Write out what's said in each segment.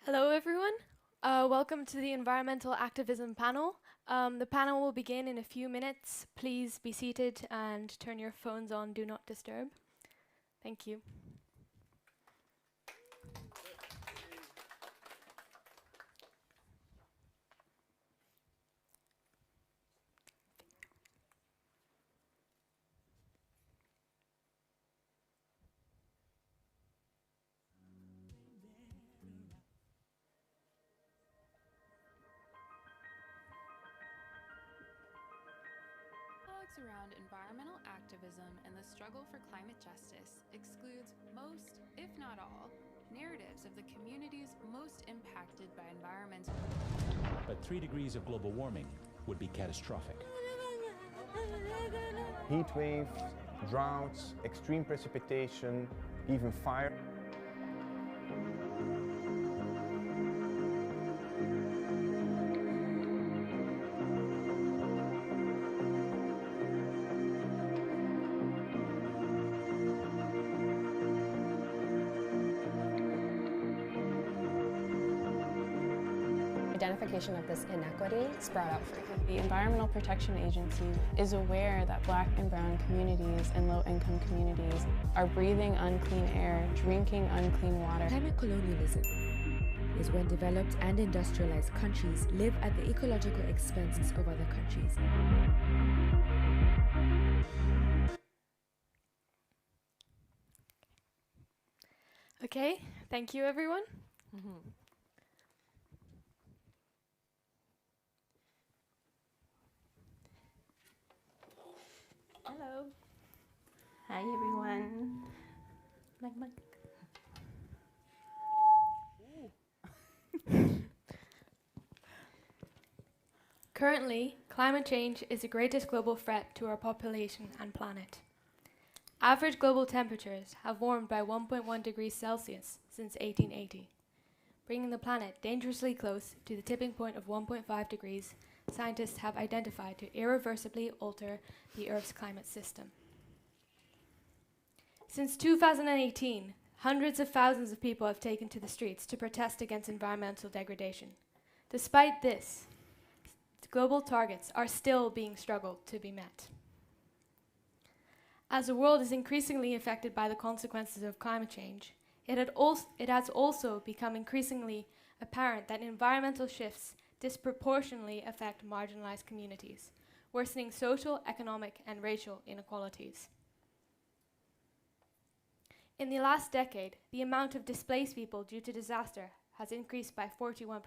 Hello, everyone. Welcome to the Environmental Activism panel. The panel will begin in a few minutes. Please be seated and turn your phones on Do Not Disturb. Thank you. Dialogues around environmental activism and the struggle for climate justice excludes most, if not all, narratives of the communities most impacted by environmental. But 3 degrees of global warming would be catastrophic. Heat waves, droughts, extreme precipitation, even fire. Identification of this inequity is brought out frequently. The Environmental Protection Agency is aware that Black and brown communities and low-income communities are breathing unclean air, drinking unclean water. Climate colonialism is when developed and industrialized countries live at the ecological expenses of other countries. Okay, thank you, everyone. Hello. Hi, everyone. Mic, mic. Currently, climate change is the greatest global threat to our population and planet. Average global temperatures have warmed by 1.1 degrees Celsius since 1880, bringing the planet dangerously close to the tipping point of 1.5 degrees scientists have identified to irreversibly alter the Earth's climate system. Since 2018, hundreds of thousands of people have taken to the streets to protest against environmental degradation. Despite this, global targets are still being struggled to be met. As the world is increasingly affected by the consequences of climate change, it has also become increasingly apparent that environmental shifts disproportionately affect marginalized communities, worsening social, economic, and racial inequalities. In the last decade, the amount of displaced people due to disaster has increased by 41%,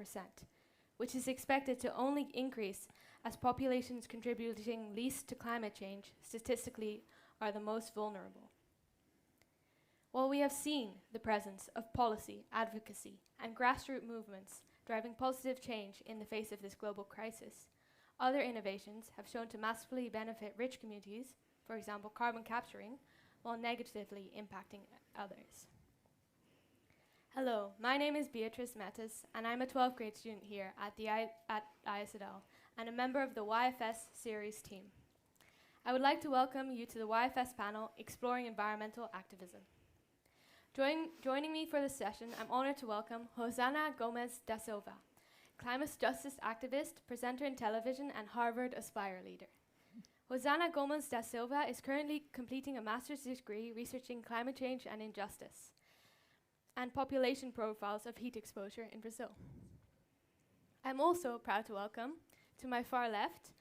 which is expected to only increase as populations contributing least to climate change statistically are the most vulnerable. While we have seen the presence of policy, advocacy, and grassroots movements driving positive change in the face of this global crisis, other innovations have shown to massively benefit rich communities, for example carbon capturing, while negatively impacting others. Hello, my name is Beatrice Metis, and I'm a 12th grade student here at ISL and a member of the YFS series team. I would like to welcome you to the YFS panel, Exploring Environmental Activism. Joining me for this session, I'm honored to welcome Rosana Gomes da Silva, climate justice activist, presenter in television, and Harvard Aspire leader. Rosana Gomes da Silva is currently completing a master's degree researching climate change and injustice and population profiles of heat exposure in Brazil. I'm also proud to welcome, to my far left,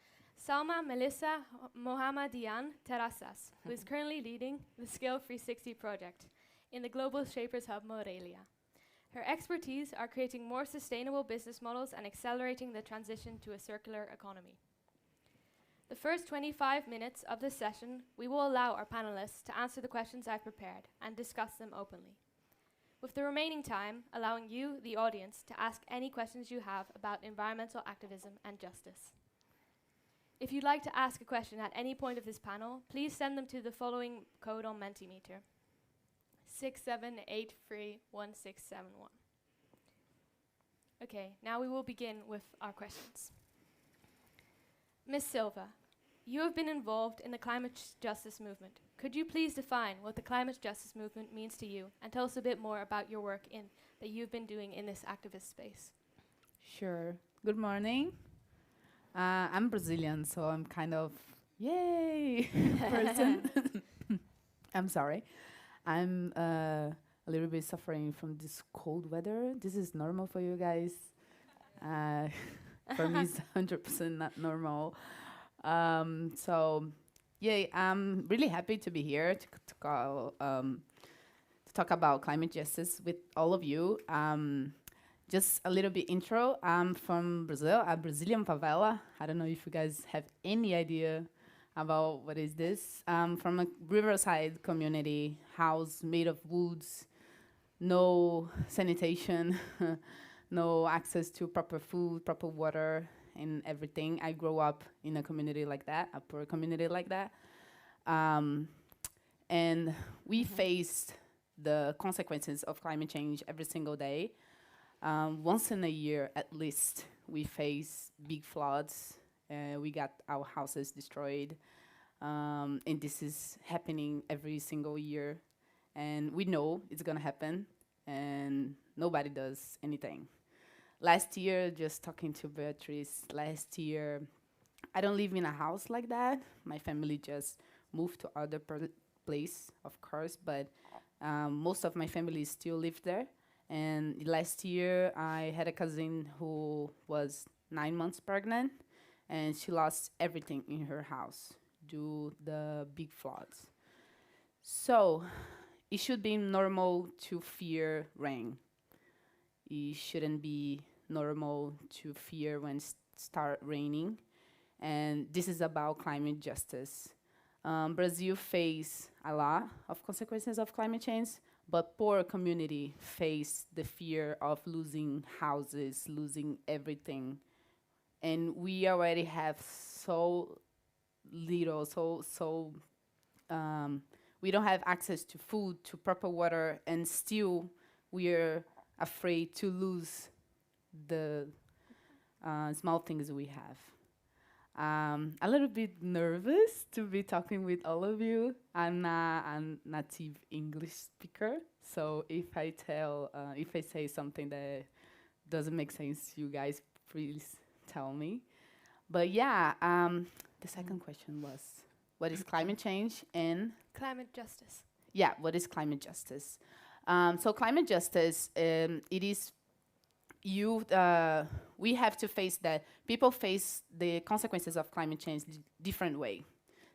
Salma Melissa Mohammadian Terrassas, who is currently leading the Scale 360 project in the Global Shapers Hub Morelia. Her expertise are creating more sustainable business models and accelerating the transition to a circular economy. The first 25 minutes of this session, we will allow our panelists to answer the questions I've prepared and discuss them openly, with the remaining time allowing you, the audience, to ask any questions you have about environmental activism and justice. If you'd like to ask a question at any point of this panel, please send them to the following code on Mentimeter: 67831671. Okay, now we will begin with our questions. Ms. Silva, you have been involved in the climate justice movement. Could you please define what the climate justice movement means to you and tell us a bit more about your work that you've been doing in this activist space? Sure. Good morning. I'm Brazilian, so I'm kind of yay person. I'm sorry. I'm a little bit suffering from this cold weather. This is normal for you guys. For me, it's 100% not normal. So, yeah, I'm really happy to be here to talk about climate justice with all of you. Just a little bit intro. I'm from Brazil, a Brazilian favela. I don't know if you guys have any idea about what is this. From a riverside community, house made of woods, no sanitation, no access to proper food, proper water, and everything. I grew up in a community like that, a poor community like that. And we faced the consequences of climate change every single day. Once in a year, at least, we face big floods. We got our houses destroyed. And this is happening every single year. And we know it's going to happen. And nobody does anything. Last year, just talking to Beatrice, last year, I don't live in a house like that. My family just moved to other place, of course, but most of my family still live there. And last year, I had a cousin who was 9 months pregnant, and she lost everything in her house due to the big floods. So it should be normal to fear rain. It shouldn't be normal to fear when start raining. And this is about climate justice. Brazil face a lot of consequences of climate change, but poor community face the fear of losing houses, losing everything. And we already have so little, we don't have access to food, to proper water, and still we're afraid to lose the small things we have. A little bit nervous to be talking with all of you. I'm not a native English speaker, so if I say something that doesn't make sense, you guys please tell me. But yeah, the second question was, what is climate change and Climate justice. yeah, what is climate justice? So climate justice, it is we have to face that people face the consequences of climate change different way.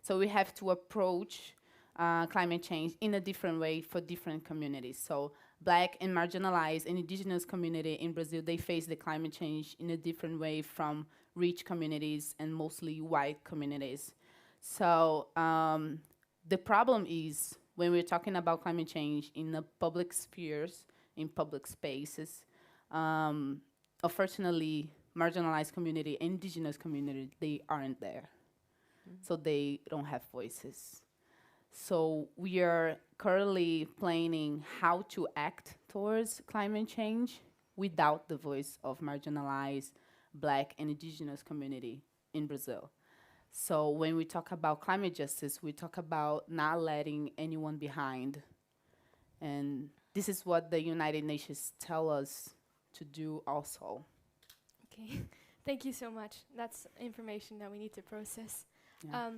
So we have to approach climate change in a different way for different communities. So Black and marginalized and indigenous community in Brazil, they face the climate change in a different way from rich communities and mostly white communities. So the problem is when we're talking about climate change in the public spheres, in public spaces, unfortunately, marginalized community, indigenous community, they aren't there. So they don't have voices. So we are currently planning how to act towards climate change without the voice of marginalized Black and indigenous community in Brazil. So when we talk about climate justice, we talk about not letting anyone behind. And this is what the United Nations tell us to do also. Okay, thank you so much. That's information that we need to process. Yeah.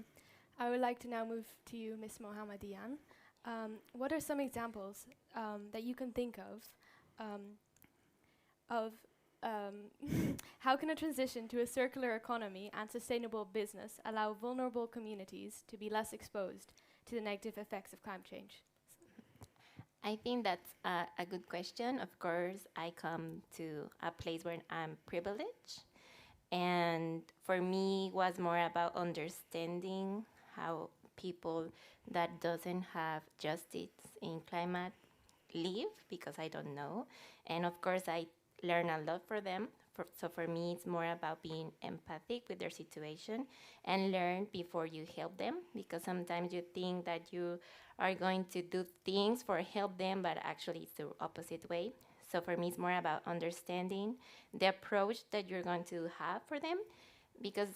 I would like to now move to you, Ms. Mohammadian. What are some examples that you can think of how can a transition to a circular economy and sustainable business allow vulnerable communities to be less exposed to the negative effects of climate change? I think that's a good question. Of course, I come to a place where I'm privileged. And for me, it was more about understanding how people that doesn't have justice in climate live, because I don't know. And of course, I learn a lot for them. So for me, it's more about being empathic with their situation and learn before you help them, because sometimes you think that you are going to do things for help them, but actually it's the opposite way. So for me, it's more about understanding the approach that you're going to have for them, because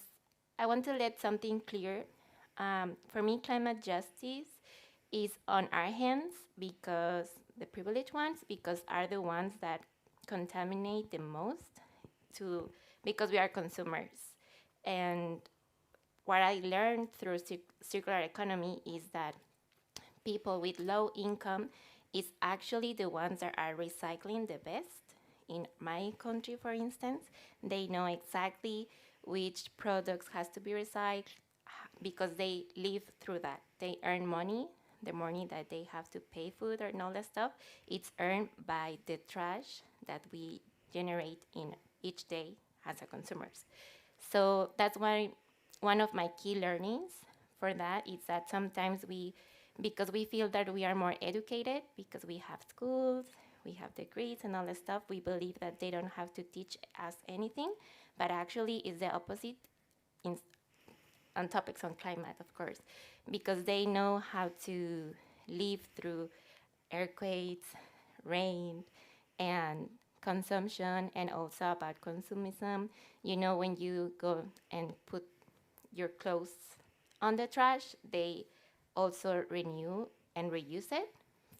I want to let something clear. For me, climate justice is on our hands because the privileged ones, because are the ones that contaminate the most because we are consumers. And what I learned through circular economy is that people with low income is actually the ones that are recycling the best. In my country, for instance, they know exactly which products has to be recycled because they live through that. They earn money, the money that they have to pay food and all that stuff, it's earned by the trash that we generate in each day as a consumers. So that's why one of my key learnings for that is that sometimes because we feel that we are more educated, because we have schools, we have degrees and all that stuff, we believe that they don't have to teach us anything, but actually it's the opposite on topics on climate, of course, because they know how to live through earthquakes, rain, and consumption, and also about consumerism. You know, when you go and put your clothes on the trash, they also renew and reuse it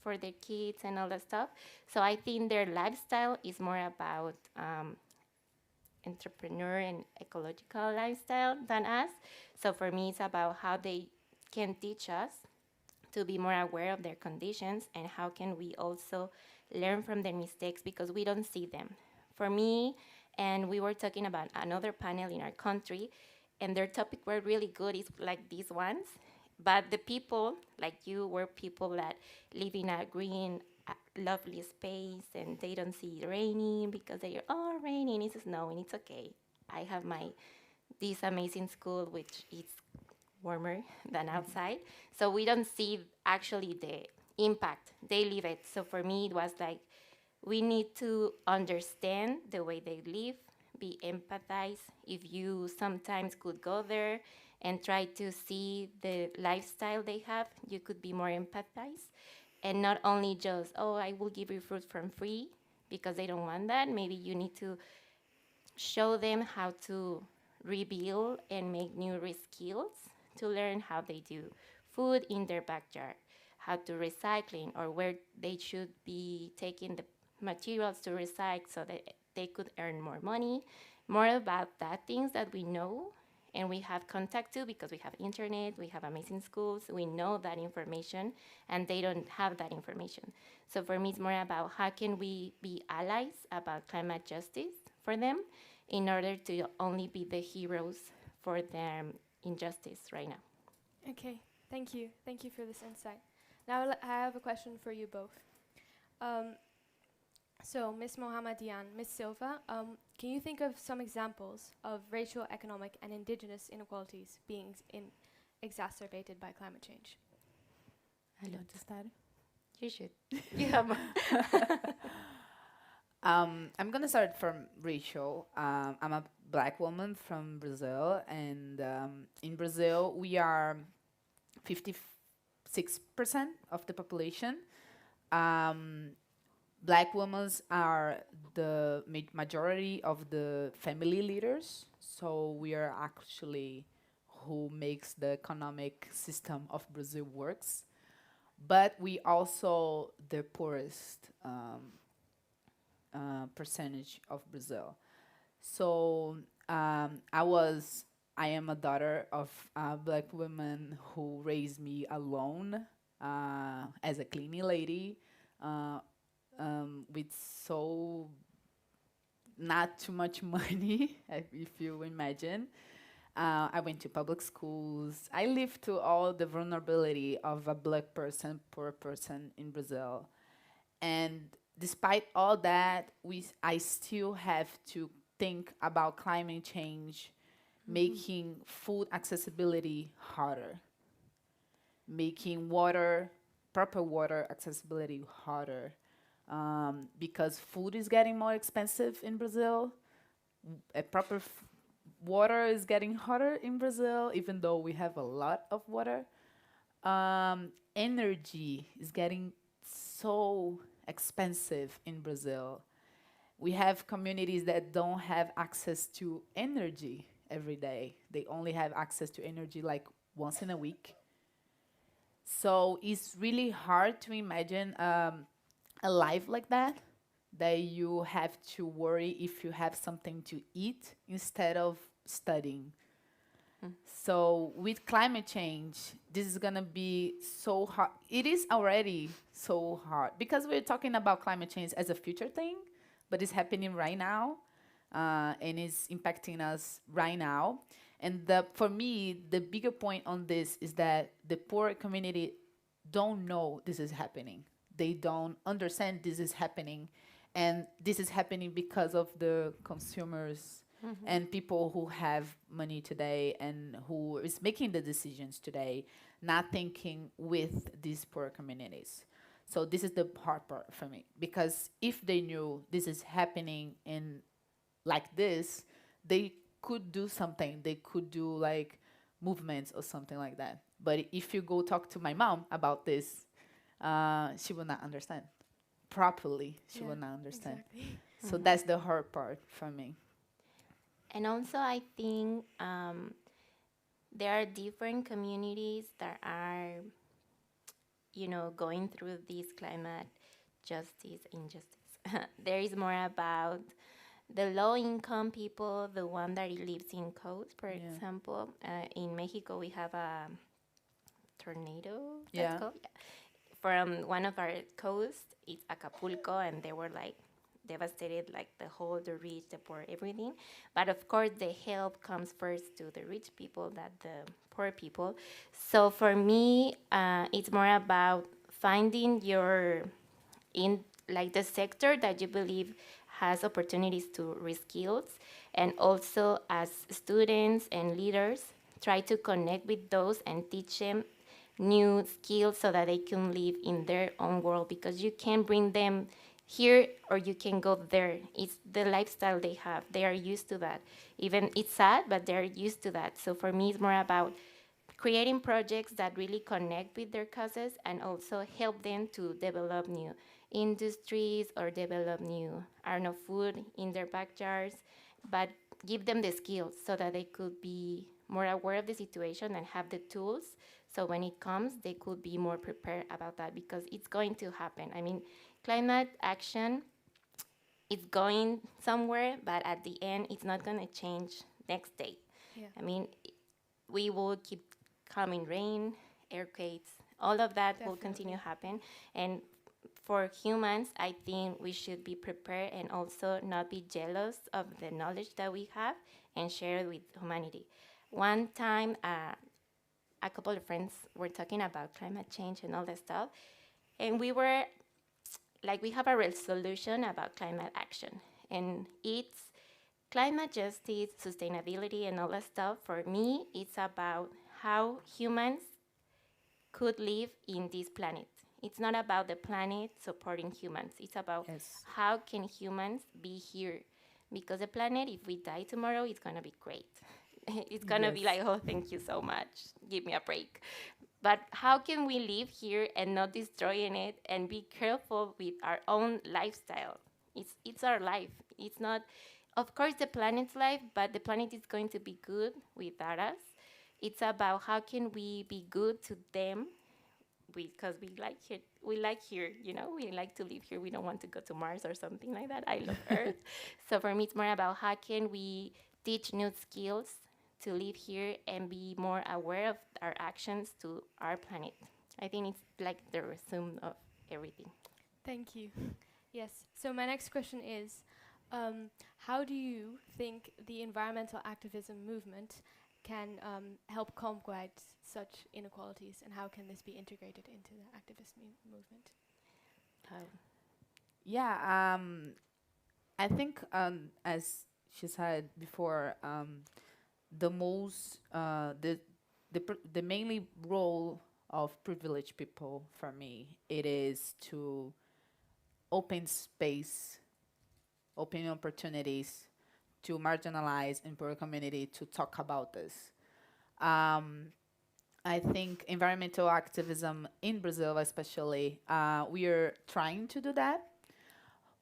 for their kids and all that stuff. So I think their lifestyle is more about entrepreneur and ecological lifestyle than us. So for me, it's about how they can teach us to be more aware of their conditions and how can we also learn from their mistakes because we don't see them. For me, and we were talking about another panel in our country, and their topic were really good, is like these ones. But the people, like you, were people that live in a green, lovely space, and they don't see it raining because they are, oh, raining, it's snowing, it's okay. I have this amazing school, which is warmer than outside. So we don't see actually the impact. They live it. So for me, it was like, we need to understand the way they live, be empathized. If you sometimes could go there and try to see the lifestyle they have, you could be more empathized. And not only just, oh, I will give you fruit from free, because they don't want that. Maybe you need to show them how to rebuild and make new skills to learn how they do food in their backyard, how to recycling, or where they should be taking the materials to recycle so that they could earn more money, more about that things that we know and we have contact to because we have internet, we have amazing schools, we know that information, and they don't have that information. So for me, it's more about how can we be allies about climate justice for them in order to only be the heroes for their injustice right now. Okay, thank you. Thank you for this insight. Now I have a question for you both. So, Ms. Mohammadian, Ms. Silva, can you think of some examples of racial, economic, and indigenous inequalities being exacerbated by climate change? I want to start. You should. You have I'm gonna start from racial. I'm a black woman from Brazil, and in Brazil we are 56% of the population. Black women are the majority of the family leaders, so we are actually who makes the economic system of Brazil works. But we also the poorest percentage of Brazil. So I am a daughter of a black woman who raised me alone as a cleaning lady. With so not too much money, if you imagine. I went to public schools. I lived through all the vulnerability of a black person, poor person in Brazil. And despite all that, I still have to think about climate change, making food accessibility harder, making proper water accessibility harder. Because food is getting more expensive in Brazil. Proper water is getting harder in Brazil, even though we have a lot of water. Energy is getting so expensive in Brazil. We have communities that don't have access to energy every day. They only have access to energy like once in a week. So it's really hard to imagine a life like that, that you have to worry if you have something to eat instead of studying. So with climate change, this is gonna be so hard. It is already so hard because we're talking about climate change as a future thing, but it's happening right now, and it's impacting us right now. And for me, the bigger point on this is that the poor community don't know this is happening. They don't understand this is happening, and this is happening because of the consumers and people who have money today and who is making the decisions today, not thinking with these poor communities. So this is the hard part for me, because if they knew this is happening in like this, they could do something. They could do like movements or something like that. But if you go talk to my mom about this, she will not understand properly. She will not understand. Exactly. So that's the hard part for me. And also, I think there are different communities that are, going through this climate justice, injustice. There is more about the low-income people, the one that lives in coast, for example. In Mexico, we have a tornado. That's called? Yeah. From one of our coasts, it's Acapulco, and they were like devastated, like the rich, the poor, everything. But of course, the help comes first to the rich people than the poor people. So for me, it's more about finding the sector that you believe has opportunities to reskills, and also as students and leaders, try to connect with those and teach them new skills so that they can live in their own world, because you can bring them here or you can go there. It's the lifestyle they have. They are used to that. Even it's sad, but they're used to that. So for me, it's more about creating projects that really connect with their causes and also help them to develop new industries or develop new, food in their backyards, but give them the skills so that they could be more aware of the situation and have the tools. So when it comes, they could be more prepared about that, because it's going to happen. I mean, climate action is going somewhere, but at the end, it's not going to change next day. Yeah. I mean, we will keep coming rain, earthquakes, all of that will continue happen. And for humans, I think we should be prepared and also not be jealous of the knowledge that we have and share it with humanity. One time, a couple of friends were talking about climate change and all that stuff, and we were like, we have a resolution about climate action, and it's climate justice, sustainability, and all that stuff. For me, it's about how humans could live in this planet. It's not about the planet supporting humans. It's about how can humans be here, because the planet, if we die tomorrow, it's gonna be great. It's gonna be like, oh, thank you so much, give me a break. But how can we live here and not destroying it, and be careful with our own lifestyle? It's our life. It's not, of course, the planet's life, but the planet is going to be good without us. It's about how can we be good to them, because we like here, we like to live here. We don't want to go to Mars or something like that. I love Earth. So for me, it's more about how can we teach new skills to live here and be more aware of our actions to our planet. I think it's like the resume of everything. Thank you. Yes. So my next question is, how do you think the environmental activism movement can help combat such inequalities, and how can this be integrated into the activist movement? I think, as she said before, the mainly role of privileged people for me, it is to open space, open opportunities to marginalized and poor community to talk about this. I think environmental activism in Brazil, especially, we are trying to do that,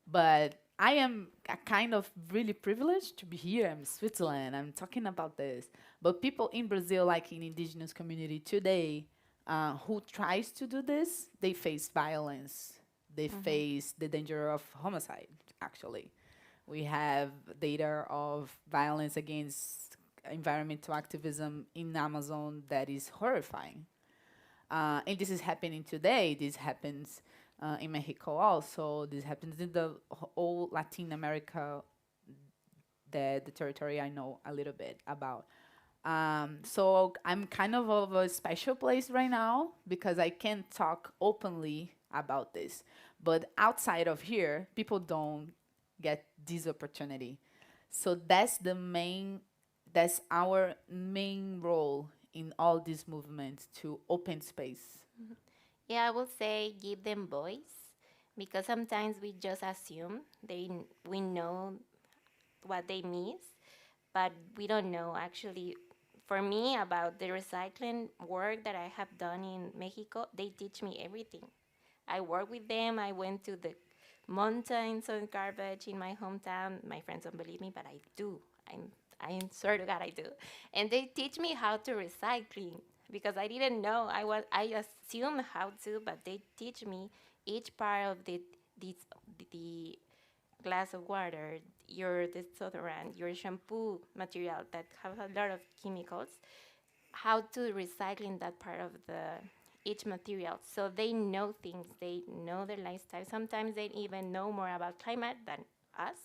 but I am kind of really privileged to be here. I'm in Switzerland. I'm talking about this. But people in Brazil, like in indigenous community today, who tries to do this, they face violence. They face the danger of homicide, actually. We have data of violence against environmental activism in Amazon that is horrifying. And this is happening today. This happens in Mexico also. This happens in the whole Latin America, the territory I know a little bit about. So I'm kind of a special place right now because I can talk openly about this. But outside of here, people don't get this opportunity. So that's our main role in all these movements, to open space. Yeah, I will say give them voice because sometimes we just assume we know what they miss, but we don't know actually. For me, about the recycling work that I have done in Mexico, they teach me everything. I work with them. I went to the mountains on garbage in my hometown. My friends don't believe me, but I do. I am swear to God I do. And they teach me how to recycling because I didn't know. I assumed how to, but they teach me each part of the glass of water, your deodorant, your shampoo material that have a lot of chemicals, how to recycling that part of the each material. So they know things, they know their lifestyle. Sometimes they even know more about climate than us.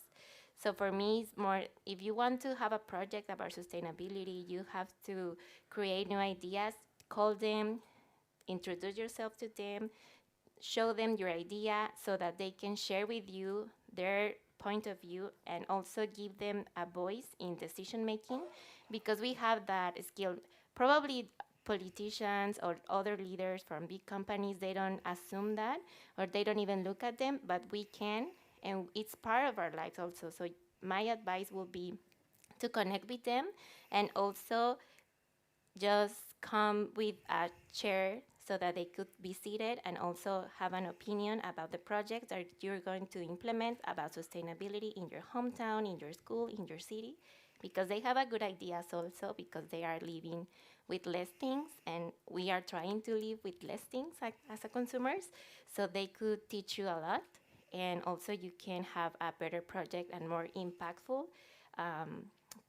So for me, it's more, if you want to have a project about sustainability, you have to create new ideas, call them, introduce yourself to them, show them your idea so that they can share with you their point of view and also give them a voice in decision making because we have that skill. Probably politicians or other leaders from big companies, they don't assume that or they don't even look at them, but we can, and it's part of our lives also. So my advice will be to connect with them and also just come with a chair so that they could be seated and also have an opinion about the projects that you're going to implement about sustainability in your hometown, in your school, in your city, because they have a good ideas also because they are living with less things and we are trying to live with less things as a consumers. So they could teach you a lot and also you can have a better project and more impactful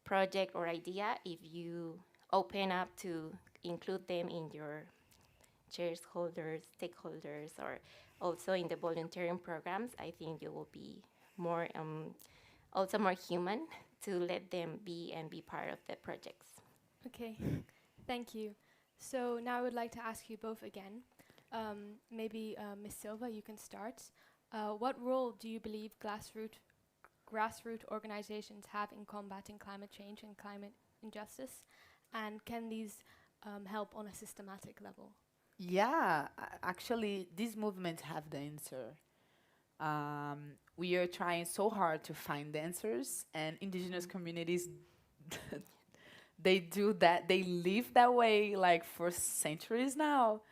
project or idea if you open up to include them in your shareholders, stakeholders, or also in the volunteering programs. I think you will be more, also more human to let them be and be part of the projects. Okay, thank you. So now I would like to ask you both again. Maybe Ms. Silva, you can start. What role do you believe grassroots organizations have in combating climate change and climate injustice? And can these help on a systematic level? Yeah, actually, these movements have the answer. We are trying so hard to find the answers, and indigenous communities, they do that. They live that way like for centuries now,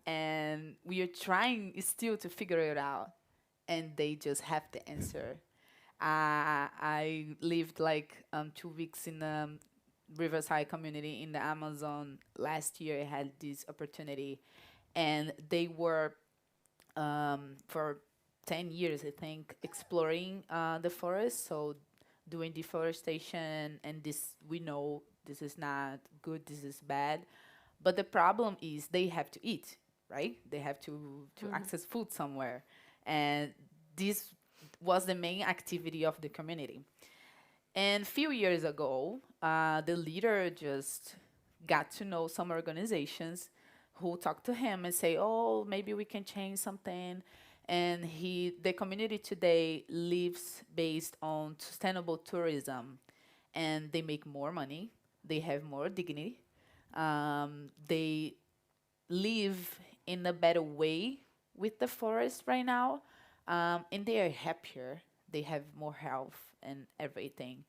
and we are trying still to figure it out, and they just have the answer. I lived like 2 weeks in the Riverside community in the Amazon last year. I had this opportunity, and they were for 10 years, I think, exploring the forest. So doing deforestation, and this we know this is not good. This is bad. But the problem is they have to eat, right? They have to access food somewhere, and this was the main activity of the community. And a few years ago, the leader just got to know some organizations who talked to him and say, "Oh, maybe we can change something." And the community today lives based on sustainable tourism, and they make more money. They have more dignity. They live in a better way with the forest right now, and they are happier. They have more health and everything.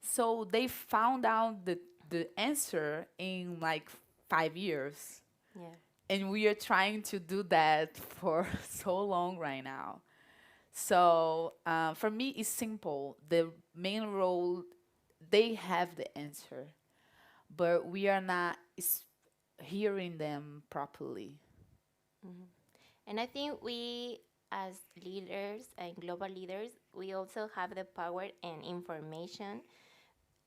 So they found out the answer in like 5 years. Yeah. And we are trying to do that for so long right now. So for me, it's simple. The main role, they have the answer, but we are not hearing them properly. And I think we, as leaders and global leaders, we also have the power and information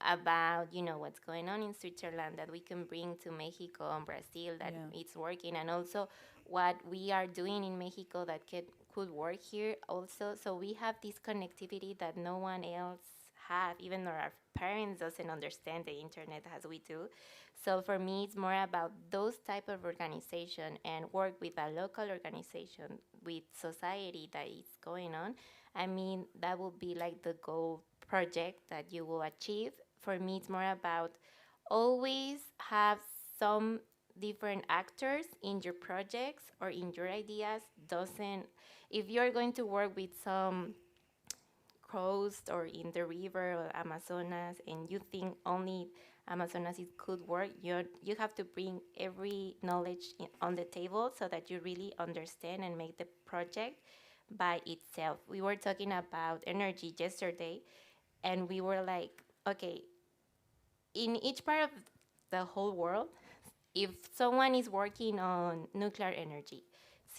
about, what's going on in Switzerland that we can bring to Mexico and Brazil that it's working, and also what we are doing in Mexico that could work here also. So we have this connectivity that no one else have, even though our parents doesn't understand the internet as we do. So for me, it's more about those type of organization and work with a local organization, with society that is going on. I mean, that will be like the goal project that you will achieve. For me, it's more about always have some different actors in your projects or in your ideas. If you're going to work with some coast or in the river or Amazonas and you think only Amazonas could work, you have to bring every knowledge on the table so that you really understand and make the project by itself. We were talking about energy yesterday, and we were like, okay, in each part of the whole world, if someone is working on nuclear energy,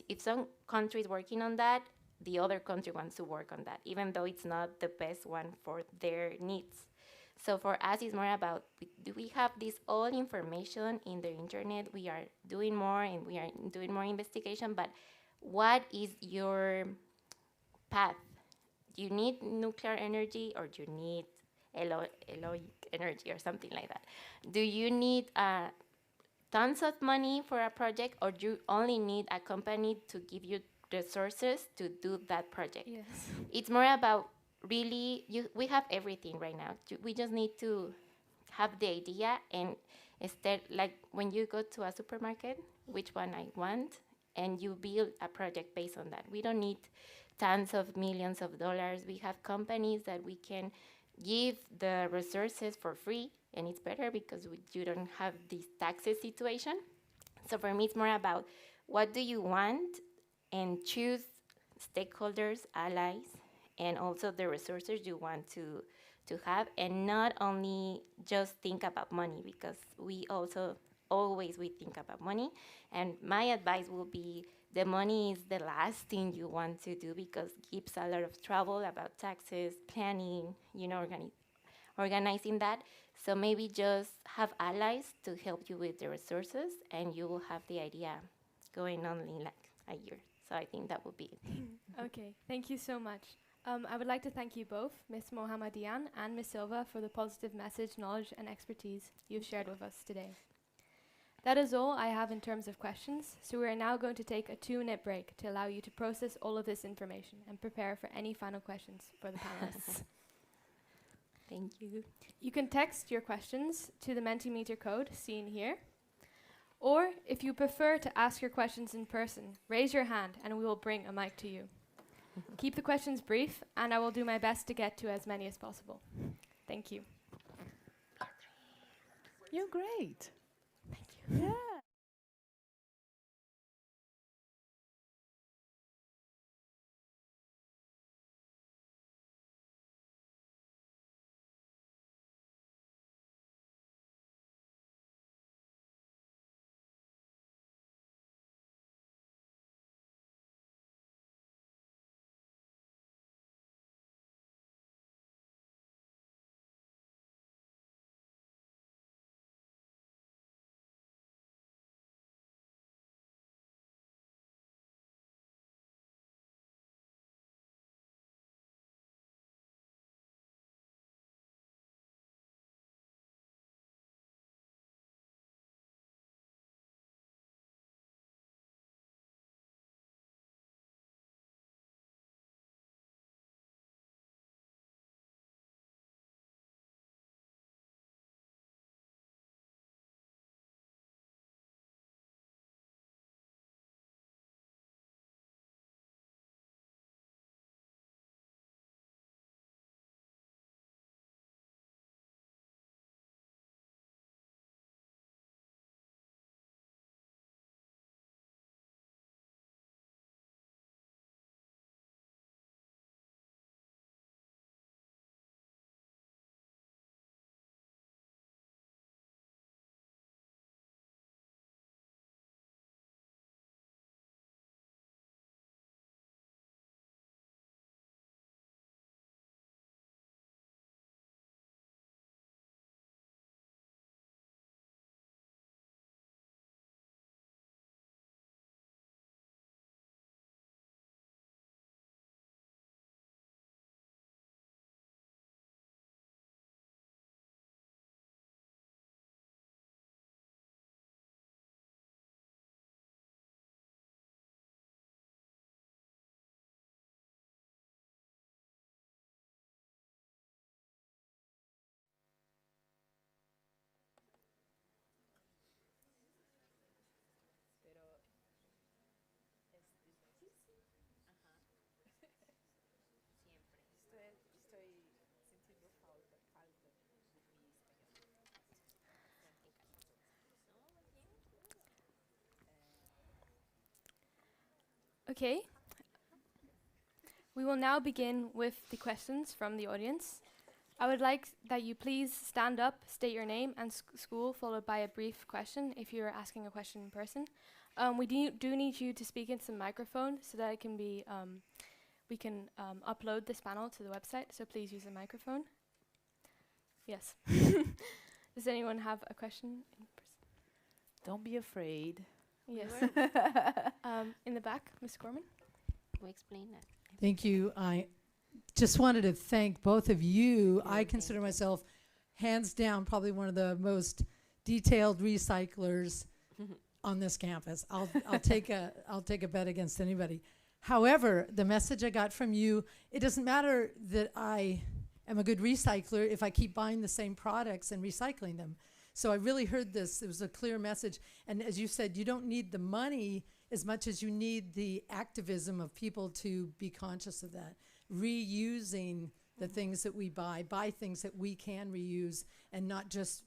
if some country is working on that, the other country wants to work on that, even though it's not the best one for their needs. So for us, it's more about, do we have this all information in the internet? We are doing more and we are doing more investigation, but what is your path? Do you need nuclear energy or do you need eloic energy or something like that? Do you need tons of money for a project, or do you only need a company to give you resources to do that project? Yes. It's more about really, we have everything right now. We just need to have the idea and instead, like when you go to a supermarket, which one I want, and you build a project based on that. We don't need tons of millions of dollars. We have companies that we can give the resources for free, and it's better because you don't have this taxes situation. So for me, it's more about what do you want and choose stakeholders, allies, and also the resources you want to have, and not only just think about money, because we also always we think about money. And my advice will be the money is the last thing you want to do because it gives a lot of trouble about taxes, planning, organizing that. So maybe just have allies to help you with the resources, and you will have the idea going on in like a year. So I think that would be it. Okay, thank you so much. I would like to thank you both, Ms. Mohammadian and Ms. Silva, for the positive message, knowledge, and expertise you've shared with us today. That is all I have in terms of questions, so we are now going to take a 2-minute break to allow you to process all of this information and prepare for any final questions for the panelists. Thank you. You can text your questions to the Mentimeter code seen here, or if you prefer to ask your questions in person, raise your hand and we will bring a mic to you. Keep the questions brief, and I will do my best to get to as many as possible. Thank you. You're great. Thank you. Yeah. Okay. We will now begin with the questions from the audience. I would like that you please stand up, state your name and school, followed by a brief question if you're asking a question in person. We do need you to speak into the microphone so that it can be, we can upload this panel to the website, so please use the microphone. Yes. Does anyone have a question in person? Don't be afraid. Yes. In the back, Ms. Gorman. We explain that. Thank you. I just wanted to thank both of you. I consider myself, hands down, probably one of the most detailed recyclers on this campus. I'll take a bet against anybody. However, the message I got from you, it doesn't matter that I am a good recycler if I keep buying the same products and recycling them. So I really heard this. It was a clear message. And as you said, you don't need the money as much as you need the activism of people to be conscious of that. Reusing the things that we buy things that we can reuse, and not just,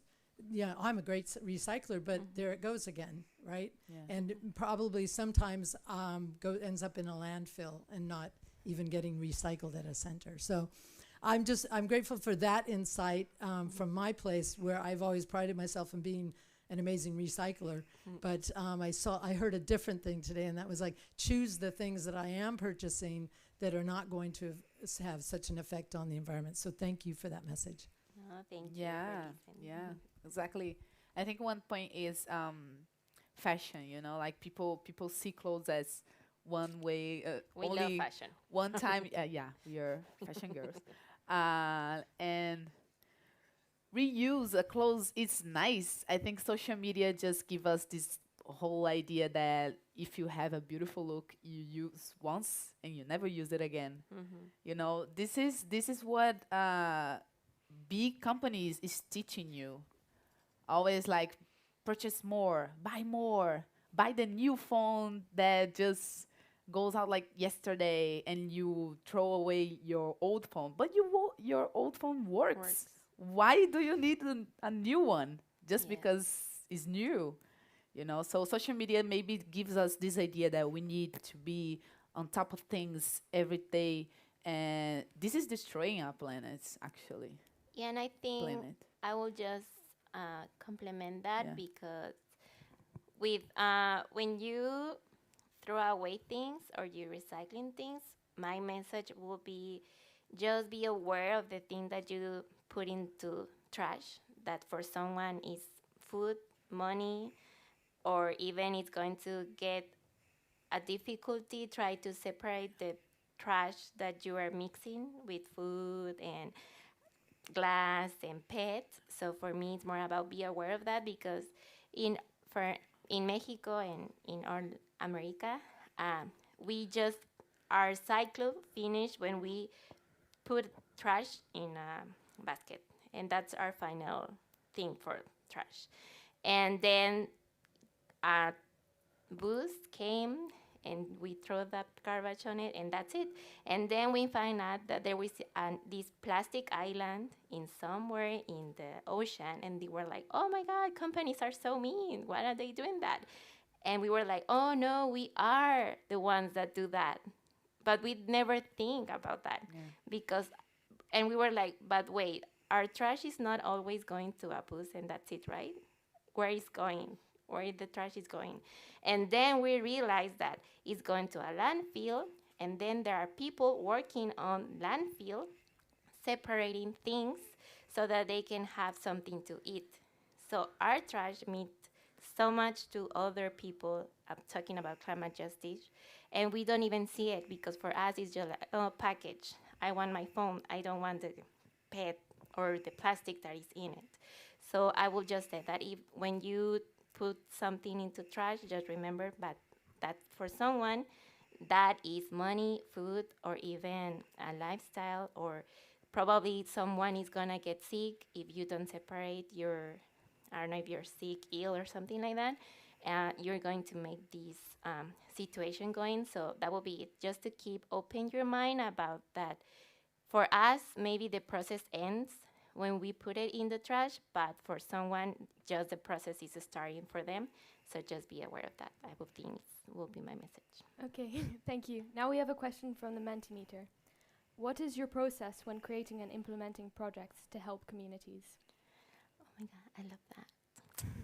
I'm a great recycler, but there it goes again, right? Yeah. And probably sometimes ends up in a landfill and not even getting recycled at a center. So I'm grateful for that insight from my place, where I've always prided myself in being an amazing recycler. But I heard a different thing today, and that was like, choose the things that I am purchasing that are not going to have such an effect on the environment. So thank you for that message. Oh, thank you. Yeah, exactly. I think one point is fashion, like people see clothes as one way, we only love fashion. One time. We are fashion girls. And reuse a clothes is nice. I think social media just give us this whole idea that if you have a beautiful look, you use once and you never use it again. This is what big companies is teaching you. Always like, purchase more, buy the new phone that just goes out like yesterday, and you throw away your old phone. But your old phone works. Why do you need a new one just because it's new? So social media maybe gives us this idea that we need to be on top of things every day, and this is destroying our planet, actually. Yeah, and I think I will just complement that, because with when you throw away things or you're recycling things, my message will be, just be aware of the thing that you put into trash, that for someone is food, money, or even it's going to get a difficulty, try to separate the trash that you are mixing with food and glass and PET. So for me, it's more about be aware of that, because in Mexico and in all America, we just, our cycle finish when we put trash in a basket, and that's our final thing for trash. And then a bus came and we throw that garbage on it, and that's it. And then we find out that there was this plastic island in somewhere in the ocean, and they were like, oh my God, companies are so mean. Why are they doing that? And we were like, oh no, we are the ones that do that. But we never think about that, and we were like, but wait, our trash is not always going to a bus and that's it, right? Where is going? Where the trash is going? And then we realized that it's going to a landfill, and then there are people working on landfill, separating things so that they can have something to eat. So our trash means so much to other people. I'm talking about climate justice, and we don't even see it, because for us it's just like, oh, package. I want my phone. I don't want the PET or the plastic that is in it. So I will just say that when you put something into trash, just remember that for someone, that is money, food, or even a lifestyle, or probably someone is gonna get sick if you don't separate I don't know if you're sick, ill, or something like that. You're going to make this situation going. So that will be it, just to keep open your mind about that. For us, maybe the process ends when we put it in the trash, but for someone, just the process is starting for them. So just be aware of that. I would think will be my message. Okay, thank you. Now we have a question from the Mentimeter. What is your process when creating and implementing projects to help communities? Oh my God, I love that.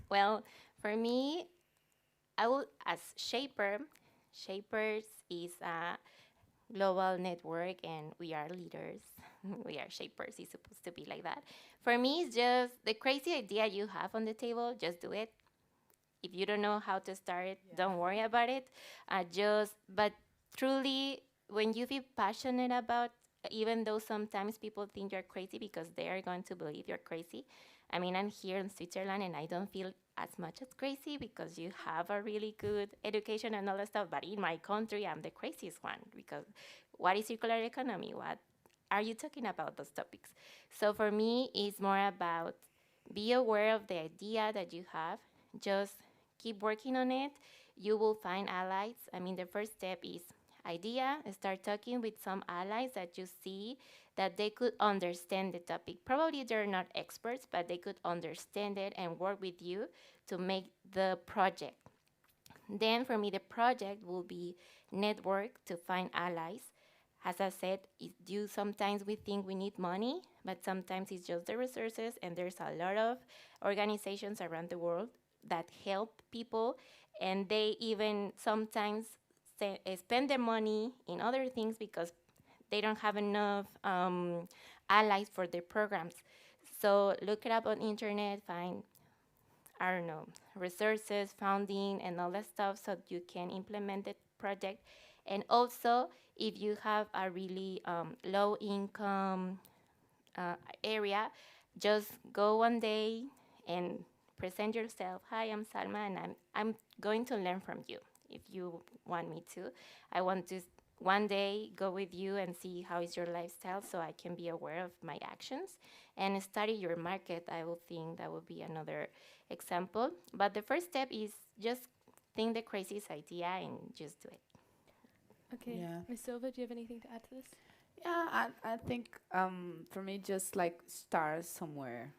Well, for me, I will, as Shapers is a global network and we are leaders. We are Shapers, it's supposed to be like that. For me, it's just the crazy idea you have on the table, just do it. If you don't know how to start it, don't worry about it. But truly, when you feel passionate about, even though sometimes people think you're crazy because they are going to believe you're crazy. I mean, I'm here in Switzerland and I don't feel as much as crazy because you have a really good education and all that stuff. But in my country, I'm the craziest one because what is circular economy? What are you talking about those topics? So for me, it's more about be aware of the idea that you have. Just keep working on it. You will find allies. I mean, the first step is idea. Start talking with some allies that you see that they could understand the topic. Probably they're not experts, but they could understand it and work with you to make the project. Then for me, the project will be network to find allies. As I said, sometimes we think we need money, but sometimes it's just the resources, and there's a lot of organizations around the world that help people, and they even sometimes spend their money in other things because they don't have enough allies for their programs. So look it up on internet, find, I don't know, resources, funding, and all that stuff so you can implement the project. And also, if you have a really low income area, just go one day and present yourself. Hi, I'm Salma, and I'm going to learn from you. If you want me to, I want to one day go with you and see how is your lifestyle so I can be aware of my actions and study your market. I will think that would be another example. But the first step is just think the craziest idea and just do it. Okay, Yeah. Ms. Silva, do you have anything to add to this? Yeah, I think for me, just like start somewhere.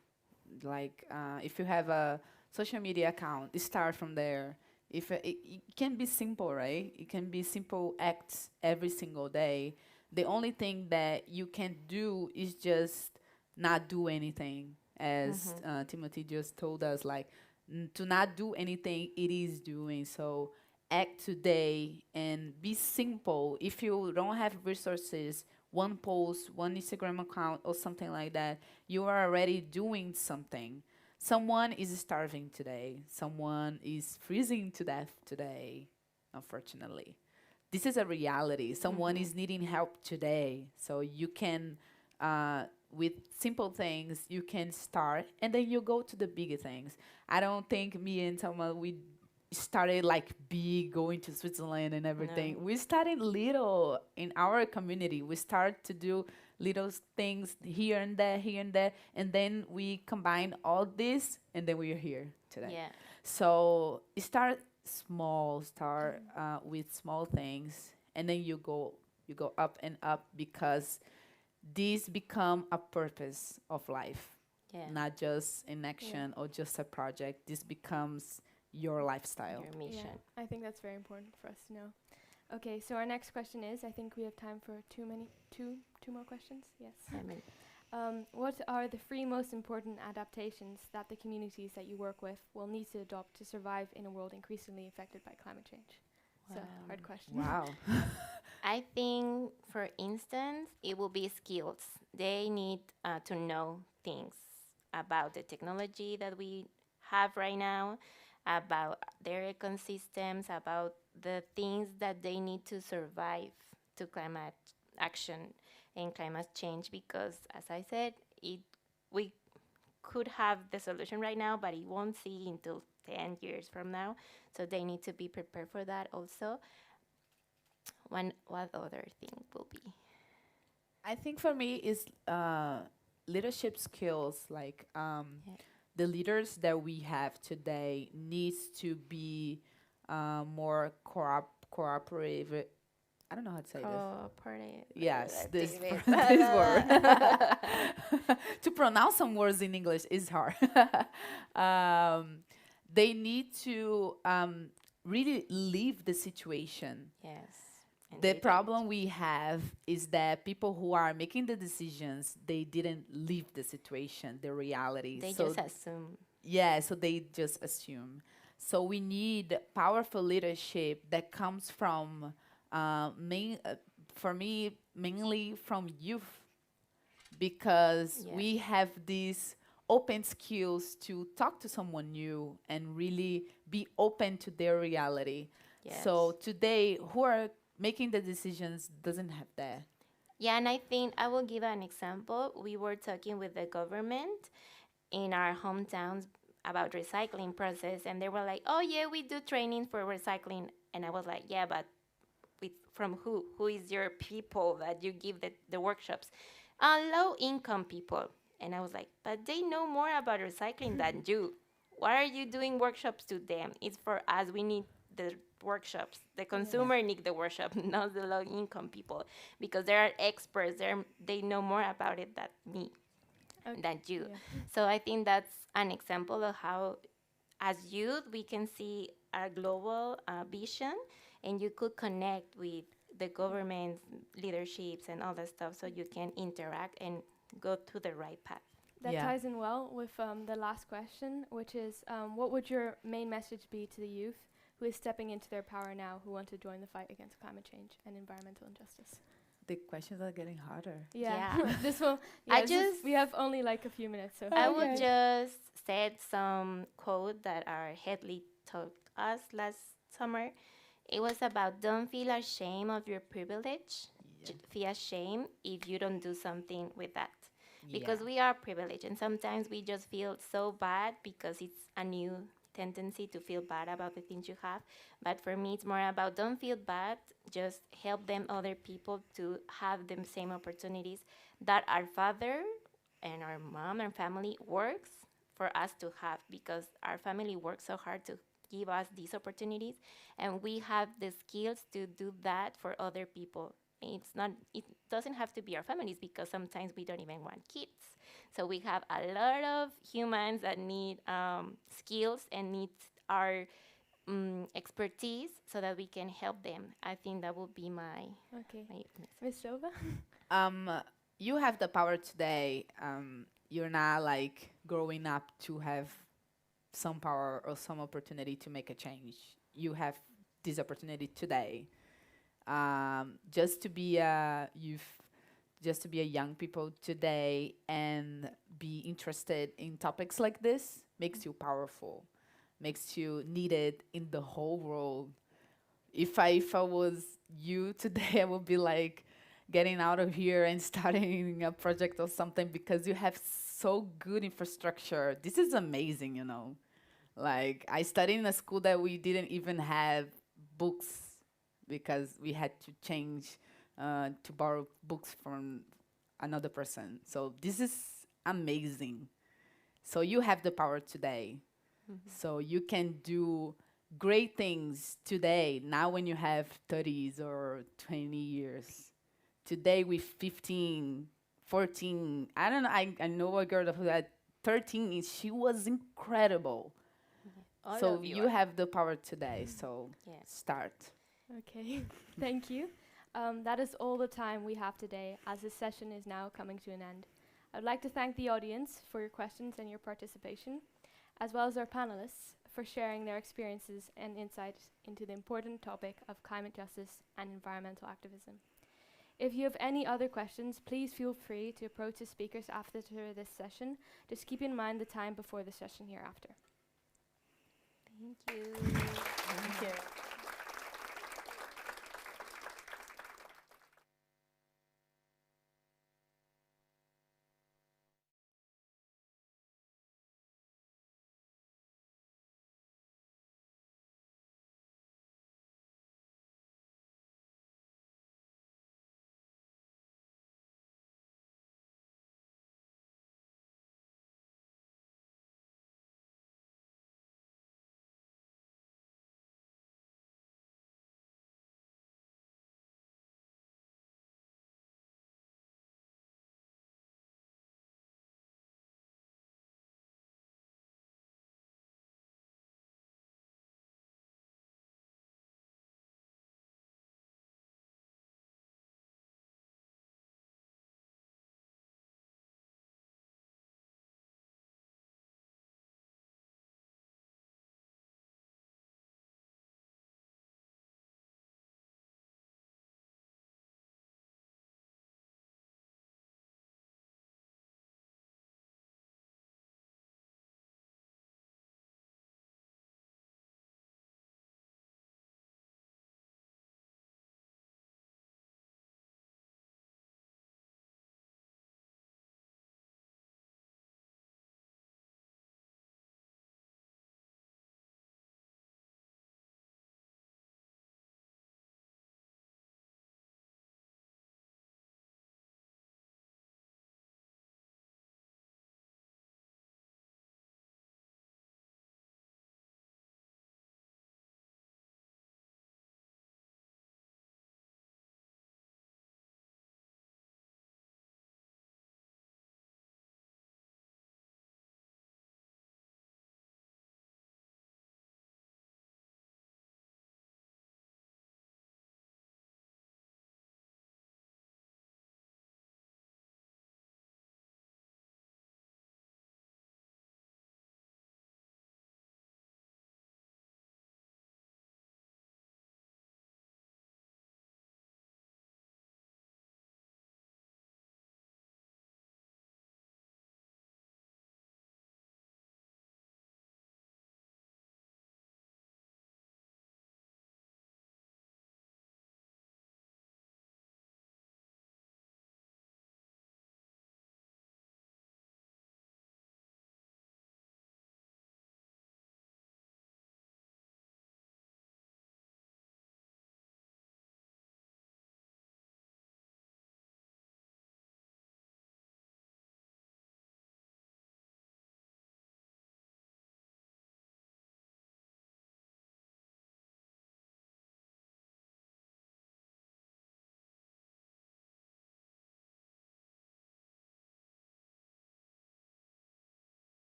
Like if you have a social media account, start from there. If it can be simple, right? It can be simple acts every single day. The only thing that you can do is just not do anything, as Timothy just told us. Like to not do anything, it is doing. So act today and be simple. If you don't have resources, one post, one Instagram account, or something like that, you are already doing something. Someone is starving today. Someone is freezing to death today, unfortunately. This is a reality. Someone is needing help today. So you can, with simple things, you can start, and then you go to the bigger things. I don't think me and Thelma, we started like big, going to Switzerland and everything. No. We started little in our community. We start to do little things here and there, and then we combine all this, and then we are here today. Yeah. So start small, start with small things, and then you go up and up, because these become a purpose of life, not just an action or just a project. This becomes your lifestyle. Your mission. Yeah, I think that's very important for us to know. Okay, so our next question is, I think we have time for two more questions. Yes. What are the three most important adaptations that the communities that you work with will need to adopt to survive in a world increasingly affected by climate change? So, hard question. Wow. I think, for instance, it will be skills. They need to know things about the technology that we have right now, about their ecosystems, about the things that they need to survive to climate action and climate change. Because, as I said, we could have the solution right now, but it won't see until 10 years from now. So they need to be prepared for that also. What other thing will be? I think for me is leadership skills. Like the leaders that we have today needs to be more cooperative. I don't know how to say this. Cooperative. Yes, this word. To pronounce some words in English is hard. they need to really leave the situation. Yes. And The they problem we have is that people who are making the decisions, they didn't leave the situation, the reality. They so just assume. yeah, so they just assume. So we need powerful leadership that comes from, for me, mainly from youth, because Yes. we have these open skills to talk to someone new and really be open to their reality. Yes. So today, who are making the decisions doesn't have that. Yeah, and I think I will give an example. We were talking with the government in our hometowns about recycling process, and they were like, "Oh yeah, we do training for recycling," and I was like, "Yeah, but from who? Who is your people that you give the workshops?" Low income people, and I was like, "But they know more about recycling than you. Why are you doing workshops to them? It's for us. We need the workshops. The consumer need the workshop, not the low income people, because they are experts. They know more about it than me, than you." Yeah. So I think that's an example of how, as youth, we can see a global vision, and you could connect with the government leaderships and all that stuff, so you can interact and go to the right path. That Yeah. ties in well with the last question, which is what would your main message be to the youth who is stepping into their power now, who want to join the fight against climate change and environmental injustice? The questions are getting harder. Yeah. Yeah. This will. I this is- just- we have only like a few minutes, so I would Okay. just said some quote that our head lead taught us last summer. It was about don't feel ashamed of your privilege. Feel ashamed if you don't do something with that. Because we are privileged, and sometimes we just feel so bad because it's a new tendency to feel bad about the things you have. But for me, it's more about don't feel bad, just help them, other people, to have the same opportunities that our father and our mom and family works for us to have, because our family works so hard to give us these opportunities, and we have the skills to do that for other people. It doesn't have to be our families, because sometimes we don't even want kids. So we have a lot of humans that need skills and need our expertise so that we can help them. I think that would be my Okay. message. Ms. Silva? You have the power today. You're not like growing up to have some power or some opportunity to make a change. You have this opportunity today. Just to be a youth, just to be a young people today and be interested in topics like this makes you powerful, makes you needed in the whole world. If I was you today, I would be like getting out of here and starting a project or something, because you have so good infrastructure. This is amazing, you know. Like, I studied in a school that we didn't even have books, because we had to change to borrow books from another person. So this is amazing. So you have the power today. So you can do great things today, now when you have 30s or 20 years. Today with 15, 14, I don't know, I know a girl who had 13, and she was incredible. All So of you are. have the power today, so Yes. start. Okay, thank you. That is all the time we have today, as this session is now coming to an end. I'd like to thank the audience for your questions and your participation, as well as our panelists for sharing their experiences and insights into the important topic of climate justice and environmental activism. If you have any other questions, please feel free to approach the speakers after this session. Just keep in mind the time before the session hereafter. Thank you. Thank you.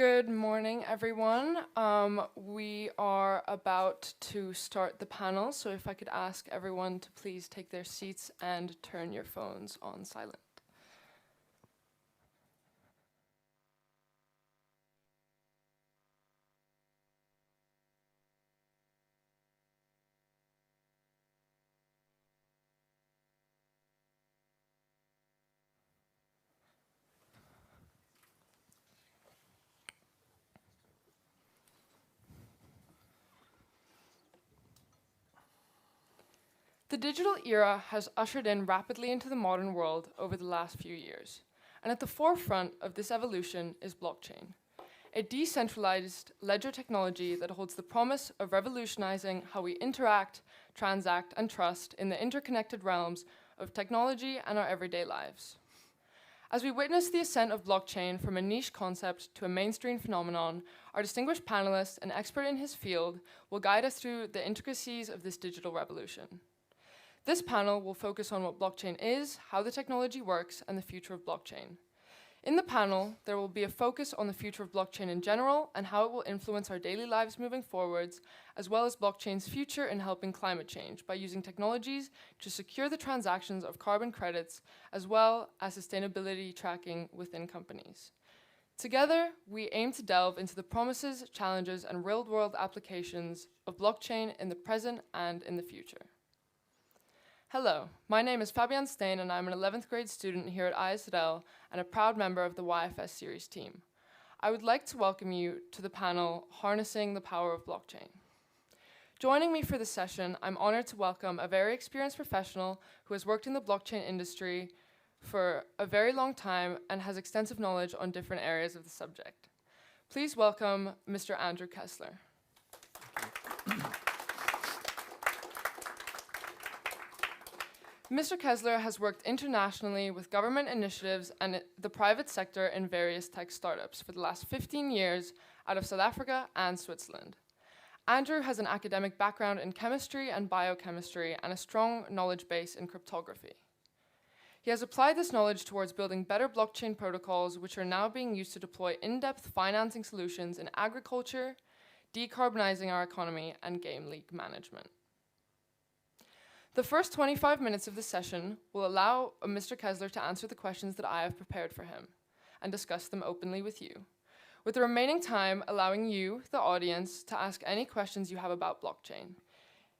Good morning, everyone. We are about to start the panel, so if I could ask everyone to please take their seats and turn your phones on silent. The digital era has ushered in rapidly into the modern world over the last few years, and at the forefront of this evolution is blockchain, a decentralized ledger technology that holds the promise of revolutionizing how we interact, transact, and trust in the interconnected realms of technology and our everyday lives. As we witness the ascent of blockchain from a niche concept to a mainstream phenomenon, our distinguished panelist, an expert in his field, will guide us through the intricacies of this digital revolution. This panel will focus on what blockchain is, how the technology works, and the future of blockchain. In the panel, there will be a focus on the future of blockchain in general and how it will influence our daily lives moving forwards, as well as blockchain's future in helping climate change by using technologies to secure the transactions of carbon credits, as well as sustainability tracking within companies. Together, we aim to delve into the promises, challenges, and real-world applications of blockchain in the present and in the future. Hello, my name is Fabienne Steen and I'm an 11th grade student here at ISL and a proud member of the YFS series team. I would like to welcome you to the panel, Harnessing the Power of Blockchain. Joining me for this session, I'm honored to welcome a very experienced professional who has worked in the blockchain industry for a very long time and has extensive knowledge on different areas of the subject. Please welcome Mr. Andrew Kessler. Mr. Kessler has worked internationally with government initiatives and the private sector in various tech startups for the last 15 years out of South Africa and Switzerland. Andrew has an academic background in chemistry and biochemistry and a strong knowledge base in cryptography. He has applied this knowledge towards building better blockchain protocols, which are now being used to deploy in-depth financing solutions in agriculture, decarbonizing our economy, and game league management. The first 25 minutes of the session will allow Mr. Kessler to answer the questions that I have prepared for him and discuss them openly with you, with the remaining time allowing you, the audience, to ask any questions you have about blockchain.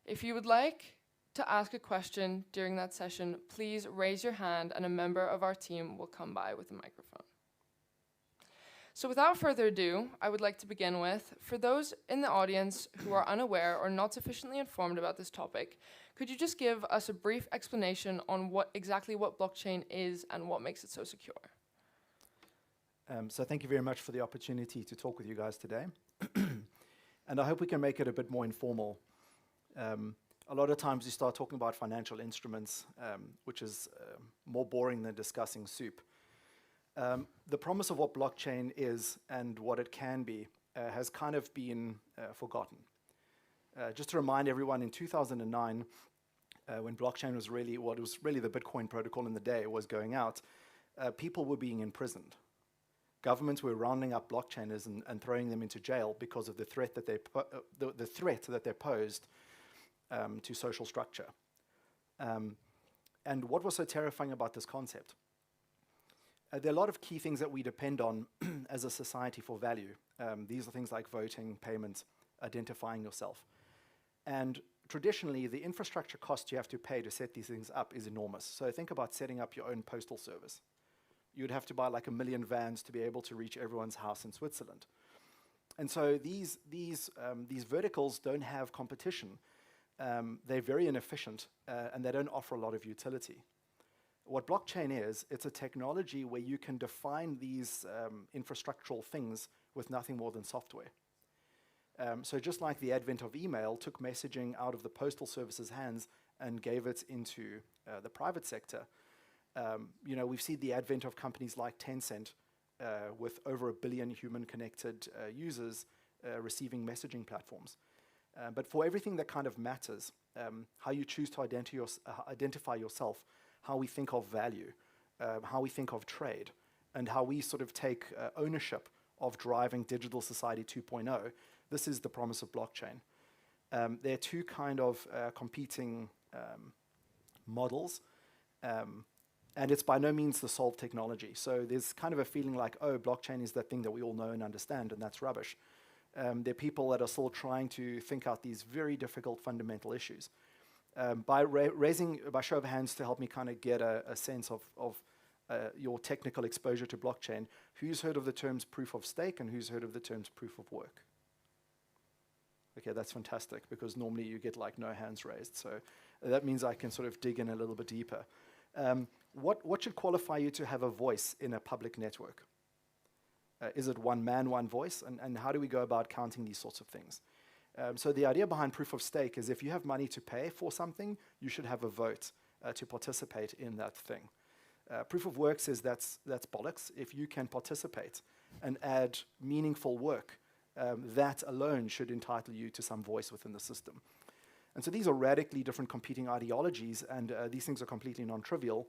If you would like to ask a question during that session, please raise your hand and a member of our team will come by with a microphone. So without further ado, I would like to begin with, for those in the audience who are unaware or not sufficiently informed about this topic, could you just give us a brief explanation on exactly what blockchain is and what makes it so secure? So thank you very much for the opportunity to talk with you guys today. And I hope we can make it a bit more informal. A lot of times you start talking about financial instruments, which is more boring than discussing soup. The promise of what blockchain is and what it can be has kind of been forgotten. Just to remind everyone, in 2009, when blockchain was really the Bitcoin protocol in the day was going out, people were being imprisoned. Governments were rounding up blockchainers and throwing them into jail because of the threat that they posed to social structure. And what was so terrifying about this concept? There are a lot of key things that we depend on as a society for value. These are things like voting, payment, identifying yourself. And traditionally, the infrastructure cost you have to pay to set these things up is enormous. So think about setting up your own postal service. You'd have to buy like 1 million vans to be able to reach everyone's house in Switzerland. And so these verticals don't have competition. They're very inefficient, and they don't offer a lot of utility. What blockchain is, it's a technology where you can define these infrastructural things with nothing more than software. So just like the advent of email took messaging out of the postal service's hands and gave it into the private sector, we've seen the advent of companies like Tencent with over 1 billion human-connected users receiving messaging platforms. But for everything that kind of matters, how you choose to identify yourself, how we think of value, how we think of trade, and how we sort of take ownership of driving digital society 2.0, this is the promise of blockchain. There are two kind of competing models, and it's by no means the solved technology. So there's kind of a feeling like, oh, blockchain is that thing that we all know and understand, and that's rubbish. There are people that are still trying to think out these very difficult fundamental issues. By show of hands to help me kind of get a sense of your technical exposure to blockchain, who's heard of the terms proof of stake and who's heard of the terms proof of work? Okay, that's fantastic, because normally you get like no hands raised. So that means I can sort of dig in a little bit deeper. What should qualify you to have a voice in a public network? Is it one man, one voice? And how do we go about counting these sorts of things? So the idea behind proof of stake is if you have money to pay for something, you should have a vote to participate in that thing. Proof of work says that's bollocks. If you can participate and add meaningful work, that alone should entitle you to some voice within the system. And so these are radically different competing ideologies, and these things are completely non-trivial.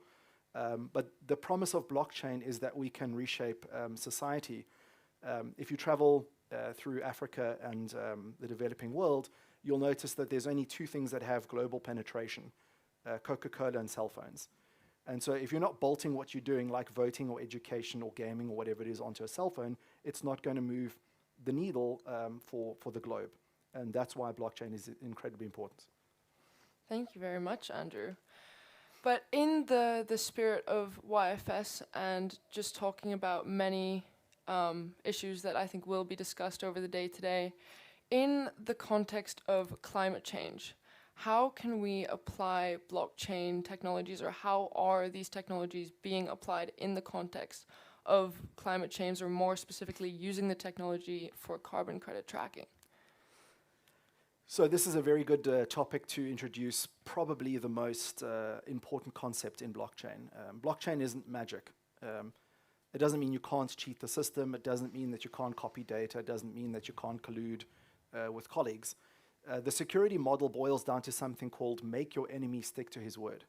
But the promise of blockchain is that we can reshape society. If you travel through Africa and the developing world, you'll notice that there's only two things that have global penetration, Coca-Cola and cell phones. And so if you're not bolting what you're doing, like voting or education or gaming or whatever it is, onto a cell phone, it's not going to move the needle for the globe. And that's why blockchain is incredibly important. Thank you very much, Andrew. But in the spirit of YFS and just talking about many issues that I think will be discussed over the day today, in the context of climate change, how can we apply blockchain technologies, or how are these technologies being applied in the context of climate change, or more specifically using the technology for carbon credit tracking? So this is a very good topic to introduce probably the most important concept in blockchain. Blockchain isn't magic. It doesn't mean you can't cheat the system. It doesn't mean that you can't copy data. It doesn't mean that you can't collude with colleagues. The security model boils down to something called make your enemy stick to his word.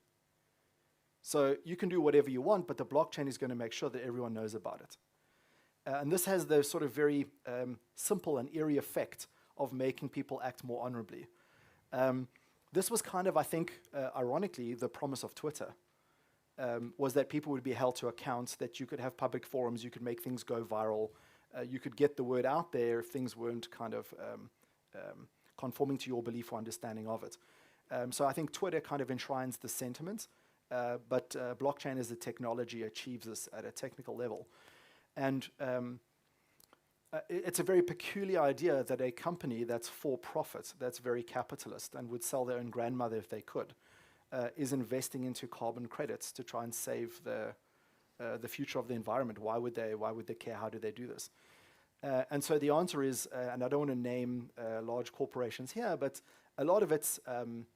So you can do whatever you want, but the blockchain is going to make sure that everyone knows about it. And this has the sort of very simple and eerie effect of making people act more honorably. This was kind of, I think, ironically, the promise of Twitter, was that people would be held to account, that you could have public forums, you could make things go viral, you could get the word out there if things weren't kind of conforming to your belief or understanding of it. So I think Twitter kind of enshrines the sentiment, but blockchain as a technology achieves this at a technical level. And it's a very peculiar idea that a company that's for profit, that's very capitalist and would sell their own grandmother if they could, is investing into carbon credits to try and save the future of the environment. Why would they care? How do they do this? And so the answer is, and I don't want to name large corporations here, but a lot of it's, and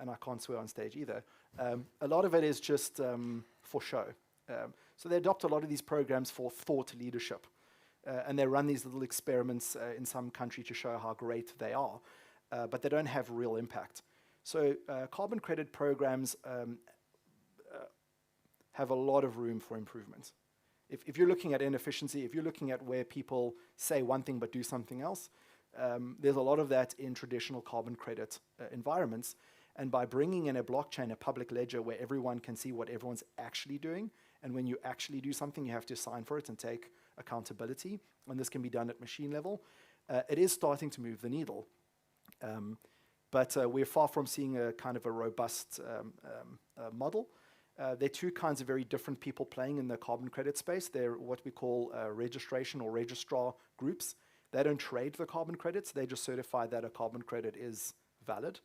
I can't swear on stage either, a lot of it is just for show. So they adopt a lot of these programs for thought leadership. And they run these little experiments in some country to show how great they are, but they don't have real impact. So carbon credit programs have a lot of room for improvement. If you're looking at inefficiency, if you're looking at where people say one thing but do something else, there's a lot of that in traditional carbon credit environments. And by bringing in a blockchain, a public ledger where everyone can see what everyone's actually doing, and when you actually do something, you have to sign for it and take accountability, and this can be done at machine level, it is starting to move the needle. But we're far from seeing a kind of a robust model. There are two kinds of very different people playing in the carbon credit space. They're what we call registration or registrar groups. They don't trade the carbon credits. They just certify that a carbon credit is valid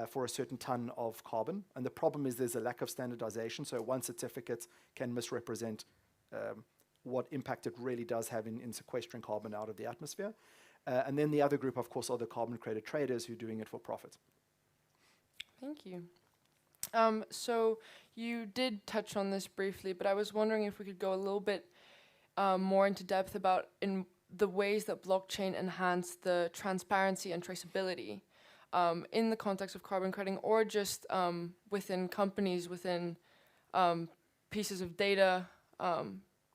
for a certain ton of carbon. And the problem is there's a lack of standardization. So one certificate can misrepresent what impact it really does have in sequestering carbon out of the atmosphere. And then the other group, of course, are the carbon credit traders who are doing it for profit. Thank you. So you did touch on this briefly, but I was wondering if we could go a little bit more into depth about in the ways that blockchain enhance the transparency and traceability in the context of carbon crediting, or just within companies, within pieces of data.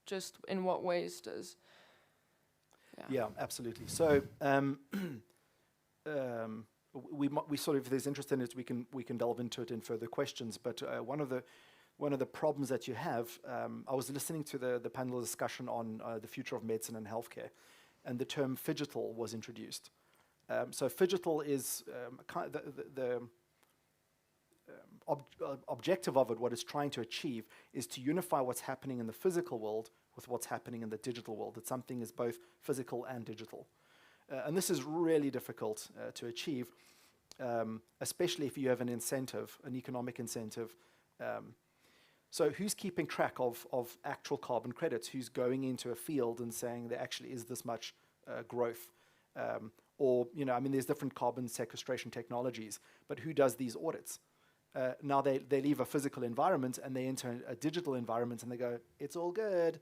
Just in what ways does Yeah, absolutely. So we sort of, if there's interest in it, we can delve into it in further questions. But one of the problems that you have, I was listening to the panel discussion on the future of medicine and healthcare, and the term phygital was introduced. So phygital is the objective of it, what it's trying to achieve, is to unify what's happening in the physical world with what's happening in the digital world, that something is both physical and digital. And this is really difficult to achieve, especially if you have an incentive, an economic incentive. So who's keeping track of actual carbon credits? Who's going into a field and saying there actually is this much growth? Or, I mean, there's different carbon sequestration technologies, but who does these audits? Now they leave a physical environment and they enter a digital environment and they go, it's all good.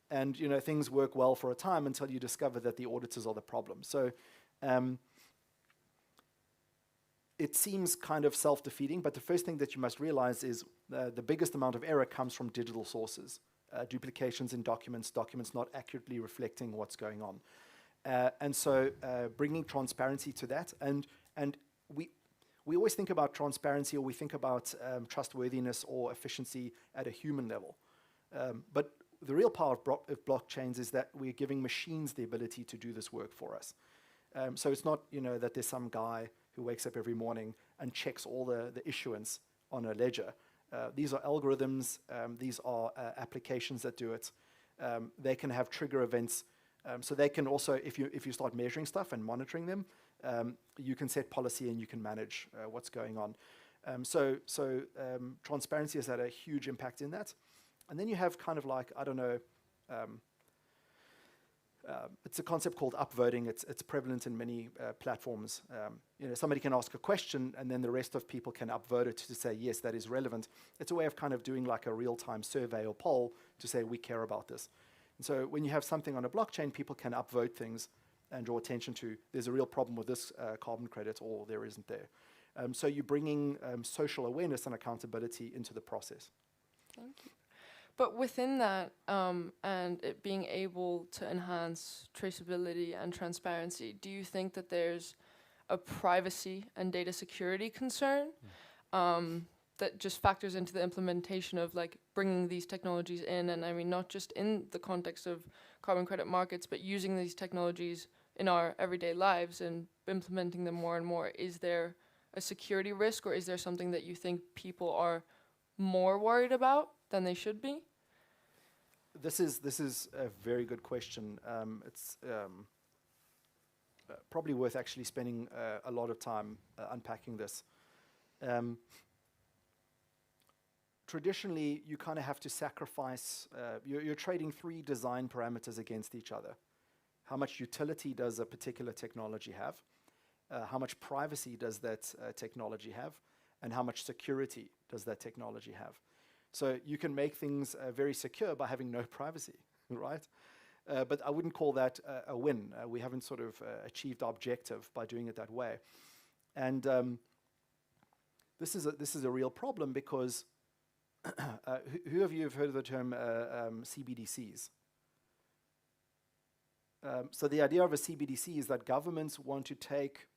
And, things work well for a time until you discover that the auditors are the problem. So it seems kind of self-defeating, but the first thing that you must realize is the biggest amount of error comes from digital sources, duplications in documents not accurately reflecting what's going on. And so bringing transparency to that, and we always think about transparency, or we think about trustworthiness or efficiency at a human level. But the real power of blockchains is that we're giving machines the ability to do this work for us. So it's not, that there's some guy who wakes up every morning and checks all the issuance on a ledger. These are algorithms. These are applications that do it. They can have trigger events. So they can also, if you start measuring stuff and monitoring them, you can set policy and you can manage what's going on. So transparency has had a huge impact in that. And then you have kind of like, I don't know, it's a concept called upvoting. It's prevalent in many platforms. Somebody can ask a question and then the rest of people can upvote it to say, yes, that is relevant. It's a way of kind of doing like a real-time survey or poll to say, we care about this. And so when you have something on a blockchain, people can upvote things and draw attention to, there's a real problem with this carbon credit, or there isn't there. So you're bringing social awareness and accountability into the process. Thank you. But within that, and it being able to enhance traceability and transparency, do you think that there's a privacy and data security concern that just factors into the implementation of like bringing these technologies in? And I mean, not just in the context of carbon credit markets, but using these technologies in our everyday lives and implementing them more and more. Is there a security risk, or is there something that you think people are more worried about than they should be? This is a very good question. It's probably worth actually spending a lot of time unpacking this. Traditionally, you kind of have to sacrifice, you're trading three design parameters against each other. How much utility does a particular technology have? How much privacy does that technology have? And how much security does that technology have? So you can make things very secure by having no privacy, right? But I wouldn't call that a win. We haven't sort of achieved our objective by doing it that way. And this is a real problem because who of you have heard of the term CBDCs? So the idea of a CBDC is that governments want to take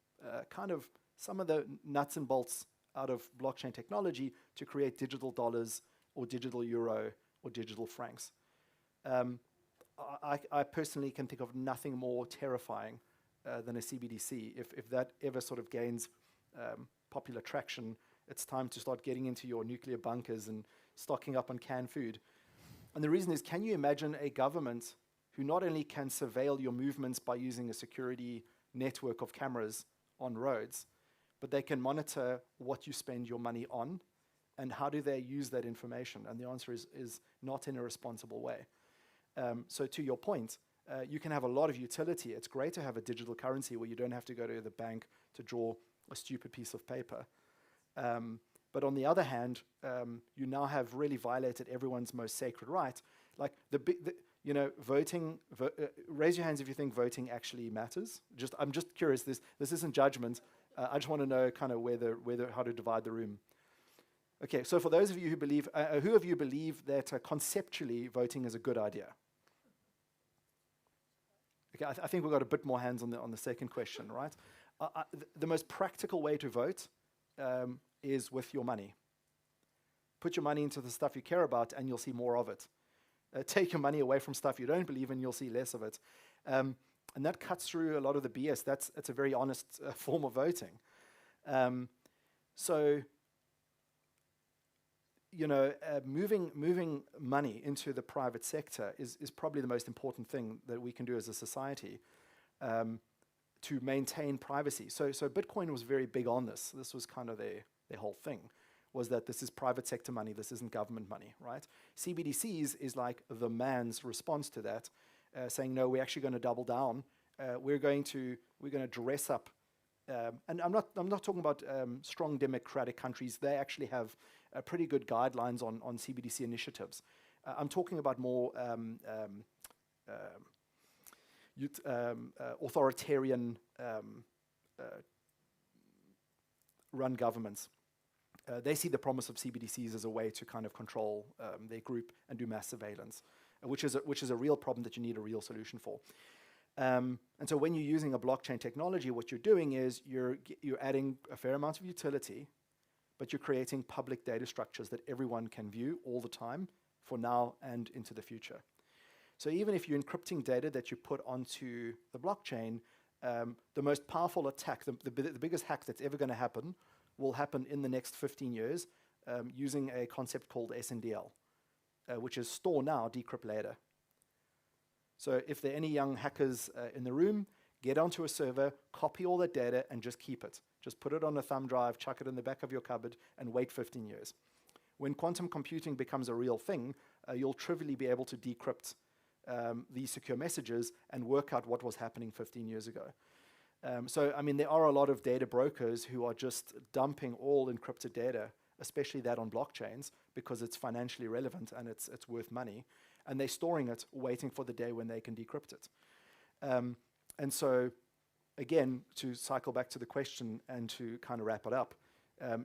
kind of some of the nuts and bolts out of blockchain technology to create digital dollars or digital euro or digital francs. I personally can think of nothing more terrifying than a CBDC. If that ever sort of gains popular traction, it's time to start getting into your nuclear bunkers and stocking up on canned food. And the reason is, can you imagine a government who not only can surveil your movements by using a security network of cameras on roads, but they can monitor what you spend your money on and how do they use that information? And the answer is not in a responsible way. So to your point, you can have a lot of utility. It's great to have a digital currency where you don't have to go to the bank to draw a stupid piece of paper. But on the other hand, you now have really violated everyone's most sacred right. Like voting. Raise your hands if you think voting actually matters. I'm just curious. This isn't judgment. I just want to know kind of how to divide the room. Okay, so for those of you who believe, who of you believe that conceptually voting is a good idea? Okay, I think we've got a bit more hands on the second question, right? The most practical way to vote is with your money. Put your money into the stuff you care about, and you'll see more of it. Take your money away from stuff you don't believe in, you'll see less of it. And that cuts through a lot of the BS. It's a very honest form of voting. So, you know, moving money into the private sector is probably the most important thing that we can do as a society to maintain privacy. So Bitcoin was very big on this. This was kind of their whole thing, was that this is private sector money, this isn't government money, right? CBDCs is like the man's response to that, saying, no, we're actually going to double down. We're going to dress up. And I'm not talking about strong democratic countries. They actually have pretty good guidelines on CBDC initiatives. I'm talking about more authoritarian run governments. They see the promise of CBDCs as a way to kind of control their group and do mass surveillance, which is a real problem that you need a real solution for. And so when you're using a blockchain technology, what you're doing is you're adding a fair amount of utility, but you're creating public data structures that everyone can view all the time for now and into the future. So even if you're encrypting data that you put onto the blockchain, the most powerful attack, the biggest hack that's ever going to happen, will happen in the next 15 years using a concept called SNDL, which is store now, decrypt later. So if there are any young hackers in the room, get onto a server, copy all that data, and just keep it. Just put it on a thumb drive, chuck it in the back of your cupboard, and wait 15 years. When quantum computing becomes a real thing, you'll trivially be able to decrypt these secure messages and work out what was happening 15 years ago. So, I mean, there are a lot of data brokers who are just dumping all encrypted data, especially that on blockchains, because it's financially relevant and it's worth money. And they're storing it, waiting for the day when they can decrypt it. And so, again, to cycle back to the question and to kind of wrap it up,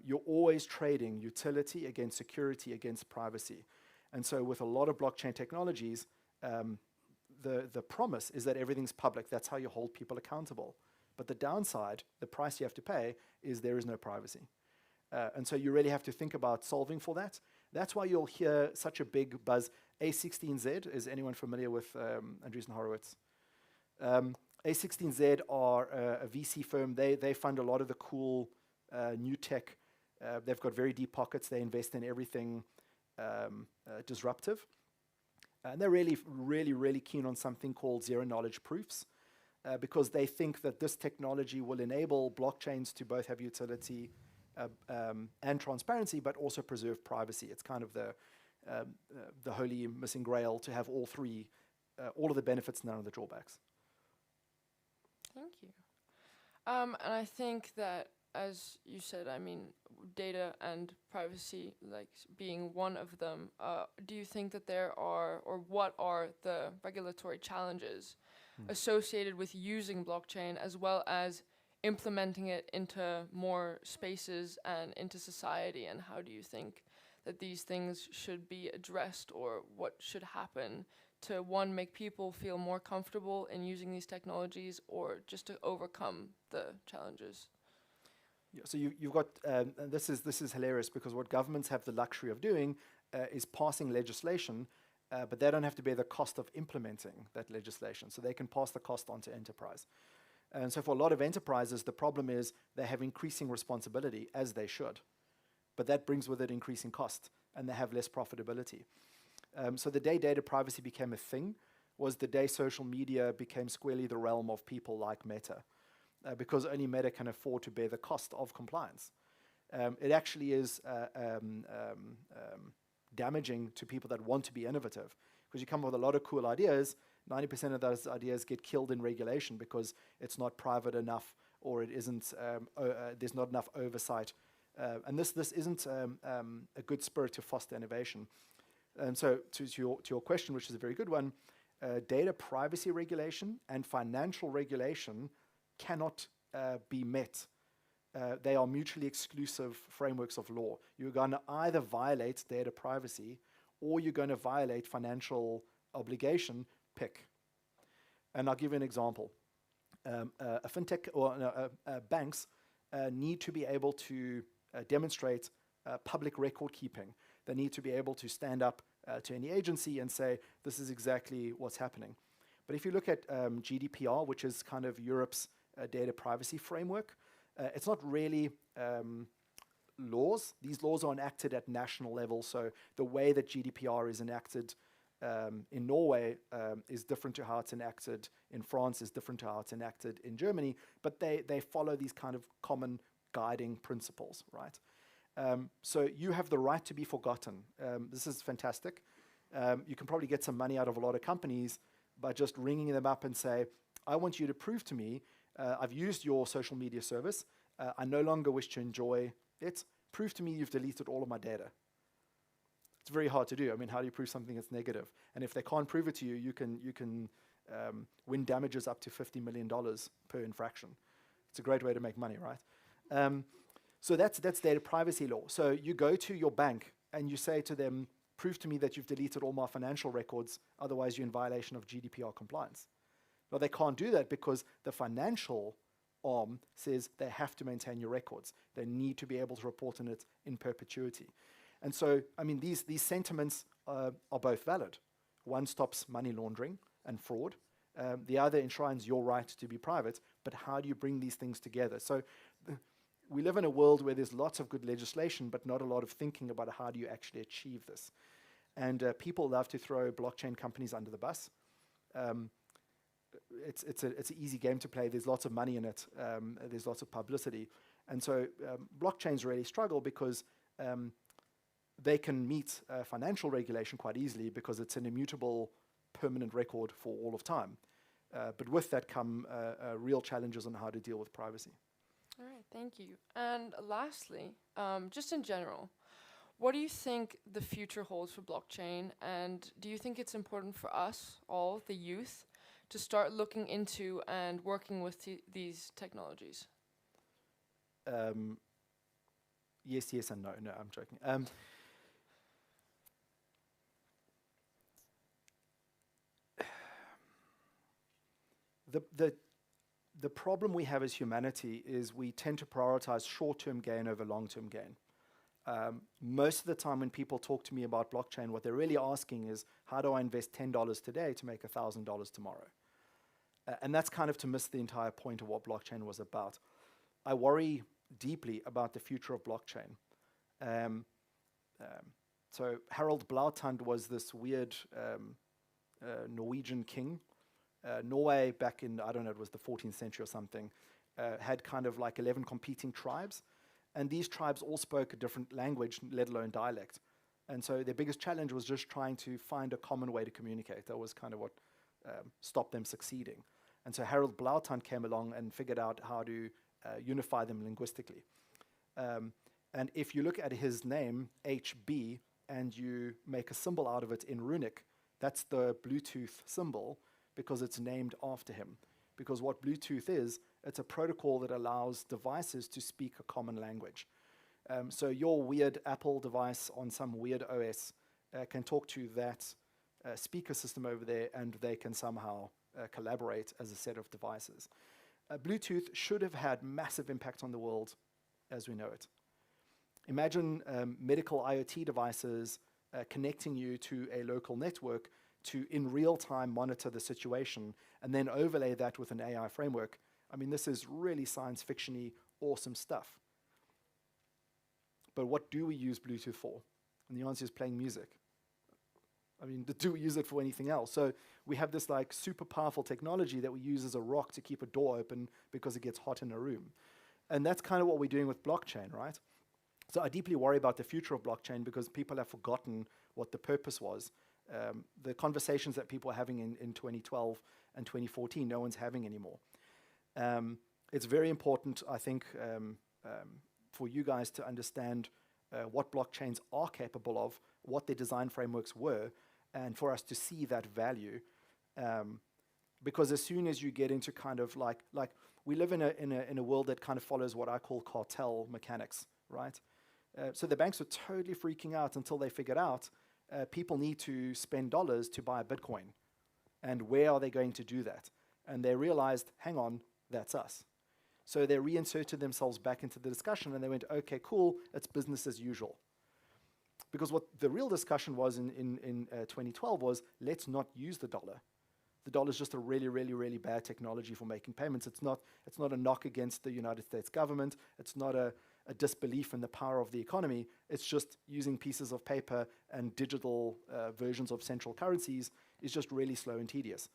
you're always trading utility against security against privacy. And so with a lot of blockchain technologies, the promise is that everything's public. That's how you hold people accountable. But the downside, the price you have to pay, is there is no privacy. And so you really have to think about solving for that. That's why you'll hear such a big buzz. A16Z, is anyone familiar with Andreessen Horowitz? A16Z are a VC firm. They fund a lot of the cool new tech. They've got very deep pockets. They invest in everything disruptive. And they're really, really, really keen on something called zero-knowledge proofs because they think that this technology will enable blockchains to both have utility and transparency, but also preserve privacy. It's kind of the holy missing grail to have all three, all of the benefits, none of the drawbacks. Thank you. And I think that, as you said, I mean, data and privacy, like being one of them, do you think that there are, or what are the regulatory challenges associated with using blockchain as well as implementing it into more spaces and into society, and how do you think that these things should be addressed, or what should happen to, one, make people feel more comfortable in using these technologies, or just to overcome the challenges? Yeah, so you've got, and this is hilarious because what governments have the luxury of doing is passing legislation, but they don't have to bear the cost of implementing that legislation, so they can pass the cost on to enterprise. And so for a lot of enterprises, the problem is they have increasing responsibility, as they should. But that brings with it increasing cost, and they have less profitability. So the day data privacy became a thing was the day social media became squarely the realm of people like Meta, because only Meta can afford to bear the cost of compliance. It actually is damaging to people that want to be innovative, because you come up with a lot of cool ideas. 90% of those ideas get killed in regulation because it's not private enough, or it isn't. There's not enough oversight, and this isn't a good spirit to foster innovation. And so, to your question, which is a very good one, data privacy regulation and financial regulation cannot be met. They are mutually exclusive frameworks of law. You're going to either violate data privacy, or you're going to violate financial obligation. Pick. And I'll give you an example. A fintech or banks need to be able to demonstrate public record keeping. They need to be able to stand up to any agency and say, this is exactly what's happening. But if you look at GDPR, which is kind of Europe's data privacy framework, it's not really laws. These laws are enacted at national level, so the way that GDPR is enacted in Norway is different to how it's enacted in France, is different to how it's enacted in Germany, but they follow these kind of common guiding principles, right? So you have the right to be forgotten. This is fantastic. You can probably get some money out of a lot of companies by just ringing them up and say, I want you to prove to me, I've used your social media service, I no longer wish to enjoy it. Prove to me you've deleted all of my data. It's very hard to do. I mean, how do you prove something that's negative? And if they can't prove it to you, you can win damages up to $50 million per infraction. It's a great way to make money, right? So that's data privacy law. So you go to your bank and you say to them, prove to me that you've deleted all my financial records, otherwise you're in violation of GDPR compliance. Well, they can't do that because the financial arm says they have to maintain your records. They need to be able to report on it in perpetuity. And so, I mean, these sentiments are both valid. One stops money laundering and fraud. The other enshrines your right to be private. But how do you bring these things together? So we live in a world where there's lots of good legislation, but not a lot of thinking about how do you actually achieve this. And people love to throw blockchain companies under the bus. It's an easy game to play. There's lots of money in it. There's lots of publicity. And so blockchains really struggle because they can meet financial regulation quite easily because it's an immutable permanent record for all of time. But with that come real challenges on how to deal with privacy. All right, thank you. And lastly, just in general, what do you think the future holds for blockchain? And do you think it's important for us, all the youth, to start looking into and working with these technologies? Yes, yes, and no. No, I'm joking. The problem we have as humanity is we tend to prioritize short-term gain over long-term gain. Most of the time when people talk to me about blockchain, what they're really asking is, how do I invest $10 today to make $1,000 tomorrow? And that's kind of to miss the entire point of what blockchain was about. I worry deeply about the future of blockchain. So Harald Blautand was this weird Norwegian king. Norway back in, I don't know, it was the 14th century or something, had kind of like 11 competing tribes. And these tribes all spoke a different language, let alone dialect. And so their biggest challenge was just trying to find a common way to communicate. That was kind of what stopped them succeeding. And so Harald Blautand came along and figured out how to unify them linguistically. And if you look at his name, HB, and you make a symbol out of it in runic, that's the Bluetooth symbol because it's named after him. Because what Bluetooth is, it's a protocol that allows devices to speak a common language. So your weird Apple device on some weird OS can talk to that speaker system over there, and they can somehow collaborate as a set of devices. Bluetooth should have had massive impact on the world as we know it. Imagine medical IoT devices connecting you to a local network to, in real time, monitor the situation and then overlay that with an AI framework. I mean, this is really science fiction-y, awesome stuff. But what do we use Bluetooth for? And the answer is playing music. I mean, do we use it for anything else? So we have this like super powerful technology that we use as a rock to keep a door open because it gets hot in a room. And that's kind of what we're doing with blockchain, right? So I deeply worry about the future of blockchain because people have forgotten what the purpose was. The conversations that people are having in 2012 and 2014, no one's having anymore. It's very important, I think, for you guys to understand what blockchains are capable of, what their design frameworks were, and for us to see that value. Because as soon as you get into kind of like we live in a world that kind of follows what I call cartel mechanics, right? So the banks were totally freaking out until they figured out people need to spend dollars to buy Bitcoin. And where are they going to do that? And they realized, hang on, that's us. So they reinserted themselves back into the discussion and they went, okay, cool, it's business as usual. Because what the real discussion was in 2012 was, let's not use the dollar. The dollar is just a really, really, really bad technology for making payments. It's not a knock against the United States government. It's not a disbelief in the power of the economy. It's just using pieces of paper and digital versions of central currencies is just really slow and tedious.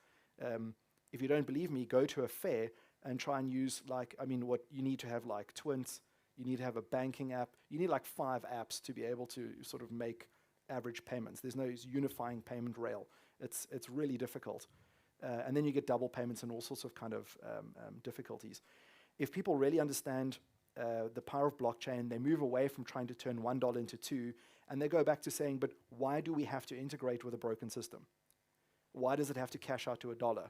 If you don't believe me, go to a fair and try and use what you need to have, like Twint. You need to have a banking app. You need like 5 apps to be able to sort of make average payments. There's no unifying payment rail. It's really difficult. And then you get double payments and all sorts of kind of difficulties. If people really understand the power of blockchain, they move away from trying to turn $1 into 2, and they go back to saying, but why do we have to integrate with a broken system? Why does it have to cash out to $1?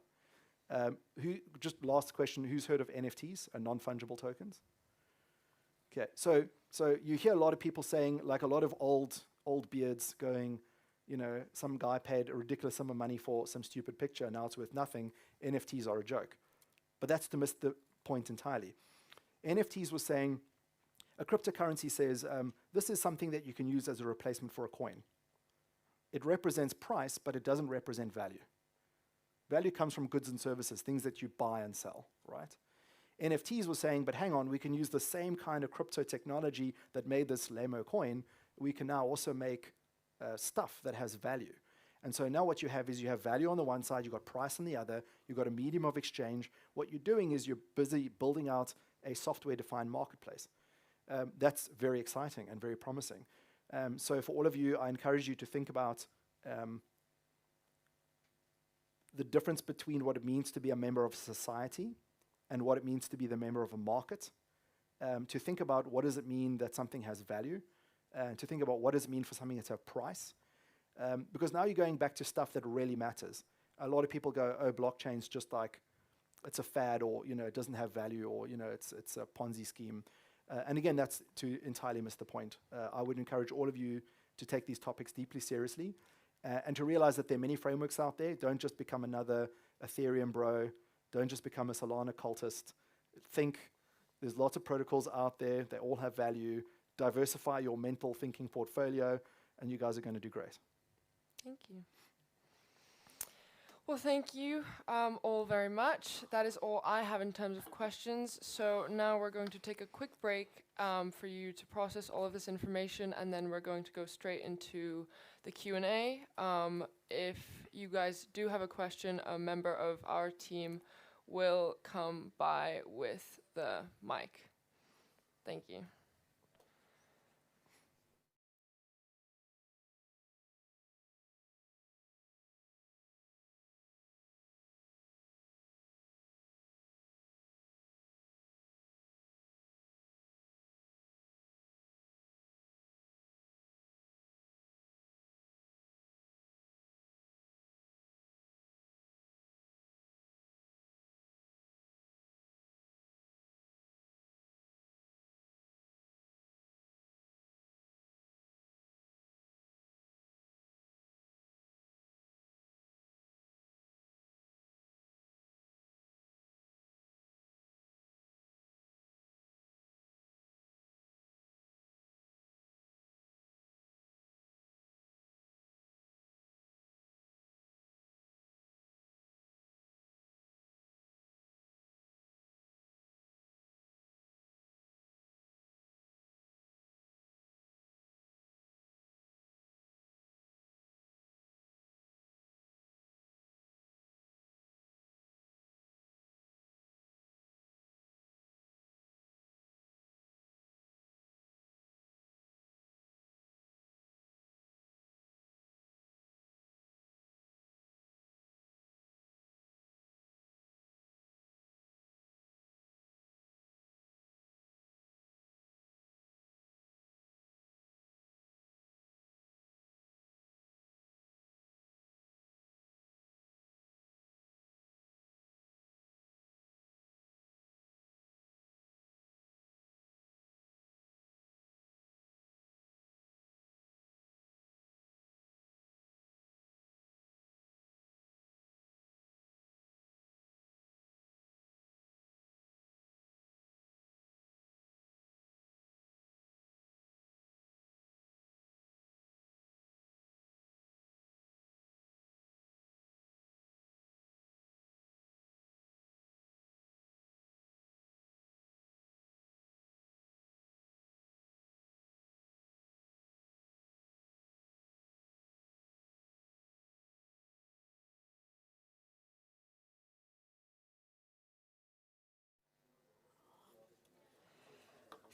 Just last question, who's heard of NFTs, non-fungible tokens? Okay, so you hear a lot of people saying, like a lot of old beards going, some guy paid a ridiculous sum of money for some stupid picture, and now it's worth nothing. NFTs are a joke. But that's to miss the point entirely. NFTs was saying, a cryptocurrency says, this is something that you can use as a replacement for a coin. It represents price, but it doesn't represent value. Value comes from goods and services, things that you buy and sell, right? NFTs was saying, but hang on, we can use the same kind of crypto technology that made this Lemo coin. We can now also make stuff that has value. And so now what you have is you have value on the one side, you've got price on the other, you've got a medium of exchange. What you're doing is you're busy building out a software-defined marketplace. That's very exciting and very promising. So for all of you, I encourage you to think about the difference between what it means to be a member of society and what it means to be the member of a market, to think about what does it mean that something has value, to think about what does it mean for something to have price, because now you're going back to stuff that really matters. A lot of people go, oh, blockchain's just like, it's a fad, or it doesn't have value, or it's a Ponzi scheme. And again, that's to entirely miss the point. I would encourage all of you to take these topics deeply seriously, and to realize that there are many frameworks out there. Don't just become another Ethereum bro. Don't just become a Solana cultist. Think, there's lots of protocols out there. They all have value. Diversify your mental thinking portfolio, and you guys are going to do great. Thank you. Well, thank you all very much. That is all I have in terms of questions. So now we're going to take a quick break for you to process all of this information, and then we're going to go straight into the Q&A. If you guys do have a question, a member of our team will come by with the mic. Thank you.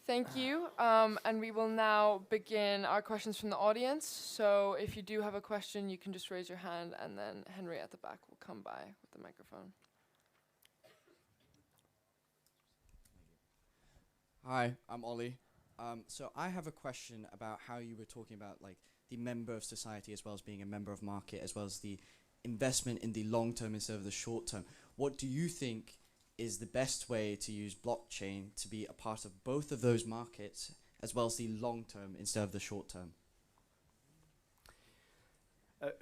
Thank you. And we will now begin our questions from the audience. So if you do have a question, you can just raise your hand, and then Henry at the back will come by with the microphone. Hi, I'm Ollie. So I have a question about how you were talking about like the member of society as well as being a member of market, as well as the investment in the long term instead of the short term. What do you think is the best way to use blockchain to be a part of both of those markets, as well as the long term instead of the short term?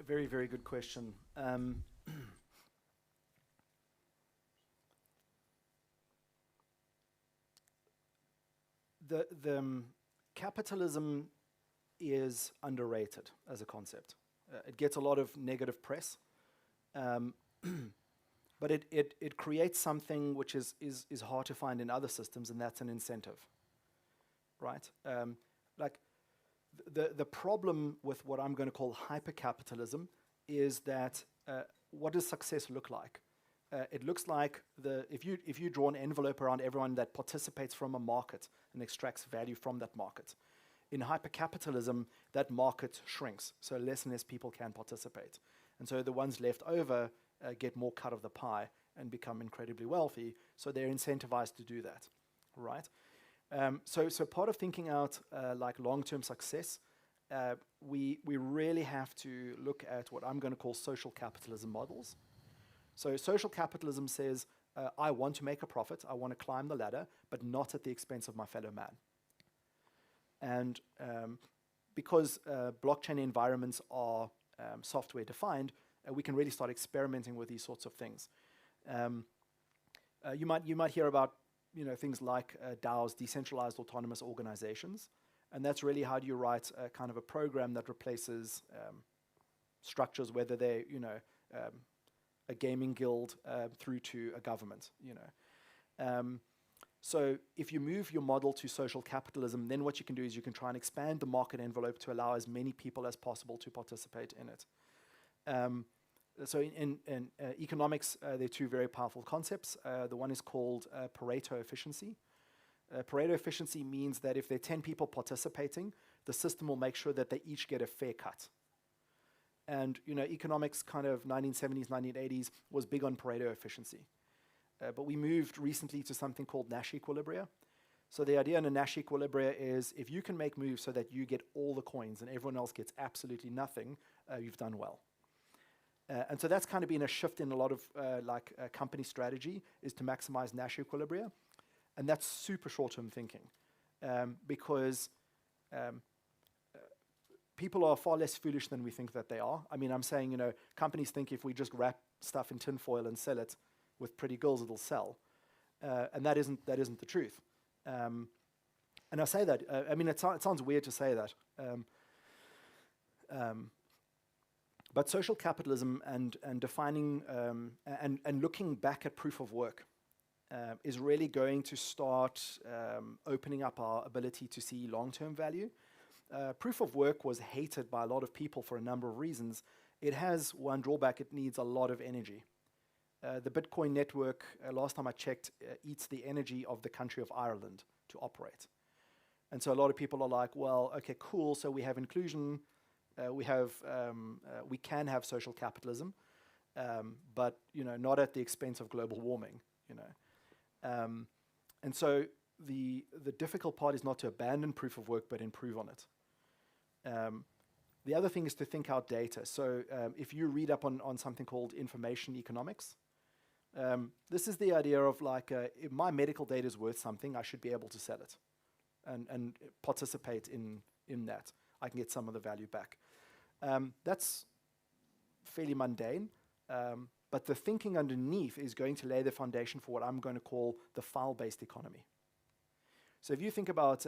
Very, very good question. Capitalism is underrated as a concept. It gets a lot of negative press, but it creates something which is hard to find in other systems, and that's an incentive, right? Like the problem with what I'm going to call hyper-capitalism is that what does success look like? It looks like if you draw an envelope around everyone that participates from a market and extracts value from that market. In hypercapitalism, that market shrinks, so less and less people can participate. And so the ones left over get more cut of the pie and become incredibly wealthy, so they're incentivized to do that, right? So part of thinking out like long-term success, we really have to look at what I'm going to call social capitalism models. So social capitalism says, I want to make a profit, I want to climb the ladder, but not at the expense of my fellow man. And because blockchain environments are software defined, we can really start experimenting with these sorts of things. You might hear about things like DAOs, decentralized autonomous organizations, and that's really how do you write a kind of a program that replaces structures, whether they're a gaming guild through to a government. So if you move your model to social capitalism, then what you can do is you can try and expand the market envelope to allow as many people as possible to participate in it. So in economics, there are two very powerful concepts. The one is called Pareto efficiency. Pareto efficiency means that if there are 10 people participating, the system will make sure that they each get a fair cut. And economics kind of 1970s, 1980s was big on Pareto efficiency. But we moved recently to something called Nash equilibria. So the idea in a Nash equilibria is if you can make moves so that you get all the coins and everyone else gets absolutely nothing, you've done well. And so that's kind of been a shift in a lot of company strategy, is to maximize Nash equilibria. And that's super short-term thinking because people are far less foolish than we think that they are. I mean, I'm saying, companies think if we just wrap stuff in tinfoil and sell it with pretty girls, it'll sell. And that isn't the truth. And I say that, it sounds weird to say that. But social capitalism and defining and looking back at proof of work is really going to start opening up our ability to see long-term value. Proof of work was hated by a lot of people for a number of reasons. It has one drawback: it needs a lot of energy. The Bitcoin network, last time I checked, eats the energy of the country of Ireland to operate. And so a lot of people are like, well, okay, cool, so we have inclusion, we can have social capitalism, but not at the expense of global warming. And so the difficult part is not to abandon proof of work, but improve on it. The other thing is to think out data. So if you read up on something called information economics, this is the idea of if my medical data is worth something, I should be able to sell it and participate in that. I can get some of the value back. That's fairly mundane, but the thinking underneath is going to lay the foundation for what I'm going to call the file-based economy. So if you think about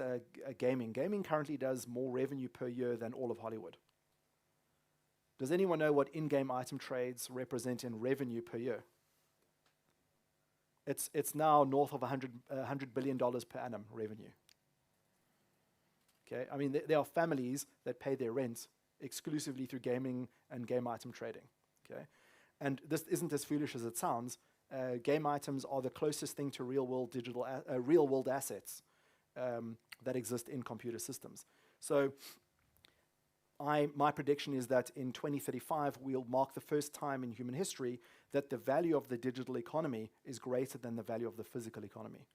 gaming currently does more revenue per year than all of Hollywood. Does anyone know what in-game item trades represent in revenue per year? It's now north of $100 billion per annum revenue. Okay, I mean, there are families that pay their rent exclusively through gaming and game item trading. Okay, and this isn't as foolish as it sounds. Game items are the closest thing to real-world assets that exist in computer systems. So my prediction is that in 2035, we'll mark the first time in human history that the value of the digital economy is greater than the value of the physical economy.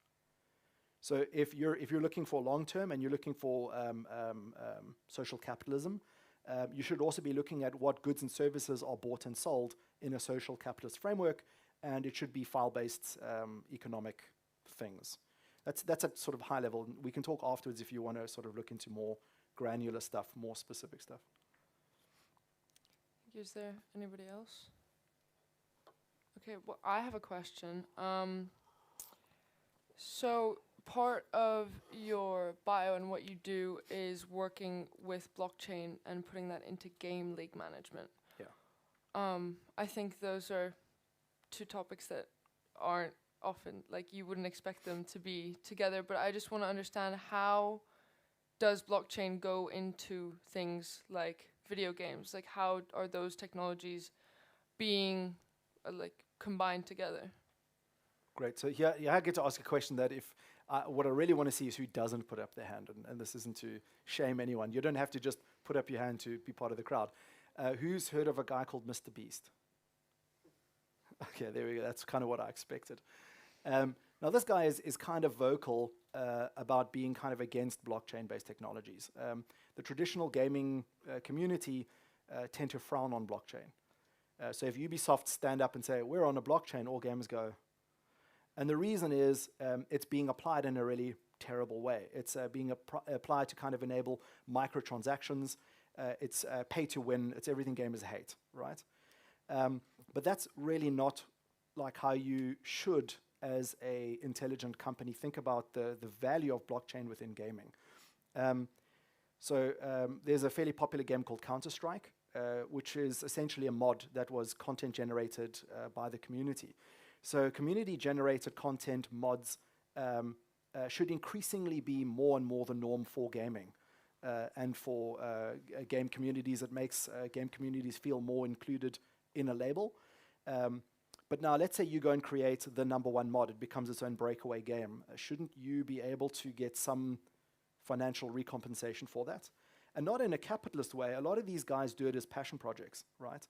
So if you're looking for long term and you're looking for social capitalism, you should also be looking at what goods and services are bought and sold in a social capitalist framework, and it should be file-based economic things. That's a sort of high level. We can talk afterwards if you want to sort of look into more granular stuff, more specific stuff. Is there anybody else? Okay, well, I have a question. So part of your bio and what you do is working with blockchain and putting that into game league management. Yeah. I think those are two topics that aren't often, like you wouldn't expect them to be together, but I just want to understand, how does blockchain go into things like video games? Like, how are those technologies being like combined together? Great. So here I get to ask a question that what I really want to see is who doesn't put up their hand, and this isn't to shame anyone. You don't have to just put up your hand to be part of the crowd. Who's heard of a guy called Mr. Beast? Okay, there we go. That's kind of what I expected. Now, this guy is kind of vocal about being kind of against blockchain-based technologies. The traditional gaming community tend to frown on blockchain. So if Ubisoft stand up and say, we're on a blockchain, all gamers go. And the reason is it's being applied in a really terrible way. It's being applied to kind of enable microtransactions. It's pay to win. It's everything gamers hate, right? But that's really not like how you should, as a intelligent company, think about the value of blockchain within gaming. So there's a fairly popular game called Counter-Strike, which is essentially a mod that was content generated by the community. So community-generated content mods should increasingly be more and more the norm for gaming. And for game communities, it makes game communities feel more included in a label. But now let's say you go and create the #1 mod. It becomes its own breakaway game. Shouldn't you be able to get some financial recompensation for that? And not in a capitalist way. A lot of these guys do it as passion projects, right?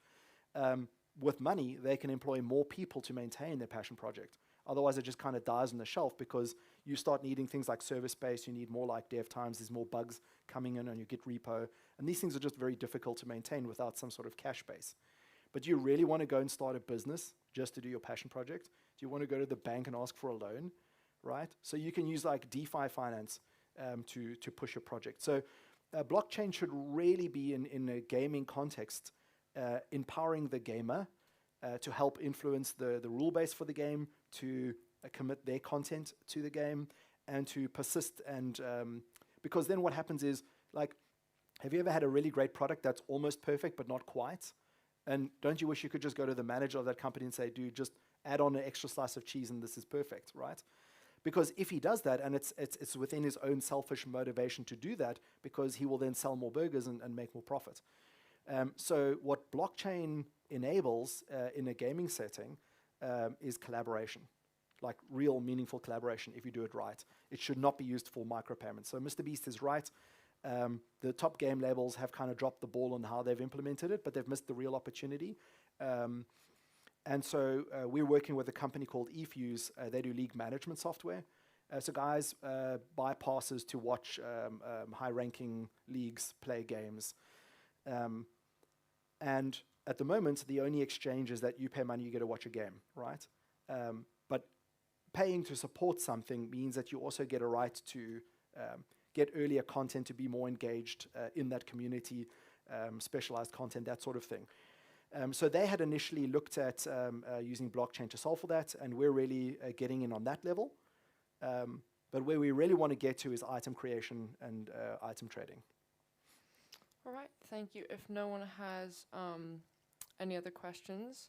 With money, they can employ more people to maintain their passion project. Otherwise, it just kind of dies on the shelf because you start needing things like service space, you need more like dev times, there's more bugs coming in on your Git repo. And these things are just very difficult to maintain without some sort of cash base. But do you really want to go and start a business just to do your passion project? Do you want to go to the bank and ask for a loan, right? So you can use like DeFi finance to push your project. So blockchain should really be in a gaming context, empowering the gamer to help influence the rule base for the game, to commit their content to the game, and to persist. And because then what happens is, like, have you ever had a really great product that's almost perfect but not quite? And don't you wish you could just go to the manager of that company and say, dude, just add on an extra slice of cheese and this is perfect, right? Because if he does that, and it's within his own selfish motivation to do that, because he will then sell more burgers and make more profit. So what blockchain enables in a gaming setting is collaboration, like real meaningful collaboration if you do it right. It should not be used for micropayments. So Mr. Beast is right. The top game labels have kind of dropped the ball on how they've implemented it, but they've missed the real opportunity. And so we're working with a company called eFuse. They do league management software. So guys buy passes to watch high-ranking leagues play games. And at the moment, the only exchange is that you pay money, you get to watch a game, right? But paying to support something means that you also get a right to get earlier content, to be more engaged in that community, specialized content, that sort of thing. So they had initially looked at using blockchain to solve for that, and we're really getting in on that level. But where we really want to get to is item creation and item trading. All right, thank you. If no one has any other questions,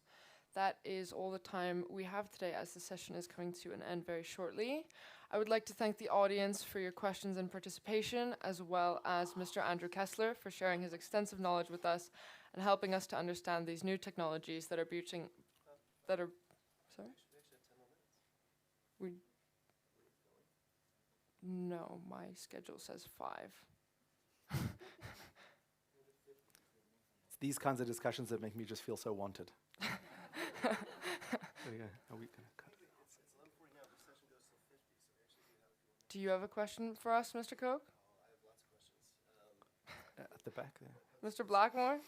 that is all the time we have today, as the session is coming to an end very shortly. I would like to thank the audience for your questions and participation, as well as Mr. Andrew Kessler for sharing his extensive knowledge with us and helping us to understand these new technologies that are sorry? No, my schedule says 5. It's these kinds of discussions that make me just feel so wanted. There we go. Are we gonna cut it? Do you have a question for us, Mr. Koch? At the back there. Mr. Blackmore?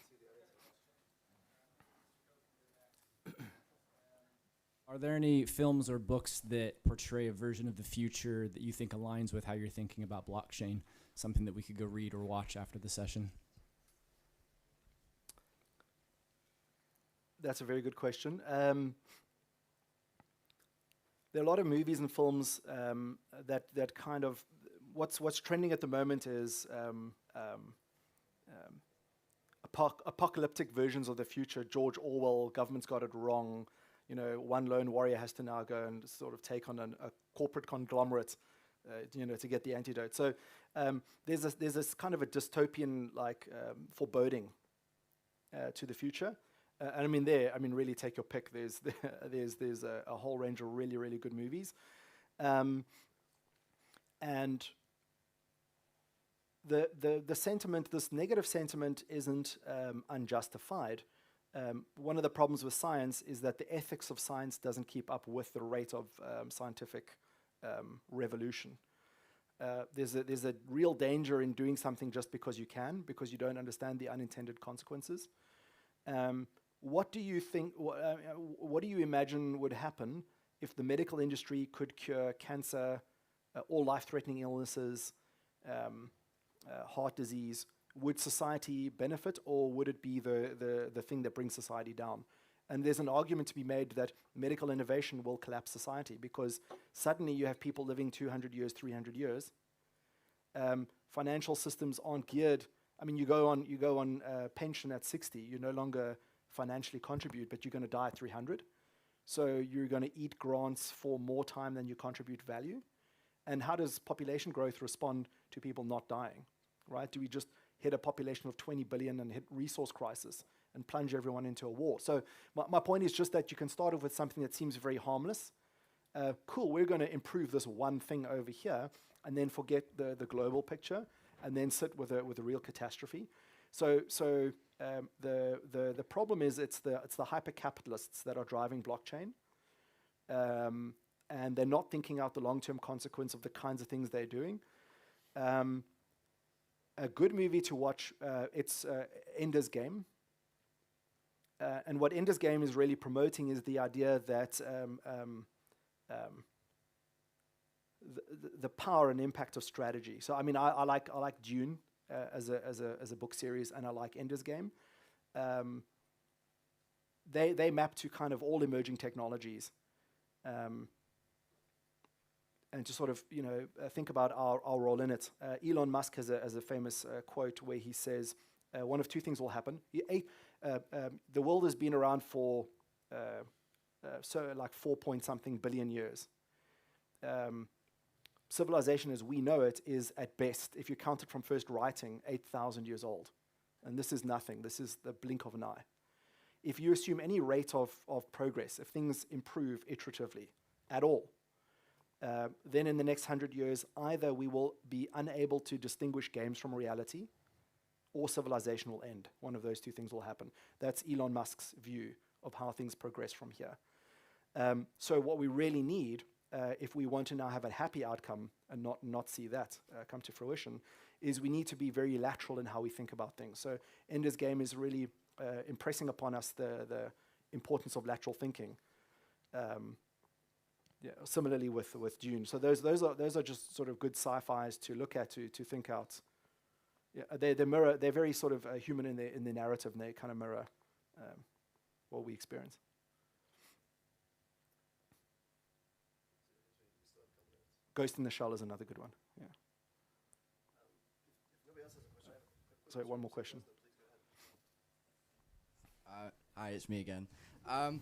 Are there any films or books that portray a version of the future that you think aligns with how you're thinking about blockchain? Something that we could go read or watch after the session? That's a very good question. There are a lot of movies and films that kind of what's trending at the moment is apocalyptic versions of the future. George Orwell, government's got it wrong. You know, one lone warrior has to now go and sort of take on a corporate conglomerate, to get the antidote. So there's this kind of a dystopian foreboding to the future. And really take your pick. There's a whole range of really, really good movies. And the sentiment, this negative sentiment, isn't unjustified. One of the problems with science is that the ethics of science doesn't keep up with the rate of scientific revolution. There's a real danger in doing something just because you can, because you don't understand the unintended consequences. What do you think? What do you imagine would happen if the medical industry could cure cancer, all life-threatening illnesses, heart disease? Would society benefit, or would it be the thing that brings society down? And there's an argument to be made that medical innovation will collapse society, because suddenly you have people living 200 years, 300 years. Financial systems aren't geared. I mean, you go on pension at 60. You no longer financially contribute, but you're going to die at 300. So you're going to eat grants for more time than you contribute value. And how does population growth respond to people not dying, right? Do we just hit a population of 20 billion and hit resource crisis and plunge everyone into a war? So my point is just that you can start off with something that seems very harmless. Cool, we're going to improve this one thing over here, and then forget the global picture, and then sit with a real catastrophe. So the problem is it's the hyper capitalists that are driving blockchain, and they're not thinking out the long-term consequence of the kinds of things they're doing. A good movie to watch, it's Ender's Game. And what Ender's Game is really promoting is the idea that the power and impact of strategy. So I mean, I like Dune as a book series, and I like Ender's Game. They map to kind of all emerging technologies. And to sort of, think about our role in it. Elon Musk has a famous quote where he says, one of two things will happen. The world has been around for 4-point-something billion years. Civilization as we know it is at best, if you count it from first writing, 8,000 years old. And this is nothing. This is the blink of an eye. If you assume any rate of progress, if things improve iteratively at all, then in the next 100 years, either we will be unable to distinguish games from reality, or civilization will end. One of those two things will happen. That's Elon Musk's view of how things progress from here. So what we really need, if we want to now have a happy outcome and not see that come to fruition, is we need to be very lateral in how we think about things. So Ender's Game is really impressing upon us the importance of lateral thinking. Similarly with Dune. So those are just sort of good sci-fis to look at, to think out. They mirror. They're very sort of human in the narrative, and they kind of mirror what we experience. Ghost in the Shell is another good one. Yeah. Sorry, one more question. Hi, it's me again. I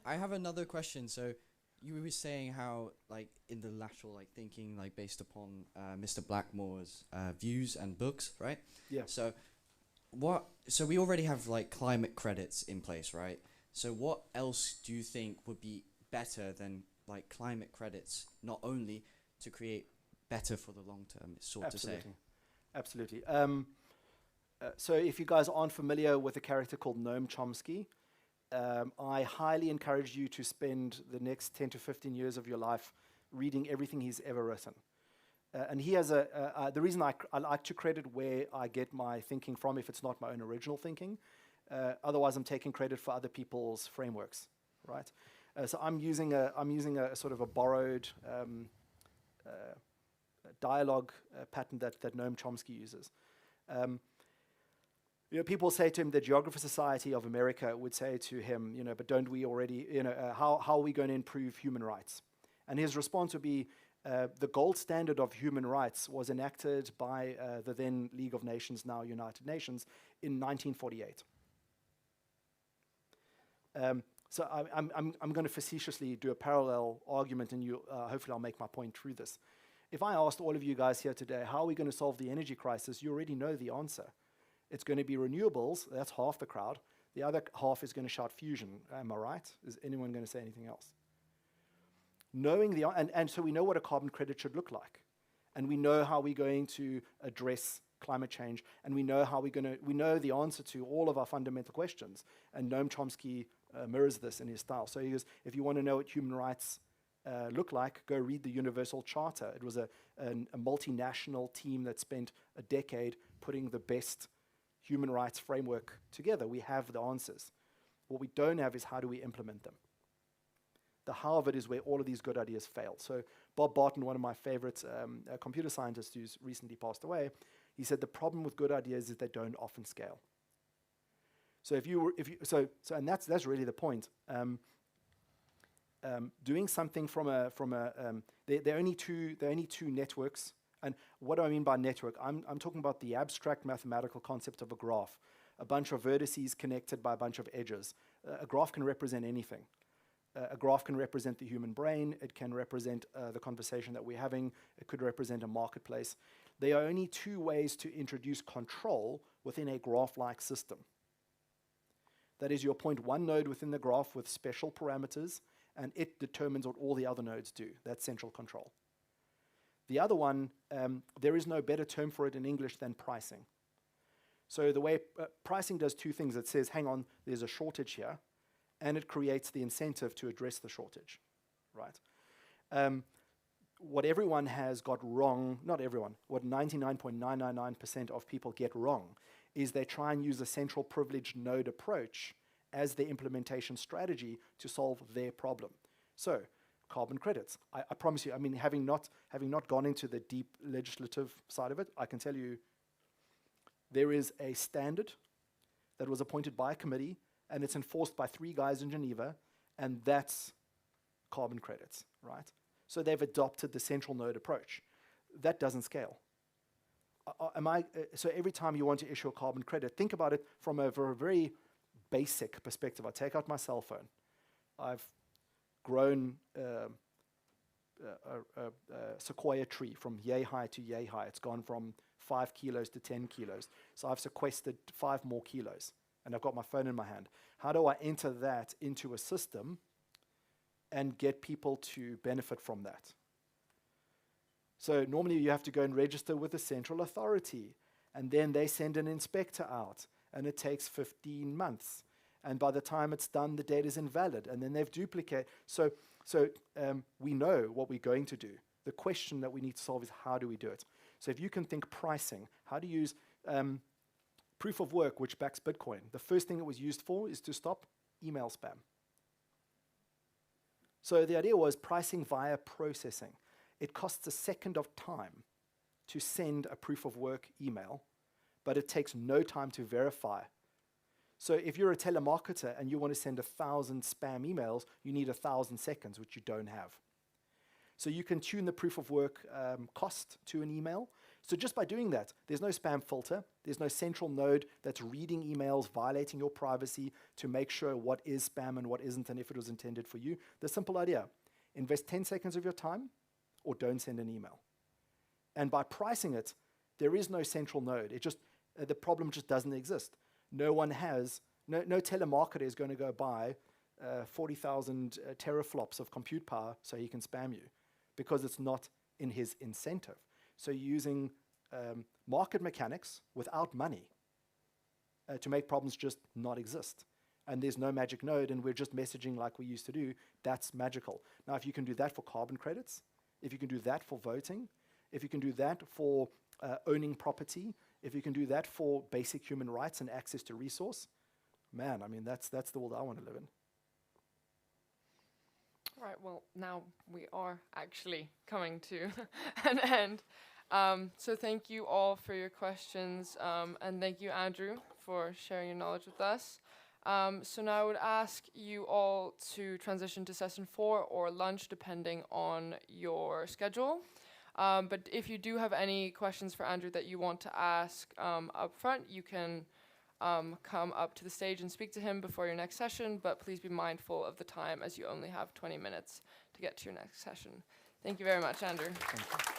have another question. So you were saying how, in the lateral, thinking, based upon Mr. Blackmore's views and books, right? Yeah. So we already have, climate credits in place, right? So what else do you think would be better than, climate credits, not only to create better for the long term, it's sort to say. Absolutely. So if you guys aren't familiar with a character called Noam Chomsky, I highly encourage you to spend the next 10 to 15 years of your life reading everything he's ever written. And he has the reason I like to credit where I get my thinking from if it's not my own original thinking. Otherwise, I'm taking credit for other people's frameworks, right? So I'm using a sort of a borrowed dialogue pattern that Noam Chomsky uses. People say to him, the Geographer Society of America would say to him, but don't we already, how are we going to improve human rights? And his response would be, the gold standard of human rights was enacted by the then League of Nations, now United Nations, in 1948. So I'm going to facetiously do a parallel argument, and hopefully I'll make my point through this. If I asked all of you guys here today, how are we going to solve the energy crisis, you already know the answer. It's going to be renewables, that's half the crowd. The other half is going to shout fusion. Am I right? Is anyone going to say anything else? Knowing and so we know what a carbon credit should look like. And we know how we're going to address climate change, and we know we know the answer to all of our fundamental questions. And Noam Chomsky mirrors this in his style. So he goes, if you want to know what human rights look like, go read the Universal Charter. It was a multinational team that spent a decade putting the best human rights framework together. We have the answers. What we don't have is how do we implement them. The how of it is where all of these good ideas fail. So Bob Barton, one of my favorites, computer scientists who's recently passed away, he said the problem with good ideas is they don't often scale. So and that's really the point. Doing something there are only two networks. And what do I mean by network? I'm talking about the abstract mathematical concept of a graph, a bunch of vertices connected by a bunch of edges. A graph can represent anything. A graph can represent the human brain. It can represent the conversation that we're having. It could represent a marketplace. There are only two ways to introduce control within a graph-like system. That is, you appoint one node within the graph with special parameters, and it determines what all the other nodes do. That's central control. The other one, there is no better term for it in English than pricing. So the way pricing does two things. It says, hang on, there's a shortage here, and it creates the incentive to address the shortage, right? What everyone has got wrong, not everyone, what 99.999% of people get wrong is they try and use a central privileged node approach as their implementation strategy to solve their problem. So, carbon credits. I promise you, I mean, having not gone into the deep legislative side of it, I can tell you there is a standard that was appointed by a committee, and it's enforced by 3 guys in Geneva, and that's carbon credits, right? So they've adopted the central node approach. That doesn't scale. So every time you want to issue a carbon credit, think about it from a very basic perspective. I take out my cell phone. I've grown a sequoia tree from yay high to yay high. It's gone from 5 kilos to 10 kilos. So I've sequestered 5 more kilos, and I've got my phone in my hand. How do I enter that into a system and get people to benefit from that? So normally you have to go and register with a central authority, and then they send an inspector out, and it takes 15 months. And by the time it's done, the data is invalid, and then they've duplicated. So we know what we're going to do. The question that we need to solve is how do we do it? So if you can think pricing, how to use proof of work, which backs Bitcoin. The first thing it was used for is to stop email spam. So the idea was pricing via processing. It costs a second of time to send a proof of work email, but it takes no time to verify. So if you're a telemarketer and you want to send 1,000 spam emails, you need 1,000 seconds, which you don't have. So you can tune the proof of work cost to an email. So just by doing that, there's no spam filter. There's no central node that's reading emails, violating your privacy to make sure what is spam and what isn't, and if it was intended for you. The simple idea, invest 10 seconds of your time or don't send an email. And by pricing it, there is no central node. It just, the problem just doesn't exist. No telemarketer is going to go buy 40,000 teraflops of compute power so he can spam you, because it's not in his incentive. So using market mechanics without money to make problems just not exist. And there's no magic node, and we're just messaging like we used to do. That's magical. Now, if you can do that for carbon credits, if you can do that for voting, if you can do that for owning property, if you can do that for basic human rights and access to resource, man, I mean, that's the world I want to live in. All right, well, now we are actually coming to an end. So thank you all for your questions, and thank you, Andrew, for sharing your knowledge with us. So now I would ask you all to transition to session 4 or lunch, depending on your schedule. But if you do have any questions for Andrew that you want to ask up front, you can come up to the stage and speak to him before your next session, but please be mindful of the time, as you only have 20 minutes to get to your next session. Thank you very much, Andrew. Thank you.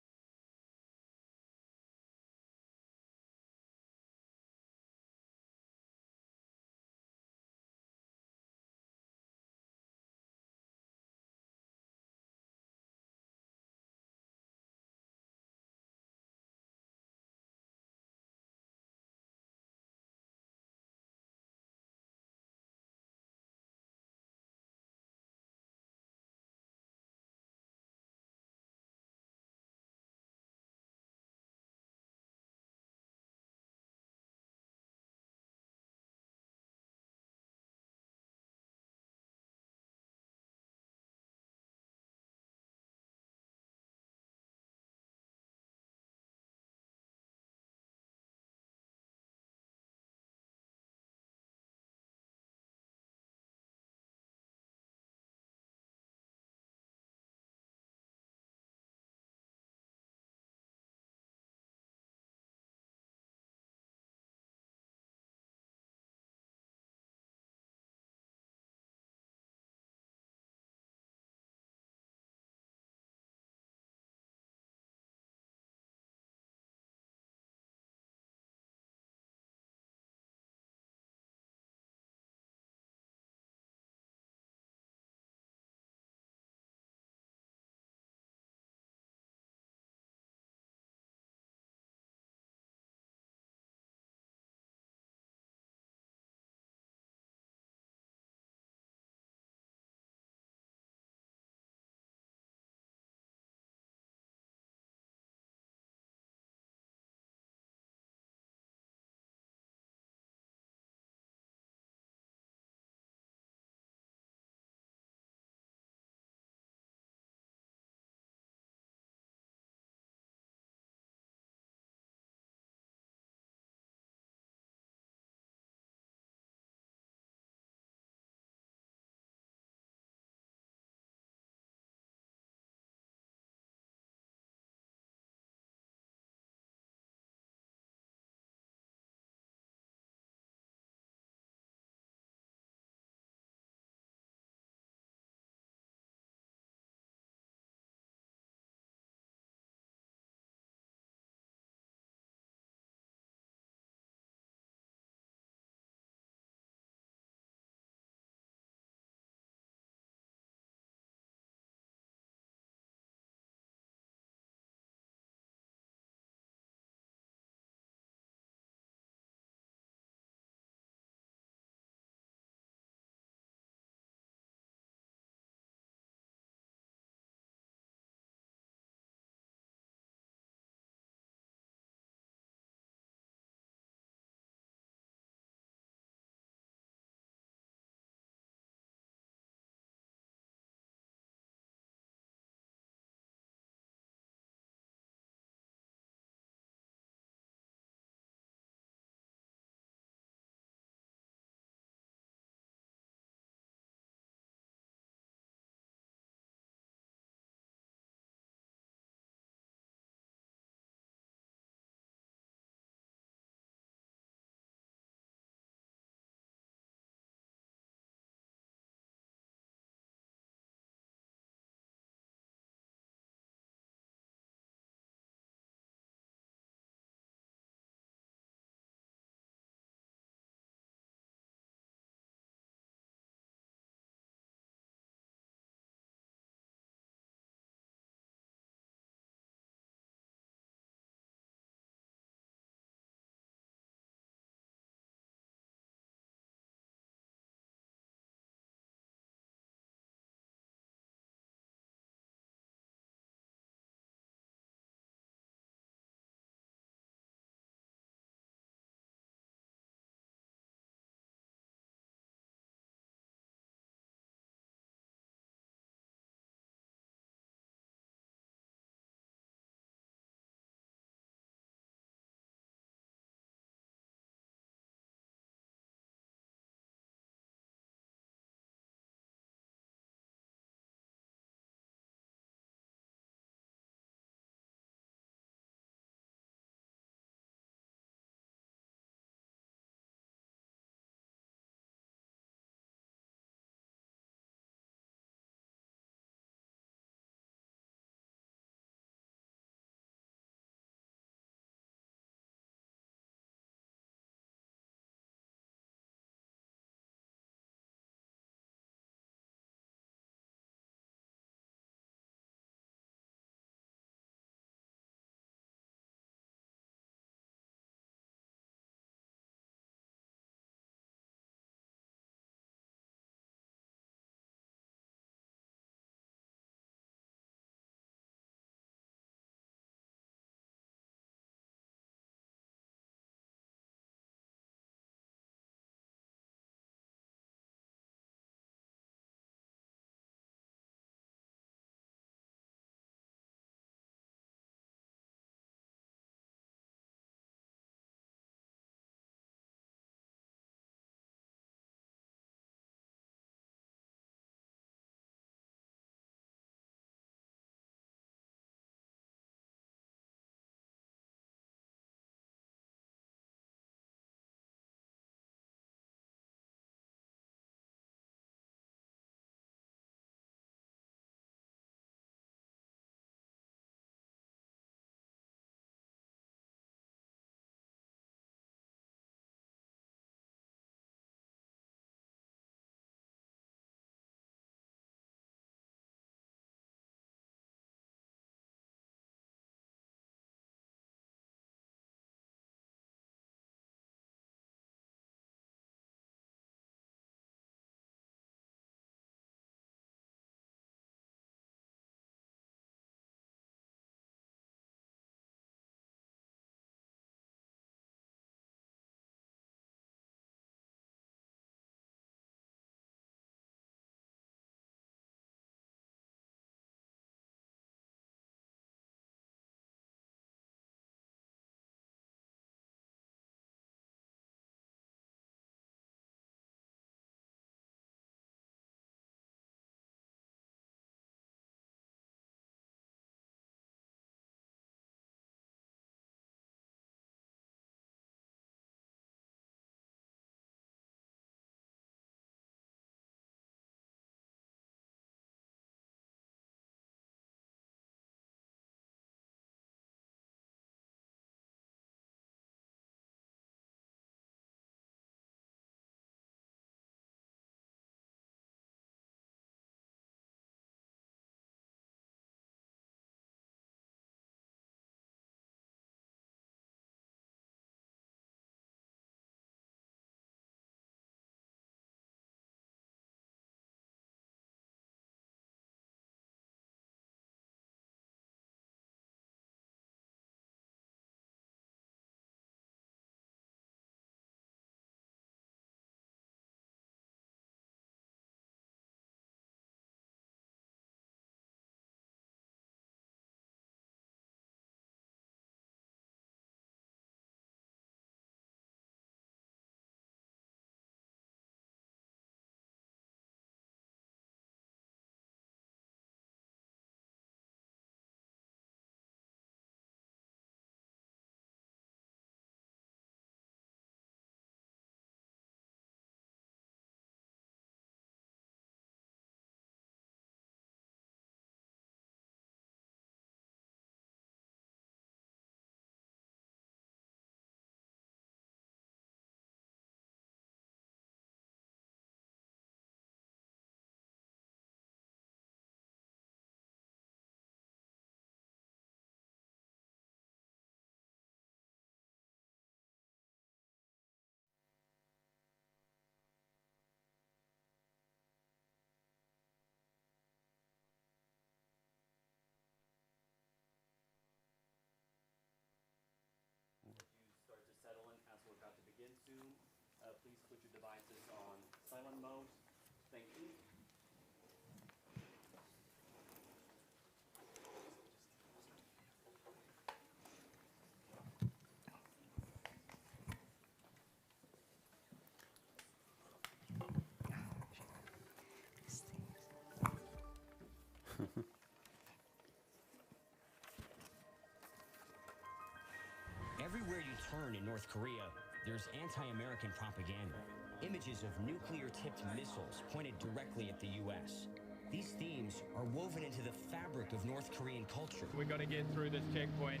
Korea, there's anti-American propaganda. Images of nuclear-tipped missiles pointed directly at the U.S. These themes are woven into the fabric of North Korean culture. We've got to get through this checkpoint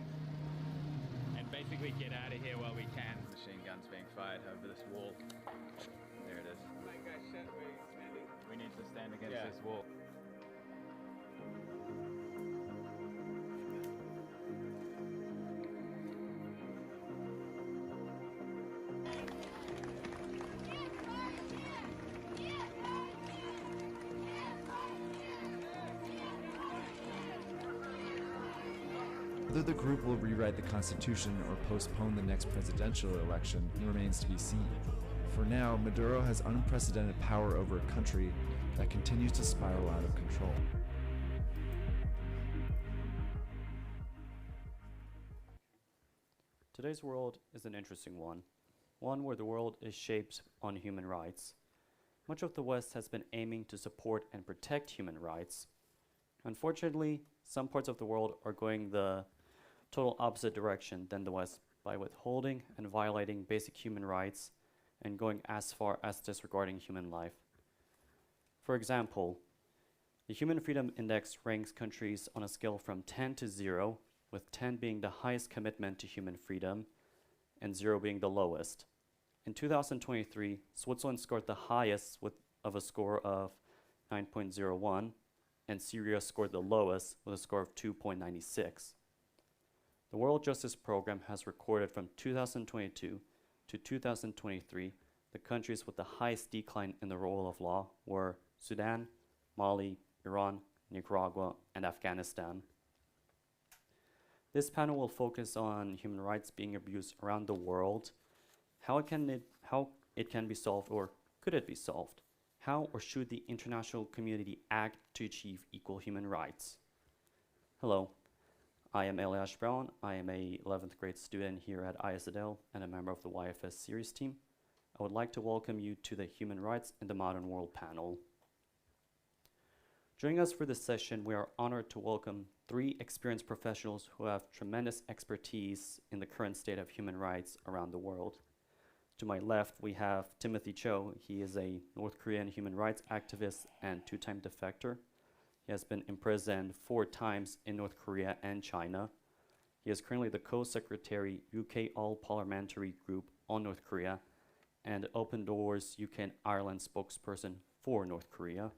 and basically get out of here while we can. Machine guns being fired over this wall. There it is. We need to stand against this wall. Whether the group will rewrite the Constitution or postpone the next presidential election remains to be seen. For now, Maduro has unprecedented power over a country that continues to spiral out of control. Today's world is an interesting one where the world is shaped on human rights. Much of the West has been aiming to support and protect human rights. Unfortunately, some parts of the world are going the total opposite direction than the West by withholding and violating basic human rights and going as far as disregarding human life. For example, the Human Freedom Index ranks countries on a scale from 10 to 0, with 10 being the highest commitment to human freedom and 0 being the lowest. In 2023, Switzerland scored the highest of a score of 9.01, and Syria scored the lowest with a score of 2.96. The World Justice Program has recorded from 2022 to 2023 the countries with the highest decline in the rule of law were Sudan, Mali, Iran, Nicaragua, and Afghanistan. This panel will focus on human rights being abused around the world, how it can be solved, or could it be solved? How or should the international community act to achieve equal human rights? Hello, I am Elias Brown. I am a 11th grade student here at ISADL and a member of the YFS series team. I would like to welcome you to the Human Rights in the Modern World panel. Joining us for this session, we are honored to welcome 3 experienced professionals who have tremendous expertise in the current state of human rights around the world. To my left, we have Timothy Cho. He is a North Korean human rights activist and 2-time defector. He has been imprisoned 4 times in North Korea and China. He is currently the co-secretary UK All-Parliamentary Group on North Korea and Open Doors UK and Ireland spokesperson for North Korea.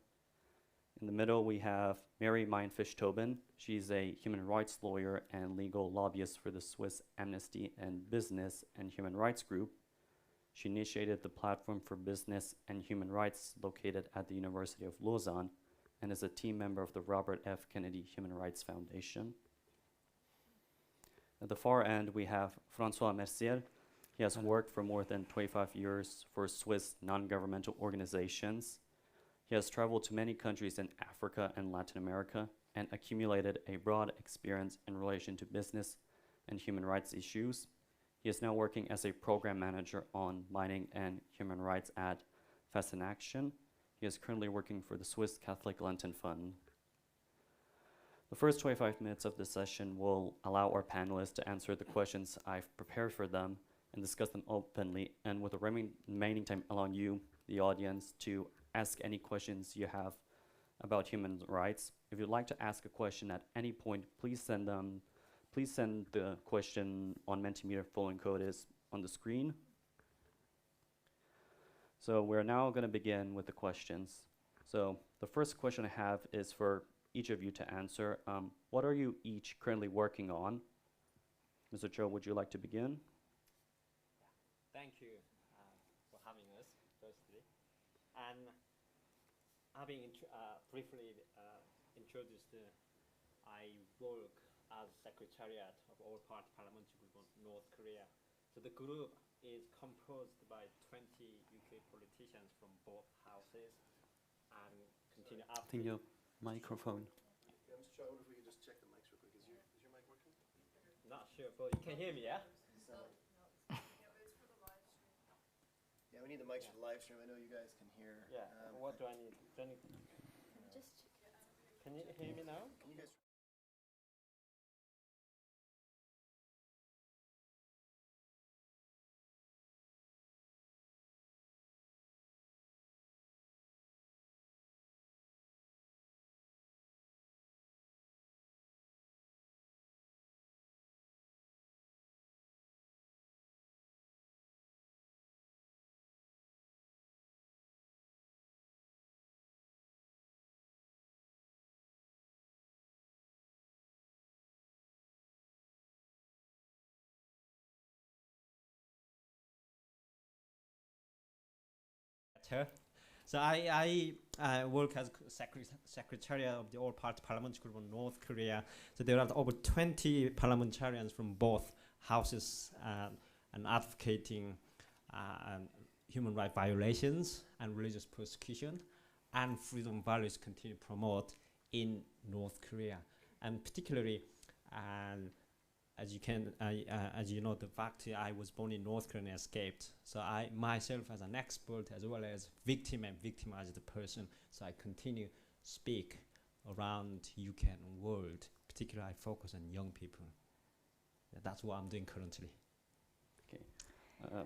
In the middle, we have Mary Meinfish Tobin. She's a human rights lawyer and legal lobbyist for the Swiss Amnesty and Business and Human Rights Group. She initiated the Platform for Business and Human Rights located at the University of Lausanne and is a team member of the Robert F. Kennedy Human Rights Foundation. At the far end, we have François Mercier. He has worked for more than 25 years for Swiss non-governmental organizations. He has traveled to many countries in Africa and Latin America and accumulated a broad experience in relation to business and human rights issues. He is now working as a program manager on mining and human rights at Fast in Action. He is currently working for the Swiss Catholic Lenten Fund. The first 25 minutes of this session will allow our panelists to answer the questions I've prepared for them and discuss them openly, and with the remaining time allowing you, the audience, to ask any questions you have about human rights. If you'd like to ask a question at any point, please send the question on Mentimeter. Polling code is on the screen. So we're now going to begin with the questions. So the first question I have is for each of you to answer. What are you each currently working on? Mr. Cho, would you like to begin? Thank you for having us, firstly. And having briefly introduced, I work as Secretariat of All-Party Parliamentary Group of North Korea. So the group is composed by 20 UK politicians from both houses and continue up. I think your microphone. Yeah, Mr. Chair, I wonder if we could just check the mics real quick. Is your mic working? Not sure, but you can hear me, yeah? Yeah, we need the mics for the live stream. I know you guys can hear. Yeah. What do I need? Just. Can you hear me now? Can you guys? matter. So I work as secretary of the All-Party Parliamentary Group in North Korea. So there are over 20 parliamentarians from both houses and advocating human rights violations and religious persecution and freedom values continue to promote in North Korea. And particularly, as you know, the fact I was born in North Korea and escaped. So I myself as an expert as well as victim and victimized person. So I continue to speak around UK and world. Particularly I focus on young people. That's what I'm doing currently. Okay.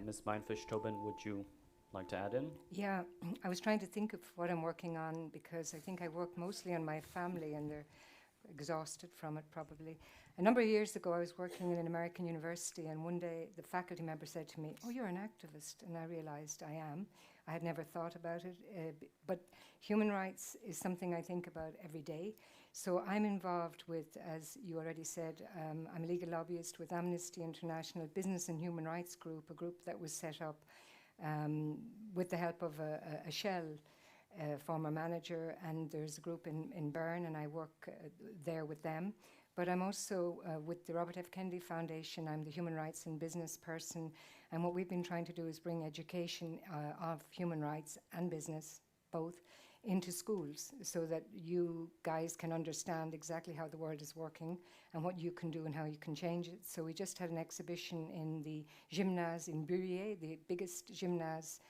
Ms. Meinfisch-Tobin, would you like to add in? Yeah, I was trying to think of what I'm working on because I think I work mostly on my family and they're exhausted from it probably. A number of years ago I was working in an American university and one day the faculty member said to me, "Oh, you're an activist," and I realized I am. I had never thought about it, but human rights is something I think about every day. So I'm involved with, as you already said, I'm a legal lobbyist with Amnesty International Business and Human Rights Group, a group that was set up with the help of a Shell former manager, and there's a group in Bern, and I work there with them. But I'm also with the Robert F. Kennedy Foundation. I'm the human rights and business person, and what we've been trying to do is bring education of human rights and business, both, into schools so that you guys can understand exactly how the world is working and what you can do and how you can change it. So we just had an exhibition in the Gymnase in Burier, the biggest gymnase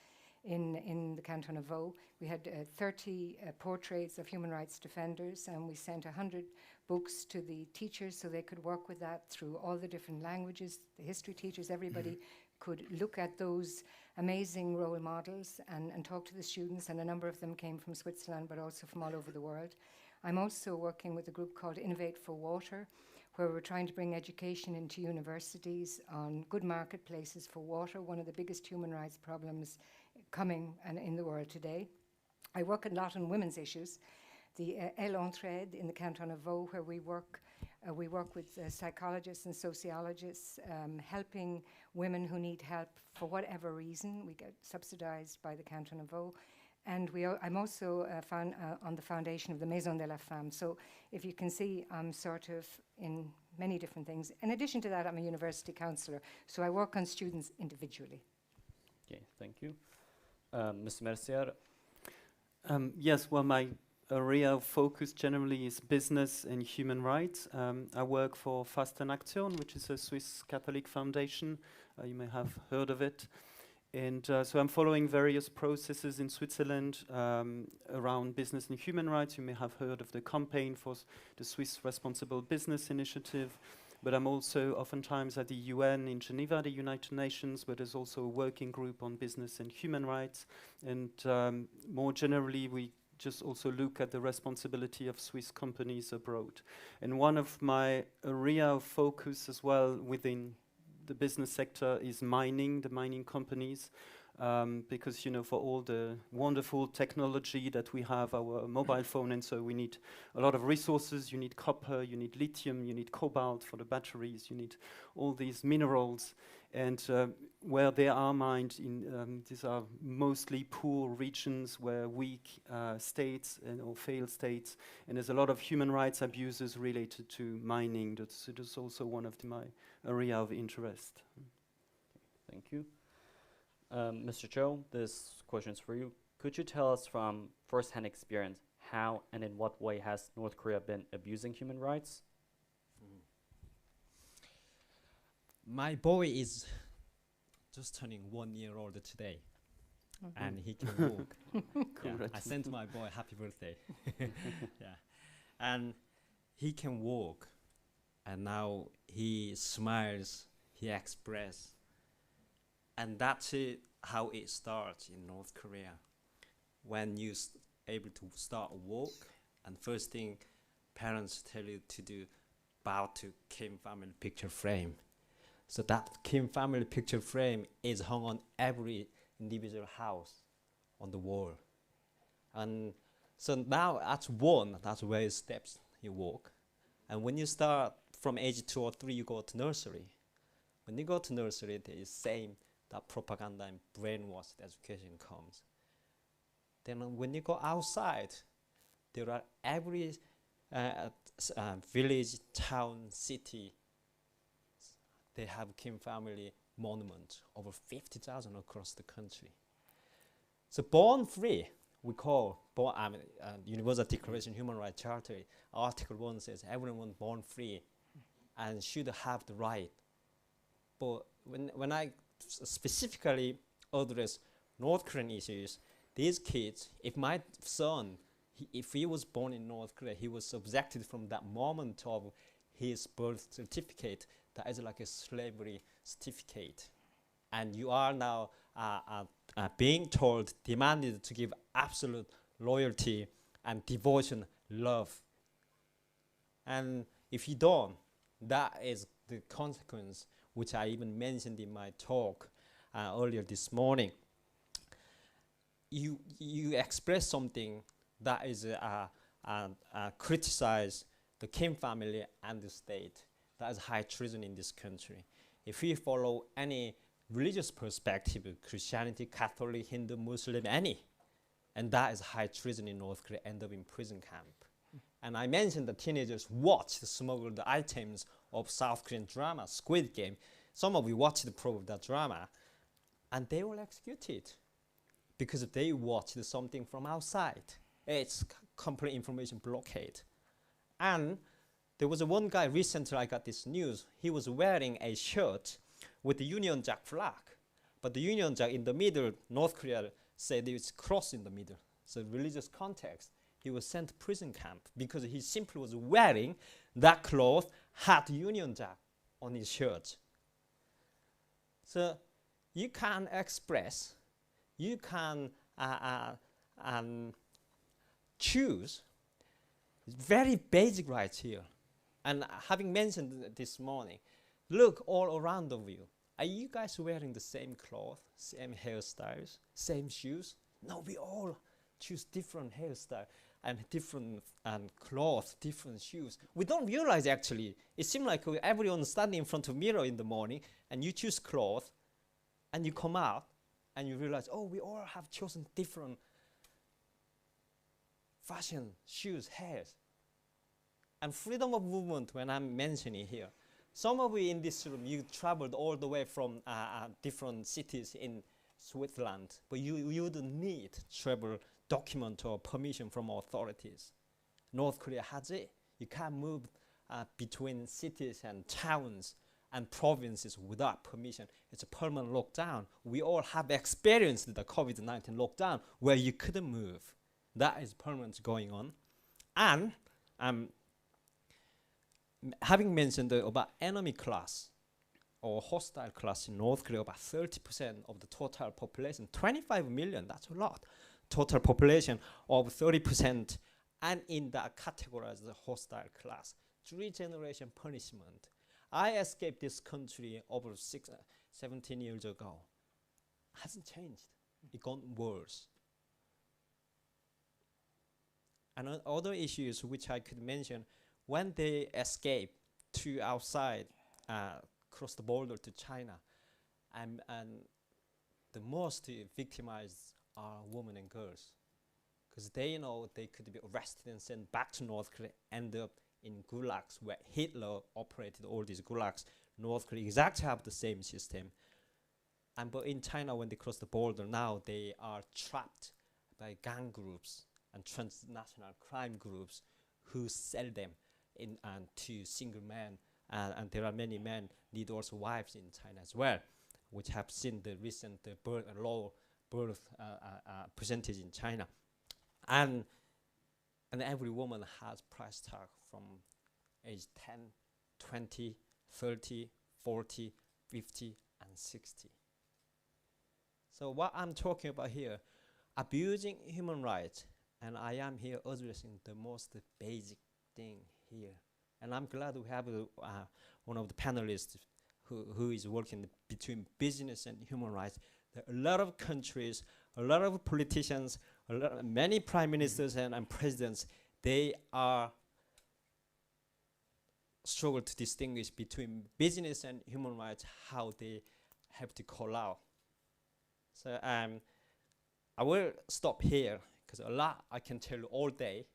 in the canton of Vaud. We had 30 portraits of human rights defenders, and we sent 100 books to the teachers so they could work with that through all the different languages. The history teachers, everybody could look at those amazing role models and talk to the students, and a number of them came from Switzerland but also from all over the world. I'm also working with a group called Innovate for Water, where we're trying to bring education into universities on good marketplaces for water, one of the biggest human rights problems coming in the world today. I work a lot on women's issues. The Elle Entraide in the canton of Vaud, where we work with psychologists and sociologists, helping women who need help for whatever reason. We get subsidized by the canton of Vaud. And I'm also on the foundation of the Maison de la Femme. So if you can see, I'm sort of in many different things. In addition to that, I'm a university counselor. So I work on students individually. Okay, thank you. Mr. Mercier? Yes, well, my area of focus generally is business and human rights. I work for Fastenaktion, which is a Swiss Catholic foundation. You may have heard of it. And so I'm following various processes in Switzerland around business and human rights. You may have heard of the campaign for the Swiss Responsible Business Initiative. But I'm also oftentimes at the UN in Geneva, the United Nations, where there's also a working group on business and human rights. And more generally, we just also look at the responsibility of Swiss companies abroad. And one of my area of focus as well within the business sector is mining, the mining companies, because, you know, for all the wonderful technology that we have, our mobile phone, and so we need a lot of resources. You need copper, you need lithium, you need cobalt for the batteries, you need all these minerals. And where they are mined, these are mostly poor regions where weak states or failed states, and there's a lot of human rights abuses related to mining. That's also one of my area of interest. Thank you. Mr. Cho, this question is for you. Could you tell us from first-hand experience how and in what way has North Korea been abusing human rights? My boy is just turning 1 year old today, and he can walk. Yeah, I sent my boy happy birthday. Yeah, and he can walk, and now he smiles, he expresses. And that's how it starts in North Korea. When you able to start walk, and first thing parents tell you to do, bow to Kim family picture frame. So that Kim family picture frame is hung on every individual house on the wall. And so now that's where it steps you walk. And when you start from age 2 or 3, you go to nursery. When you go to nursery, it is same that propaganda and brainwashed education comes. Then when you go outside, there are every village, town, city, they have Kim family monument, over 50,000 across the country. So born free, we call, Universal Declaration of Human Rights Charter, Article 1 says everyone born free and should have the right. But when I specifically address North Korean issues, these kids, if my son, if he was born in North Korea, he was subjected from that moment of his birth certificate, that is like a slavery certificate. And you are now being told, demanded to give absolute loyalty and devotion, love. And if you don't, that is the consequence, which I even mentioned in my talk earlier this morning. You express something that is criticize the Kim family and the state. That is high treason in this country. If we follow any religious perspective, Christianity, Catholic, Hindu, Muslim, any, and that is high treason in North Korea, end up in prison camp. And I mentioned that teenagers watch the smuggled items of South Korean drama, Squid Game. Some of you watched the probe of that drama, and they were executed because they watched something from outside. It's complete information blockade. And there was one guy recently, I got this news, he was wearing a shirt with the Union Jack flag. But the Union Jack in the middle, North Korea said it's cross in the middle. So religious context, he was sent to prison camp because he simply was wearing that cloth, had Union Jack on his shirt. So you can express, you can choose very basic rights here. And having mentioned this morning, look all around of you. Are you guys wearing the same cloth, same hairstyles, same shoes? No, we all choose different hairstyle and different cloth, different shoes. We don't realize actually. It seems like everyone standing in front of mirror in the morning and you choose cloth and you come out and you realize, oh, we all have chosen different fashion, shoes, hairs. And freedom of movement, when I'm mentioning here, some of you in this room, you traveled all the way from different cities in Switzerland, but you don't need travel document or permission from authorities. North Korea has it. You can't move between cities and towns and provinces without permission. It's a permanent lockdown. We all have experienced the COVID-19 lockdown where you couldn't move. That is permanent going on. And having mentioned about enemy class or hostile class in North Korea, about 30% of the total population, 25 million, that's a lot. Total population of 30%, and in that category as the hostile class. 3-generation punishment. I escaped this country over 17 years ago. Hasn't changed. It gone worse. And other issues which I could mention, when they escape to outside, cross the border to China, and the most victimized are women and girls, because they know they could be arrested and sent back to North Korea, end up in gulags where Hitler operated all these gulags. North Korea exactly have the same system. But in China, when they cross the border, now they are trapped by gang groups and transnational crime groups who sell them to single men, and there are many men need also wives in China as well, which have seen the recent low birth percentage in China, and every woman has price tag from age 10, 20, 30, 40, 50, and 60. So what I'm talking about here, abusing human rights, and I am here addressing the most basic thing here. And I'm glad we have one of the panelists who is working between business and human rights. There are a lot of countries, a lot of politicians, many prime ministers and presidents, they are struggle to distinguish between business and human rights, how they have to call out. So I will stop here because a lot I can tell you all day,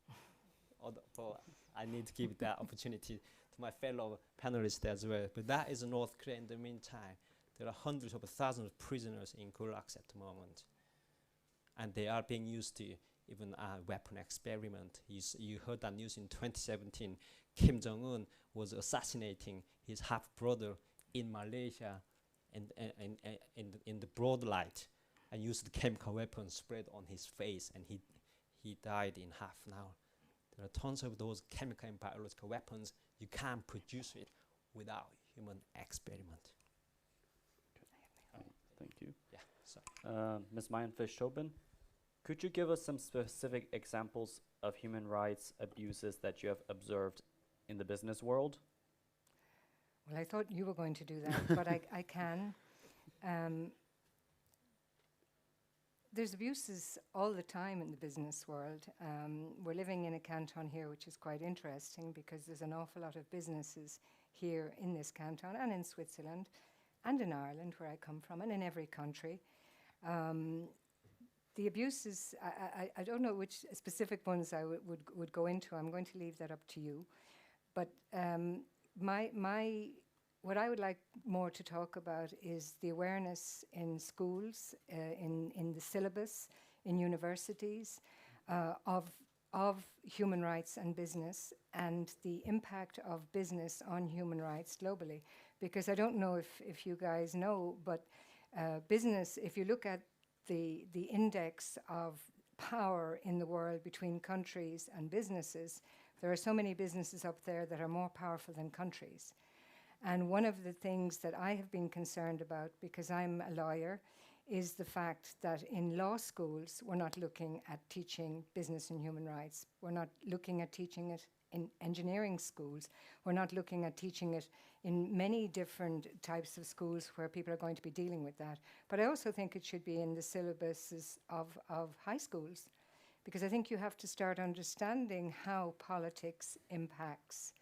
but I need to give that opportunity to my fellow panelists as well. But that is North Korea. In the meantime, there are hundreds of thousands of prisoners in gulags at the moment, and they are being used to even weapon experiment. You heard that news in 2017. Kim Jong-un was assassinating his half-brother in Malaysia in the broad light, and used chemical weapons spread on his face, and he died in half an hour. There are tons of those chemical and biological weapons. You can't produce it without human experiment. Thank you. Yeah, sorry. Ms. Mayan Fish-Tobin, could you give us some specific examples of human rights abuses that you have observed in the business world? Well, I thought you were going to do that, but I can. There's abuses all the time in the business world. We're living in a canton here, which is quite interesting because there's an awful lot of businesses here in this canton and in Switzerland and in Ireland, where I come from, and in every country. The abuses, I don't know which specific ones I would go into. I'm going to leave that up to you. But what I would like more to talk about is the awareness in schools, in the syllabus, in universities, of human rights and business, and the impact of business on human rights globally. Because I don't know if you guys know, but business, if you look at the index of power in the world between countries and businesses, there are so many businesses up there that are more powerful than countries. And one of the things that I have been concerned about, because I'm a lawyer, is the fact that in law schools, we're not looking at teaching business and human rights. We're not looking at teaching it in engineering schools. We're not looking at teaching it in many different types of schools where people are going to be dealing with that. But I also think it should be in the syllabuses of high schools, because I think you have to start understanding how politics impacts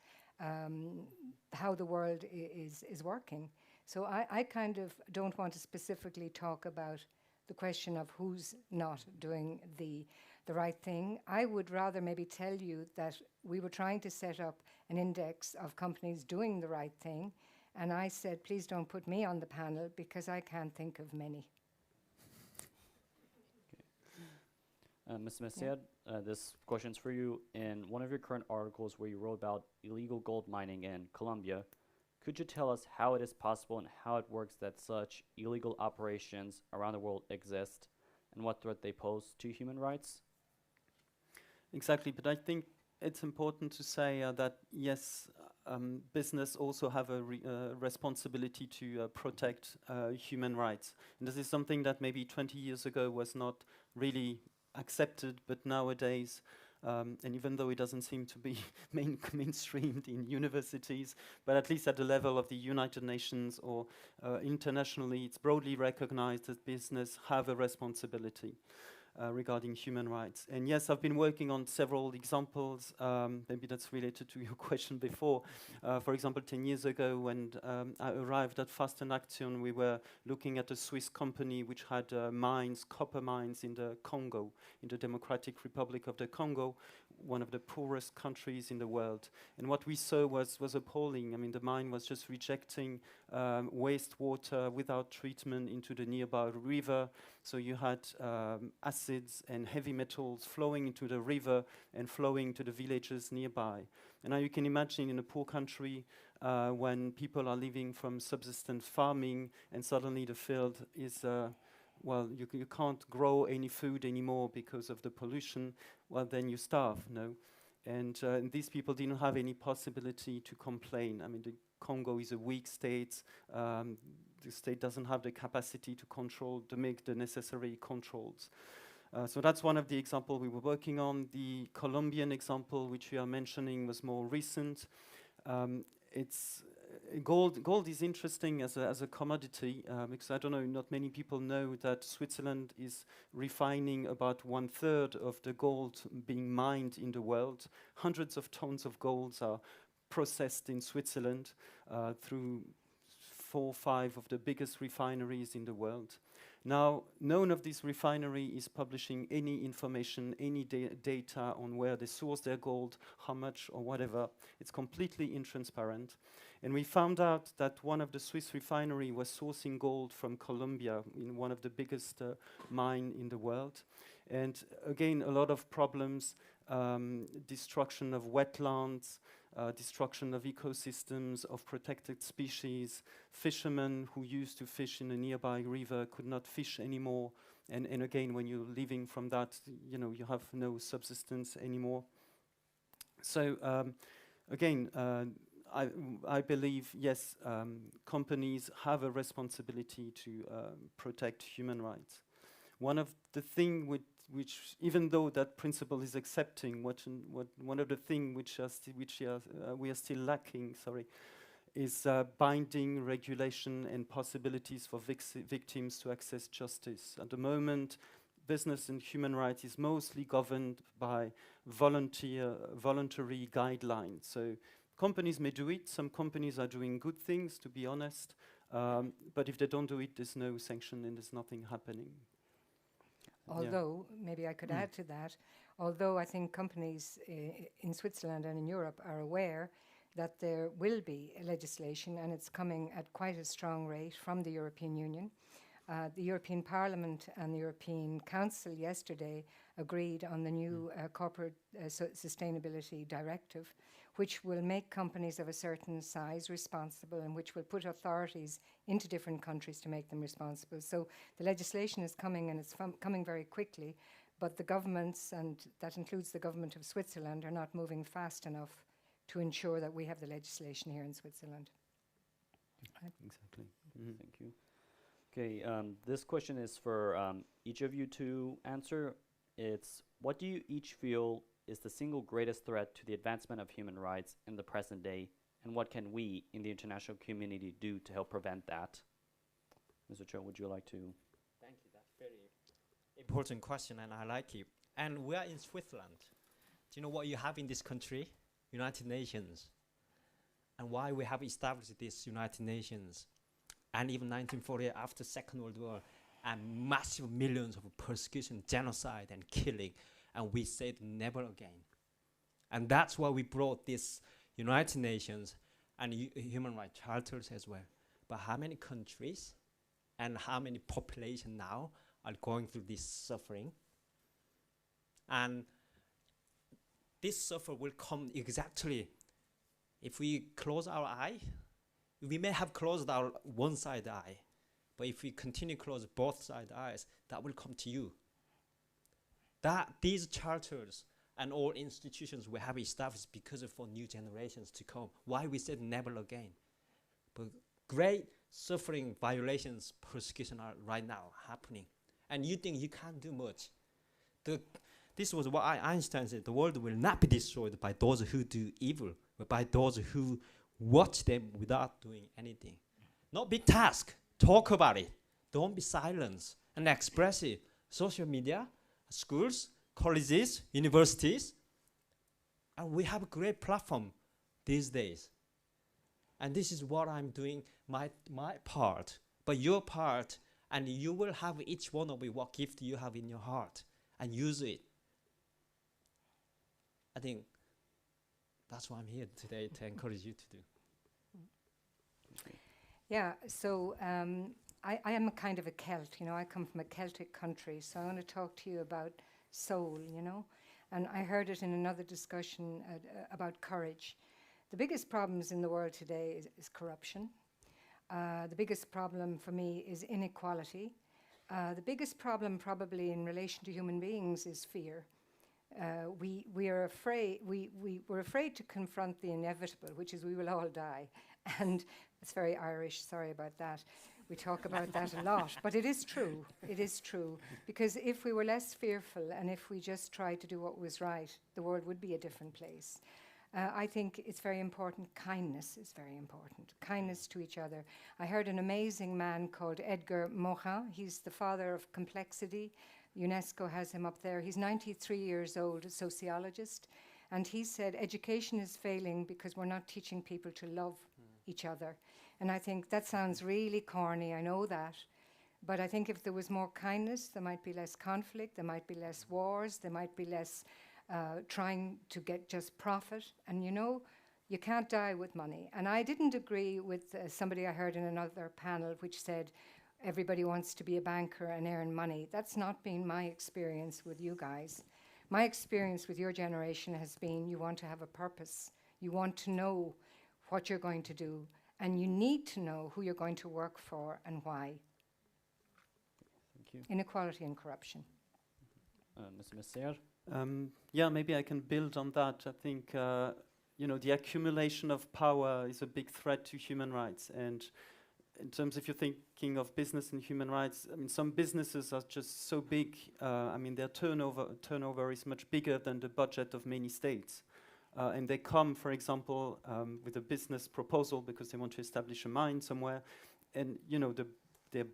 how the world is working. So I kind of don't want to specifically talk about the question of who's not doing the right thing. I would rather maybe tell you that we were trying to set up an index of companies doing the right thing, and I said, please don't put me on the panel because I can't think of many. Ms. Messiad, this question's for you. In one of your current articles where you wrote about illegal gold mining in Colombia, could you tell us how it is possible and how it works that such illegal operations around the world exist and what threat they pose to human rights? Exactly, but I think it's important to say that, yes, business also have a responsibility to protect human rights. And this is something that maybe 20 years ago was not really accepted, but nowadays, and even though it doesn't seem to be mainstreamed in universities, but at least at the level of the United Nations or internationally, it's broadly recognized that business have a responsibility regarding human rights. And yes, I've been working on several examples. Maybe that's related to your question before. For example, 10 years ago when I arrived at Fasten-Action, we were looking at a Swiss company which had mines, copper mines in the Congo, in the Democratic Republic of the Congo, one of the poorest countries in the world. And what we saw was appalling. I mean, the mine was just rejecting wastewater without treatment into the nearby river. So you had acids and heavy metals flowing into the river and flowing to the villages nearby. And now you can imagine in a poor country when people are living from subsistence farming and suddenly the field is well, you can't grow any food anymore because of the pollution, well, then you starve, no? And these people didn't have any possibility to complain. I mean, the Congo is a weak state. The state doesn't have the capacity to make the necessary controls. So that's one of the examples we were working on. The Colombian example, which you are mentioning, was more recent. Gold is interesting as a commodity because I don't know, not many people know that Switzerland is refining about 1/3 of the gold being mined in the world. Hundreds of tons of gold are processed in Switzerland through 4 or 5 of the biggest refineries in the world. Now, none of these refinery is publishing any information, any data on where they source their gold, how much or whatever. It's completely intransparent. And we found out that one of the Swiss refinery was sourcing gold from Colombia, in one of the biggest mine in the world. And again, a lot of problems, destruction of wetlands, destruction of ecosystems, of protected species. Fishermen who used to fish in a nearby river could not fish anymore. And again, when you're living from that, you have no subsistence anymore. So again, I believe, yes, companies have a responsibility to protect human rights. One of the things which, even though that principle is accepting, one of the things which we are still lacking, is binding regulation and possibilities for victims to access justice. At the moment, business and human rights is mostly governed by voluntary guidelines. So companies may do it. Some companies are doing good things, to be honest. But if they don't do it, there's no sanction and there's nothing happening. Although, maybe I could add to that, although I think companies in Switzerland and in Europe are aware that there will be legislation, and it's coming at quite a strong rate from the European Union. The European Parliament and the European Council yesterday agreed on the new corporate sustainability directive, which will make companies of a certain size responsible and which will put authorities into different countries to make them responsible. So the legislation is coming, and it's coming very quickly, but the governments, and that includes the government of Switzerland, are not moving fast enough to ensure that we have the legislation here in Switzerland. Exactly. Thank you. Okay, this question is for each of you to answer. It's, what do you each feel is the single greatest threat to the advancement of human rights in the present day, and what can we in the international community do to help prevent that? Mr. Cho, would you like to? Thank you. That's very important question, and I like it. And we are in Switzerland. Do you know what you have in this country? United Nations. And why we have established this United Nations? And even 1948, after Second World War, and massive millions of persecution, genocide, and killing. And we said never again. And that's why we brought this United Nations and human rights charters as well. But how many countries and how many population now are going through this suffering? And this suffer will come exactly if we close our eye. We may have closed our one side eye, but if we continue to close both side eyes, that will come to you. That these charters and all institutions we have established because of for new generations to come. Why we said never again. But great suffering, violations, persecution are right now happening. And you think you can't do much. This was what Einstein said, the world will not be destroyed by those who do evil, but by those who watch them without doing anything. Not big task, talk about it. Don't be silent and express it. Social media, schools, colleges, universities, and we have a great platform these days. And this is what I'm doing, my part, but your part, and you will have each one of you what gift you have in your heart and use it. I think that's why I'm here today, to encourage you to do. Yeah, so I am a kind of a Celt, I come from a Celtic country, so I want to talk to you about soul, and I heard it in another discussion about courage. The biggest problems in the world today is corruption. The biggest problem for me is inequality. The biggest problem probably in relation to human beings is fear. We're afraid to confront the inevitable, which is we will all die. And it's very Irish, sorry about that. We talk about that a lot, but it is true. It is true. Because if we were less fearful and if we just tried to do what was right, the world would be a different place. I think it's very important. Kindness is very important. Kindness to each other. I heard an amazing man called Edgar Morin. He's the father of complexity. UNESCO has him up there. He's 93 years old, a sociologist. And he said, education is failing because we're not teaching people to love each other. And I think that sounds really corny, I know that. But I think if there was more kindness, there might be less conflict, there might be less wars, there might be less trying to get just profit. And you know, you can't die with money. And I didn't agree with somebody I heard in another panel which said everybody wants to be a banker and earn money. That's not been my experience with you guys. My experience with your generation has been you want to have a purpose. You want to know what you're going to do. And you need to know who you're going to work for and why. Thank you. Inequality and corruption. Mr. Messier? Yeah, maybe I can build on that. I think the accumulation of power is a big threat to human rights. And in terms, if you're thinking of business and human rights, I mean, some businesses are just so big. Their turnover is much bigger than the budget of many states. And they come, for example, with a business proposal because they want to establish a mine somewhere. And, their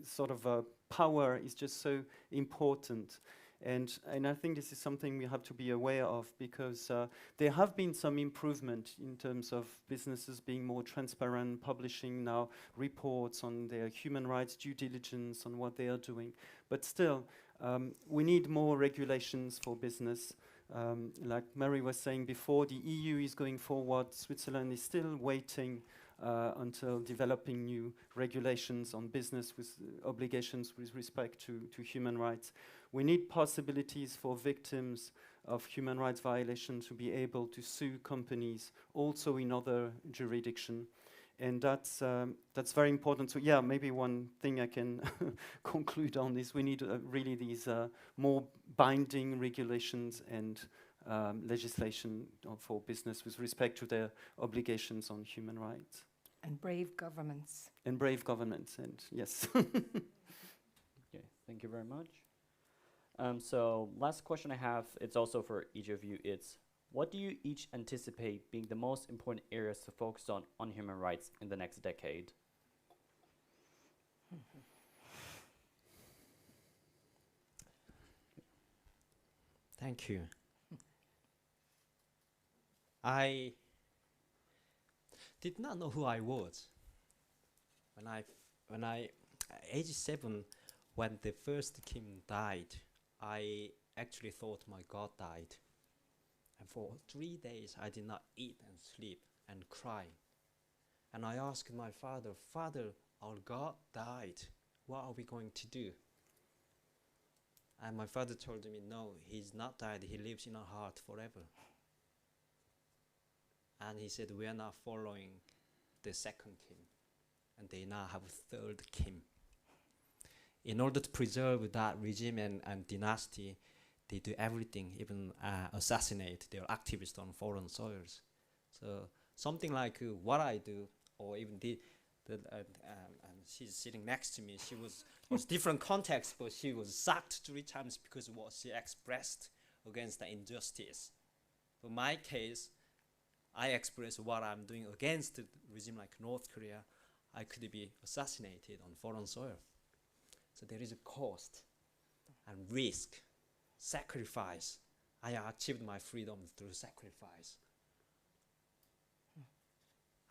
sort of power is just so important. And I think this is something we have to be aware of because there have been some improvement in terms of businesses being more transparent, publishing now reports on their human rights due diligence on what they are doing. But still, we need more regulations for business. Like Mary was saying before, the EU is going forward. Switzerland is still waiting until developing new regulations on business with obligations with respect to human rights. We need possibilities for victims of human rights violations to be able to sue companies also in other jurisdictions. And that's very important. So yeah, maybe one thing I can conclude on is we need really these more binding regulations and legislation for business with respect to their obligations on human rights. And brave governments. And brave governments, and yes. Okay, thank you very much. So last question I have, it's also for each of you, it's what do you each anticipate being the most important areas to focus on human rights in the next decade? Thank you. I did not know who I was when I age 7, when the first Kim died. I actually thought my God died, and for 3 days I did not eat and sleep and cry. And I asked my father, "Father, our God died. What are we going to do?" And my father told me, "No, he's not died. He lives in our heart forever." And he said, "We are not following the second Kim, and they now have a third Kim. In order to preserve that regime and dynasty, they do everything, even assassinate their activists on foreign soils." So something like what I do, or even and she's sitting next to me. She was different context, but she was sacked 3 times because of what she expressed against the injustice. For my case, I express what I'm doing against a regime like North Korea. I could be assassinated on foreign soil. So there is a cost and risk, sacrifice. I achieved my freedom through sacrifice.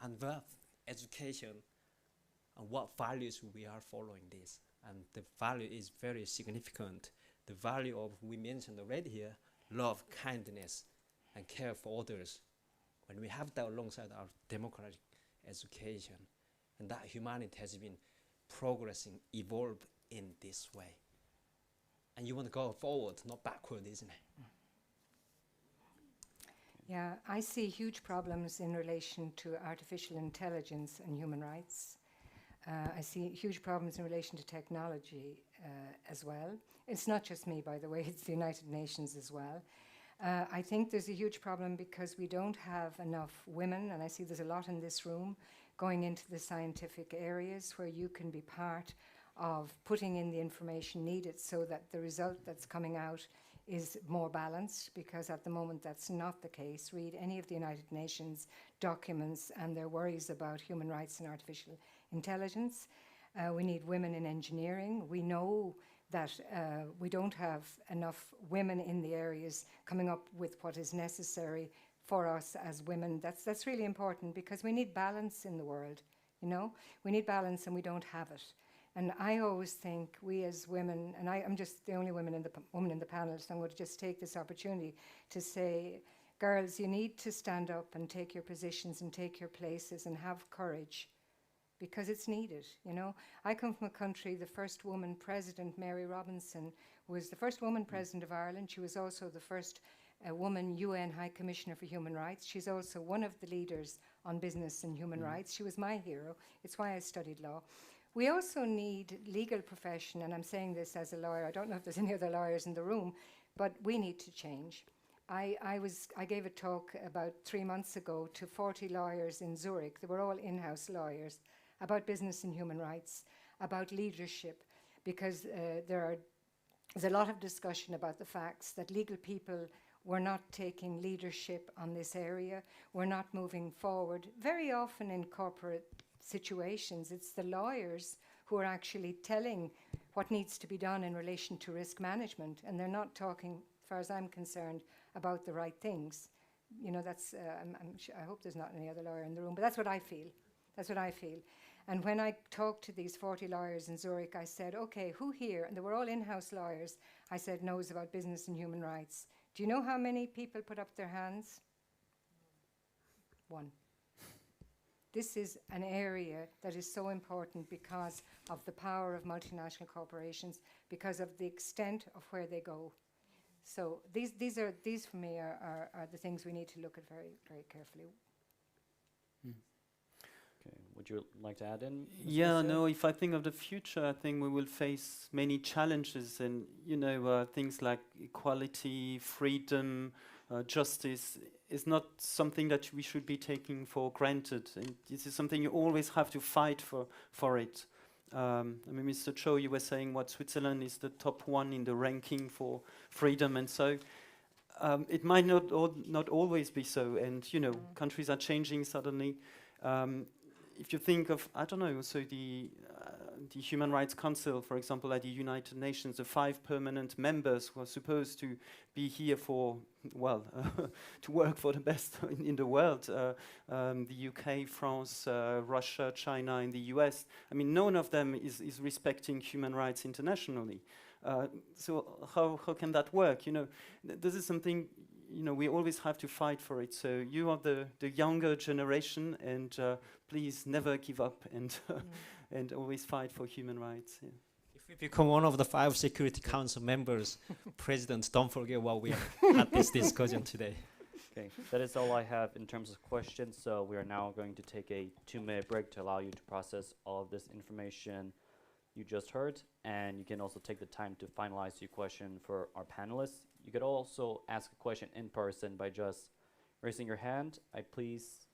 And that education and what values we are following this. And the value is very significant. The value of, we mentioned already here, love, kindness, and care for others. When we have that alongside our democratic education, and that humanity has been progressing, evolved in this way. And you want to go forward, not backward, isn't it? Yeah, I see huge problems in relation to artificial intelligence and human rights. I see huge problems in relation to technology as well. It's not just me, by the way, it's the United Nations as well. I think there's a huge problem because we don't have enough women, and I see there's a lot in this room, going into the scientific areas where you can be part of putting in the information needed so that the result that's coming out is more balanced, because at the moment that's not the case. Read any of the United Nations documents and their worries about human rights and artificial intelligence. We need women in engineering. We know that we don't have enough women in the areas coming up with what is necessary for us as women. That's really important, because we need balance in the world, you know? We need balance and we don't have it. And I always think we as women, and I'm just the only woman in the panel, so I'm going to just take this opportunity to say, girls, you need to stand up and take your positions and take your places and have courage, because it's needed, you know. I come from a country, the first woman president, Mary Robinson, was the first woman president of Ireland. She was also the first woman UN High Commissioner for Human Rights. She's also one of the leaders on business and human rights. She was my hero. It's why I studied law. We also need legal profession, and I'm saying this as a lawyer. I don't know if there's any other lawyers in the room, but we need to change. I gave a talk about 3 months ago to 40 lawyers in Zurich. They were all in-house lawyers, about business and human rights, about leadership, because there's a lot of discussion about the facts that legal people were not taking leadership on this area. We're not moving forward. Very often in corporate situations, it's the lawyers who are actually telling what needs to be done in relation to risk management, and they're not talking, as far as I'm concerned, about the right things. You know, that's, I hope there's not any other lawyer in the room, but that's what I feel. That's what I feel. And when I talked to these 40 lawyers in Zurich, I said, okay, who here, and they were all in-house lawyers, I said, knows about business and human rights. Do you know how many people put up their hands? 1. This is an area that is so important because of the power of multinational corporations, because of the extent of where they go. So these for me are the things we need to look at very, very carefully. Okay, would you like to add in? Yeah, no, if I think of the future, I think we will face many challenges, and, you know, things like equality, freedom, justice is not something that we should be taking for granted. And this is something you always have to fight for it. I mean, Mr. Cho, you were saying what Switzerland is the top 1 in the ranking for freedom, and so it might not always be so. And, you know, countries are changing suddenly. If you think of, I don't know, so the Human Rights Council, for example, at the United Nations, the 5 permanent members who are supposed to be here for, well, to work for the best in the world, the UK, France, Russia, China, and the US. I mean, none of them is respecting human rights internationally. So how can that work? You know, this is something, you know, we always have to fight for it. So you are the younger generation, and please never give up, and and always fight for human rights. Yeah. If we become one of the 5 Security Council members, presidents, don't forget what we had this discussion today. Okay, that is all I have in terms of questions. So we are now going to take a 2-minute break to allow you to process all of this information you just heard, and you can also take the time to finalize your question for our panelists. You could also ask a question in person by just raising your hand. Please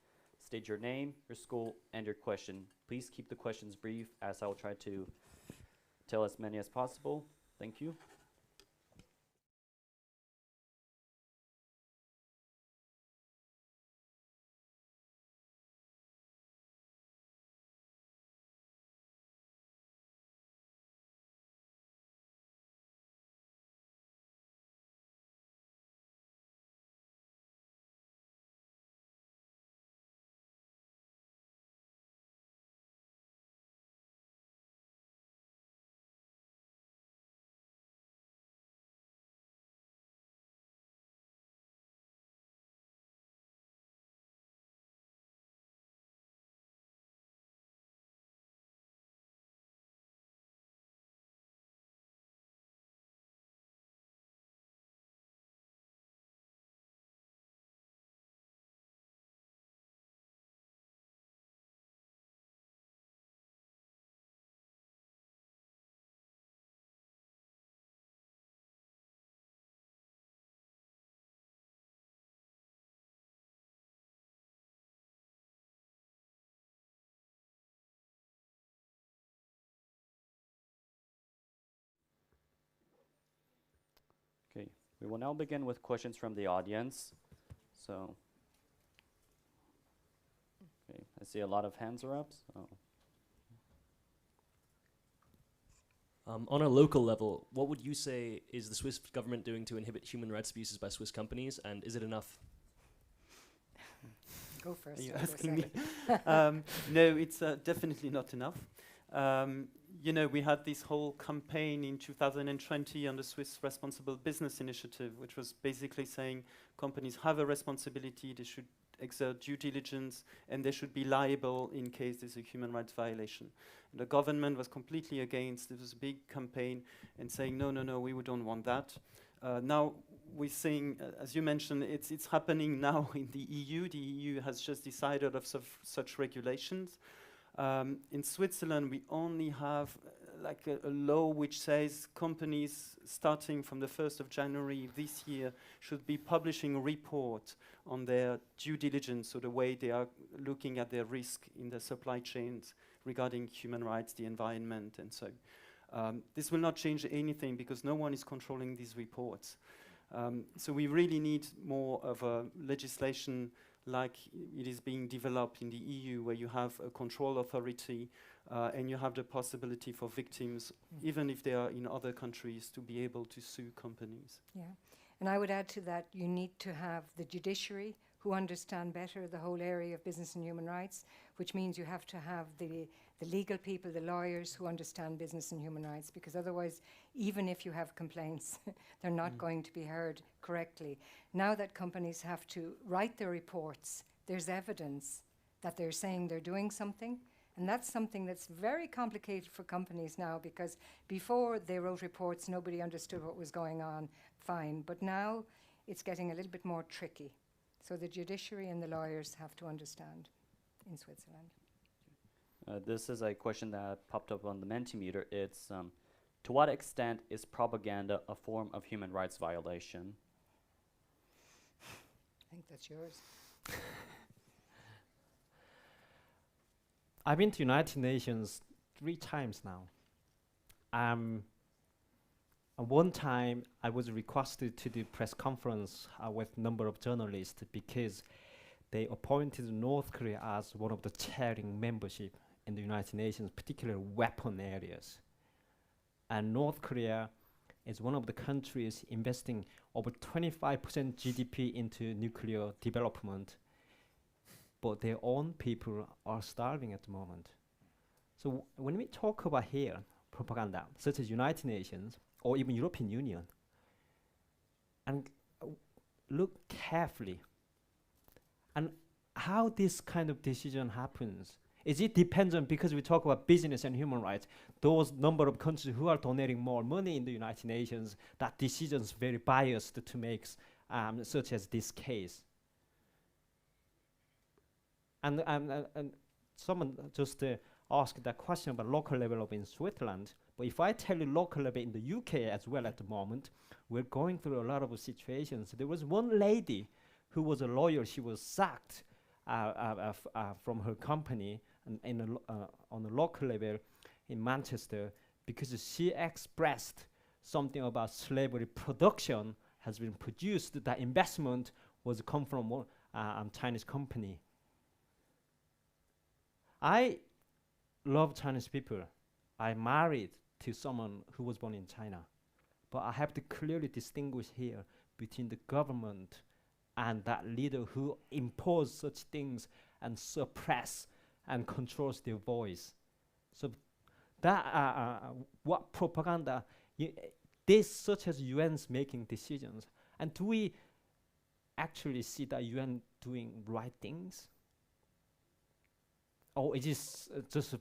state your name, your school, and your question. Please keep the questions brief, as I will try to tell as many as possible. Thank you. Okay, we will now begin with questions from the audience. So, okay, I see a lot of hands are up. So. On a local level, what would you say is the Swiss government doing to inhibit human rights abuses by Swiss companies, and is it enough? Go first. Are you asking me? No, it's definitely not enough. you know, we had this whole campaign in 2020 on the Swiss Responsible Business Initiative, which was basically saying companies have a responsibility, they should exert due diligence, and they should be liable in case there's a human rights violation. And the government was completely against. It was a big campaign and saying, no, no, no, we don't want that. Now we're seeing, as you mentioned, it's happening now in the EU. The EU has just decided of such regulations. In Switzerland, we only have like a law which says companies starting from the 1st of January this year should be publishing a report on their due diligence, so the way they are looking at their risk in their supply chains regarding human rights, the environment, and so. This will not change anything because no one is controlling these reports. So we really need more of a legislation like it is being developed in the EU, where you have a control authority and you have the possibility for victims, even if they are in other countries, to be able to sue companies. Yeah, and I would add to that, you need to have the judiciary who understand better the whole area of business and human rights, which means you have to have the legal people, the lawyers who understand business and human rights, because otherwise, even if you have complaints, they're not going to be heard correctly. Now that companies have to write their reports, there's evidence that they're saying they're doing something, and that's something that's very complicated for companies now, because before they wrote reports, nobody understood what was going on, fine, but now it's getting a little bit more tricky. So the judiciary and the lawyers have to understand in Switzerland. This is a question that popped up on the Mentimeter. It's, to what extent is propaganda a form of human rights violation? I think that's yours. I've been to United Nations 3 times now. One time I was requested to do press conference with a number of journalists because they appointed North Korea as one of the chairing membership in the United Nations, particularly weapon areas. And North Korea is one of the countries investing over 25% GDP into nuclear development, but their own people are starving at the moment. So when we talk about here, propaganda, such as United Nations or even European Union, and look carefully, and how this kind of decision happens. Is it depends on, because we talk about business and human rights, those number of countries who are donating more money in the United Nations, that decision is very biased to make, such as this case. And someone just asked that question about local level in Switzerland. But if I tell you local level in the UK as well at the moment, we're going through a lot of situations. There was one lady who was a lawyer. She was sacked from her company on a local level in Manchester because she expressed something about slavery production has been produced. That investment was come from Chinese company. I love Chinese people. I married to someone who was born in China. But I have to clearly distinguish here between the government and that leader who impose such things and suppress and controls their voice. So that what propaganda, this such as UN's making decisions, and do we actually see that UN doing right things? Or is this just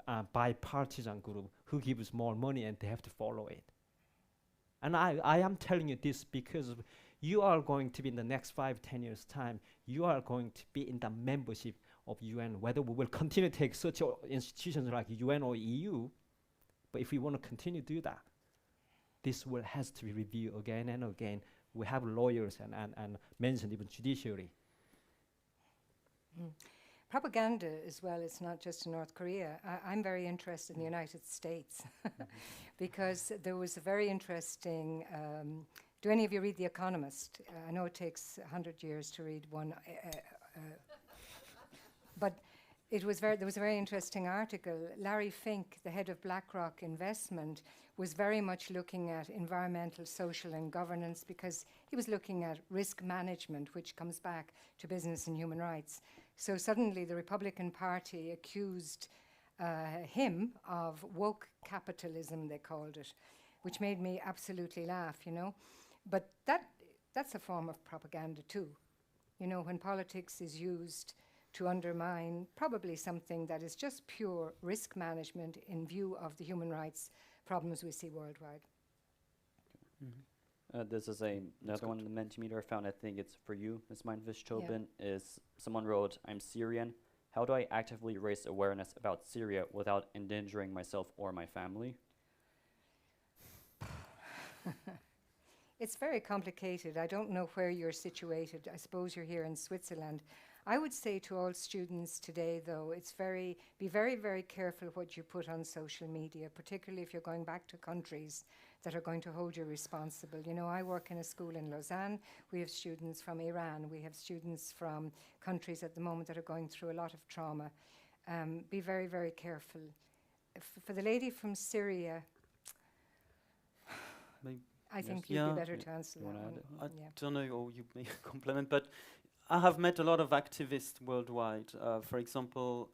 a bipartisan group who gives more money and they have to follow it? And I am telling you this because you are going to be in the next 5-10 years time, you are going to be in the membership of UN, whether we will continue to take such institutions like UN or EU, but if we want to continue to do that, this will has to be reviewed again and again. We have lawyers and mentioned even judiciary. Propaganda as well, it's not just in North Korea. I'm very interested in the United States because there was a very interesting, do any of you read The Economist? I know it takes 100 years to read one, but there was a very interesting article. Larry Fink, the head of BlackRock Investment, was very much looking at environmental, social, and governance because he was looking at risk management, which comes back to business and human rights. So suddenly the Republican Party accused hymn of woke capitalism, they called it, which made me absolutely laugh, you know. But that's a form of propaganda too, you know, when politics is used to undermine probably something that is just pure risk management in view of the human rights problems we see worldwide. This is another one in the Mentimeter I found. I think it's for you, Ms. Meinfisch-Tobin. Is someone wrote, "I'm Syrian. How do I actively raise awareness about Syria without endangering myself or my family?" It's very complicated. I don't know where you're situated. I suppose you're here in Switzerland. I would say to all students today, though, be very, very careful what you put on social media, particularly if you're going back to countries that are going to hold you responsible. You know, I work in a school in Lausanne. We have students from Iran. We have students from countries at the moment that are going through a lot of trauma. Be very, very careful. For the lady from Syria, I think you'd be better to answer that one. I don't know, or you may compliment, but I have met a lot of activists worldwide. For example,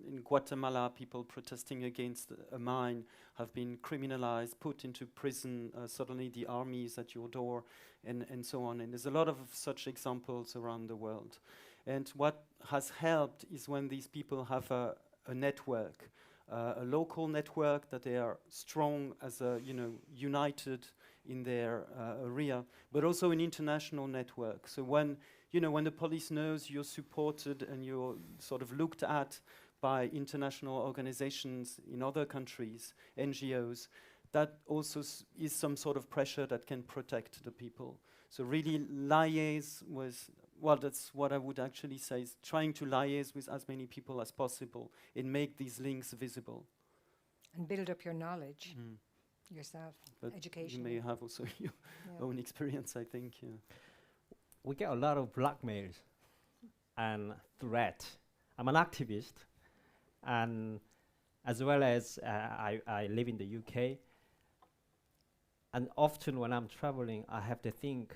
in Guatemala, people protesting against a mine have been criminalized, put into prison. Suddenly the army is at your door, and so on. And there's a lot of such examples around the world. And what has helped is when these people have a network, a local network, that they are strong as a, united in their area, but also an international network. So when the police knows you're supported and you're sort of looked at by international organizations in other countries, NGOs, that also is some sort of pressure that can protect the people. So really liaise with, that's what I would actually say, is trying to liaise with as many people as possible and make these links visible. And build up your knowledge yourself, but education. You may have also your own experience, I think. Yeah. We get a lot of blackmails and threat. I'm an activist, and as well as I live in the UK. And often when I'm traveling, I have to think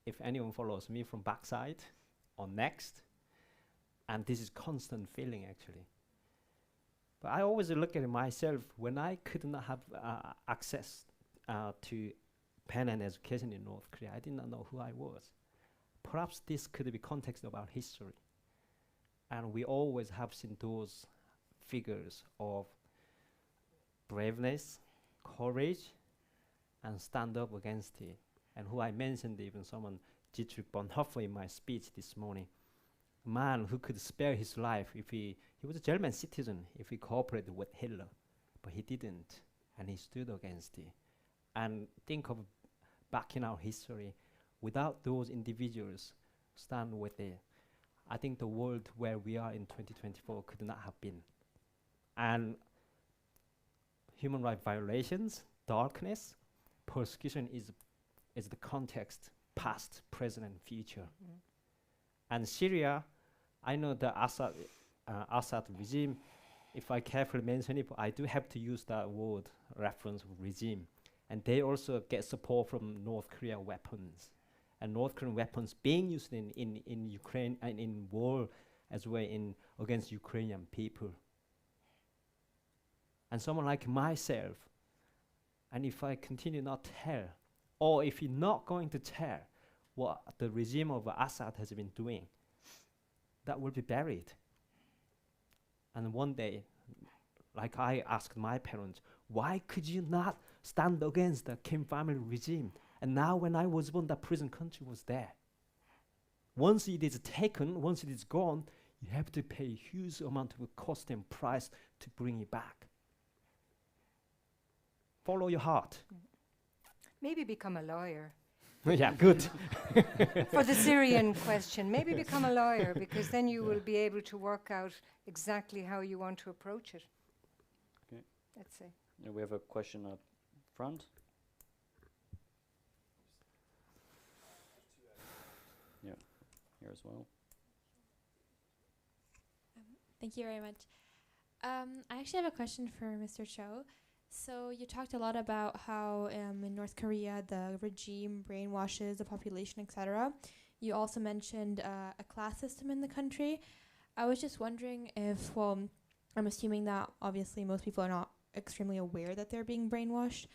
if anyone follows me from backside or next, and this is constant feeling actually. But I always look at myself when I could not have access to pen and education in North Korea. I did not know who I was. Perhaps this could be context of our history. And we always have seen those figures of braveness, courage, and stand up against it. And who I mentioned, even someone, Dietrich Bonhoeffer, in my speech this morning. A man who could spare his life if he was a German citizen, if he cooperated with Hitler. But he didn't, and he stood against it. And think of back in our history, without those individuals stand with it, I think the world where we are in 2024 could not have been. And human rights violations, darkness, persecution is the context, past, present, and future. And Syria, I know the Assad regime, if I carefully mention it, I do have to use that word, reference regime. And they also get support from North Korea weapons. And North Korean weapons being used in Ukraine and in war as well against Ukrainian people. And someone like myself, and if I continue not tell, or if you're not going to tell what the regime of Assad has been doing, that will be buried. And one day, like I asked my parents, why could you not stand against the Kim family regime? And now when I was born, that prison country was there. Once it is taken, once it is gone, you have to pay a huge amount of cost and price to bring it back. Follow your heart. Maybe become a lawyer. Yeah, good. For the Syrian question, maybe become a lawyer, because then you will be able to work out exactly how you want to approach it. Okay. Let's see. Yeah, we have a question up front. Yeah, here as well. Thank you very much. I actually have a question for Mr. Cho. So you talked a lot about how in North Korea the regime brainwashes the population, etc. You also mentioned a class system in the country. I was just wondering if, I'm assuming that obviously most people are not extremely aware that they're being brainwashed.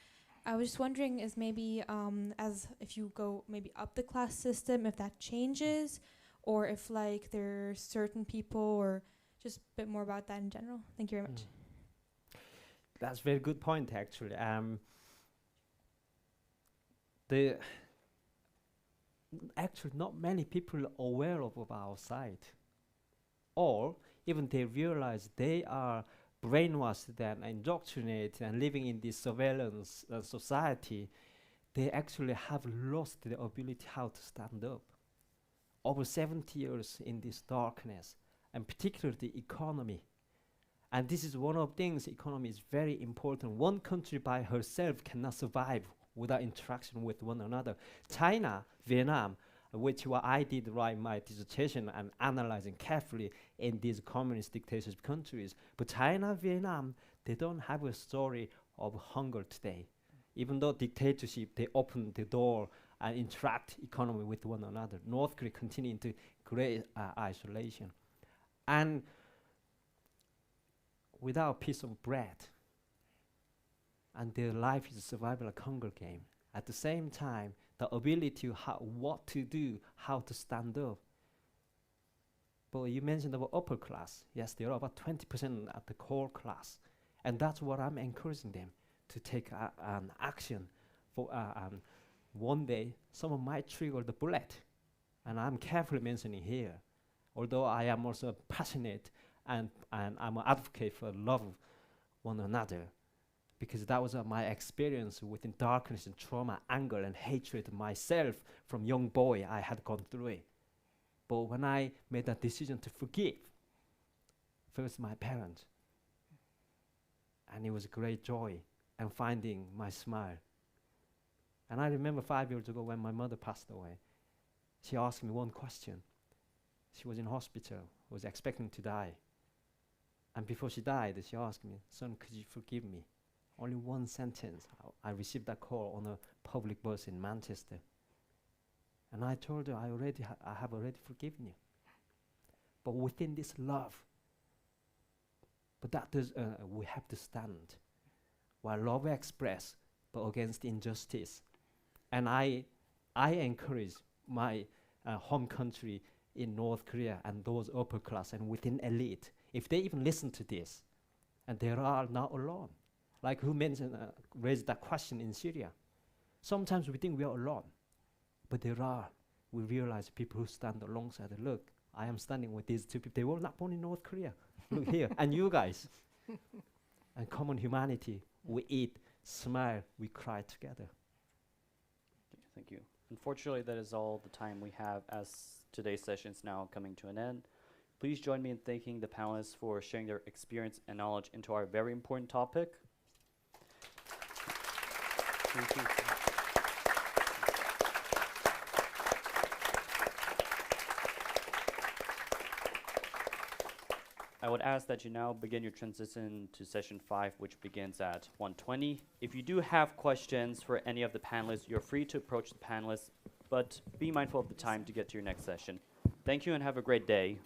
I was just wondering, is maybe as if you go maybe up the class system, if that changes, or if like there's certain people, or just a bit more about that in general. Thank you very much. That's a very good point, actually. The actually not many people are aware of our side, or even they realize they are brainwashed and indoctrinated and living in this surveillance society. They actually have lost the ability how to stand up. Over 70 years in this darkness, and particularly the economy. And this is one of the things, economy is very important. One country by herself cannot survive without interaction with one another. China, Vietnam, which what I did write my dissertation and analyzing carefully in these communist dictatorship countries. But China, Vietnam, they don't have a story of hunger today. Even though dictatorship, they open the door and interact economy with one another. North Korea continue into great isolation. And without a piece of bread, and their life is a survival like hunger game. At the same time, the ability to what to do, how to stand up. But you mentioned about upper class. Yes, there are about 20% at the core class. And that's what I'm encouraging them to take an action for. One day, someone might trigger the bullet. And I'm carefully mentioning here, although I am also passionate and I'm an advocate for love one another, because that was my experience within darkness and trauma, anger and hatred myself from young boy. I had gone through it. But when I made that decision to forgive, first my parents, and it was a great joy and finding my smile. And I remember 5 years ago when my mother passed away, she asked me one question. She was in hospital, was expecting to die. And before she died, she asked me, "Son, could you forgive me?" Only one sentence. I received that call on a public bus in Manchester. And I told her, I have already forgiven you. But within this love, but that does, we have to stand. While love express, but against injustice. And I encourage my home country in North Korea and those upper class and within elite, if they even listen to this, and they are not alone. Like who mentioned, raised that question in Syria. Sometimes we think we are alone, but we realize people who stand alongside. Look, I am standing with these two people. They were not born in North Korea. Look here, and you guys. And common humanity, we eat, smile, we cry together. Thank you. Unfortunately, that is all the time we have, as today's session is now coming to an end. Please join me in thanking the panelists for sharing their experience and knowledge into our very important topic. Thank you. I would ask that you now begin your transition to session 5, which begins at 1:20. If you do have questions for any of the panelists, you're free to approach the panelists, but be mindful of the time to get to your next session. Thank you and have a great day.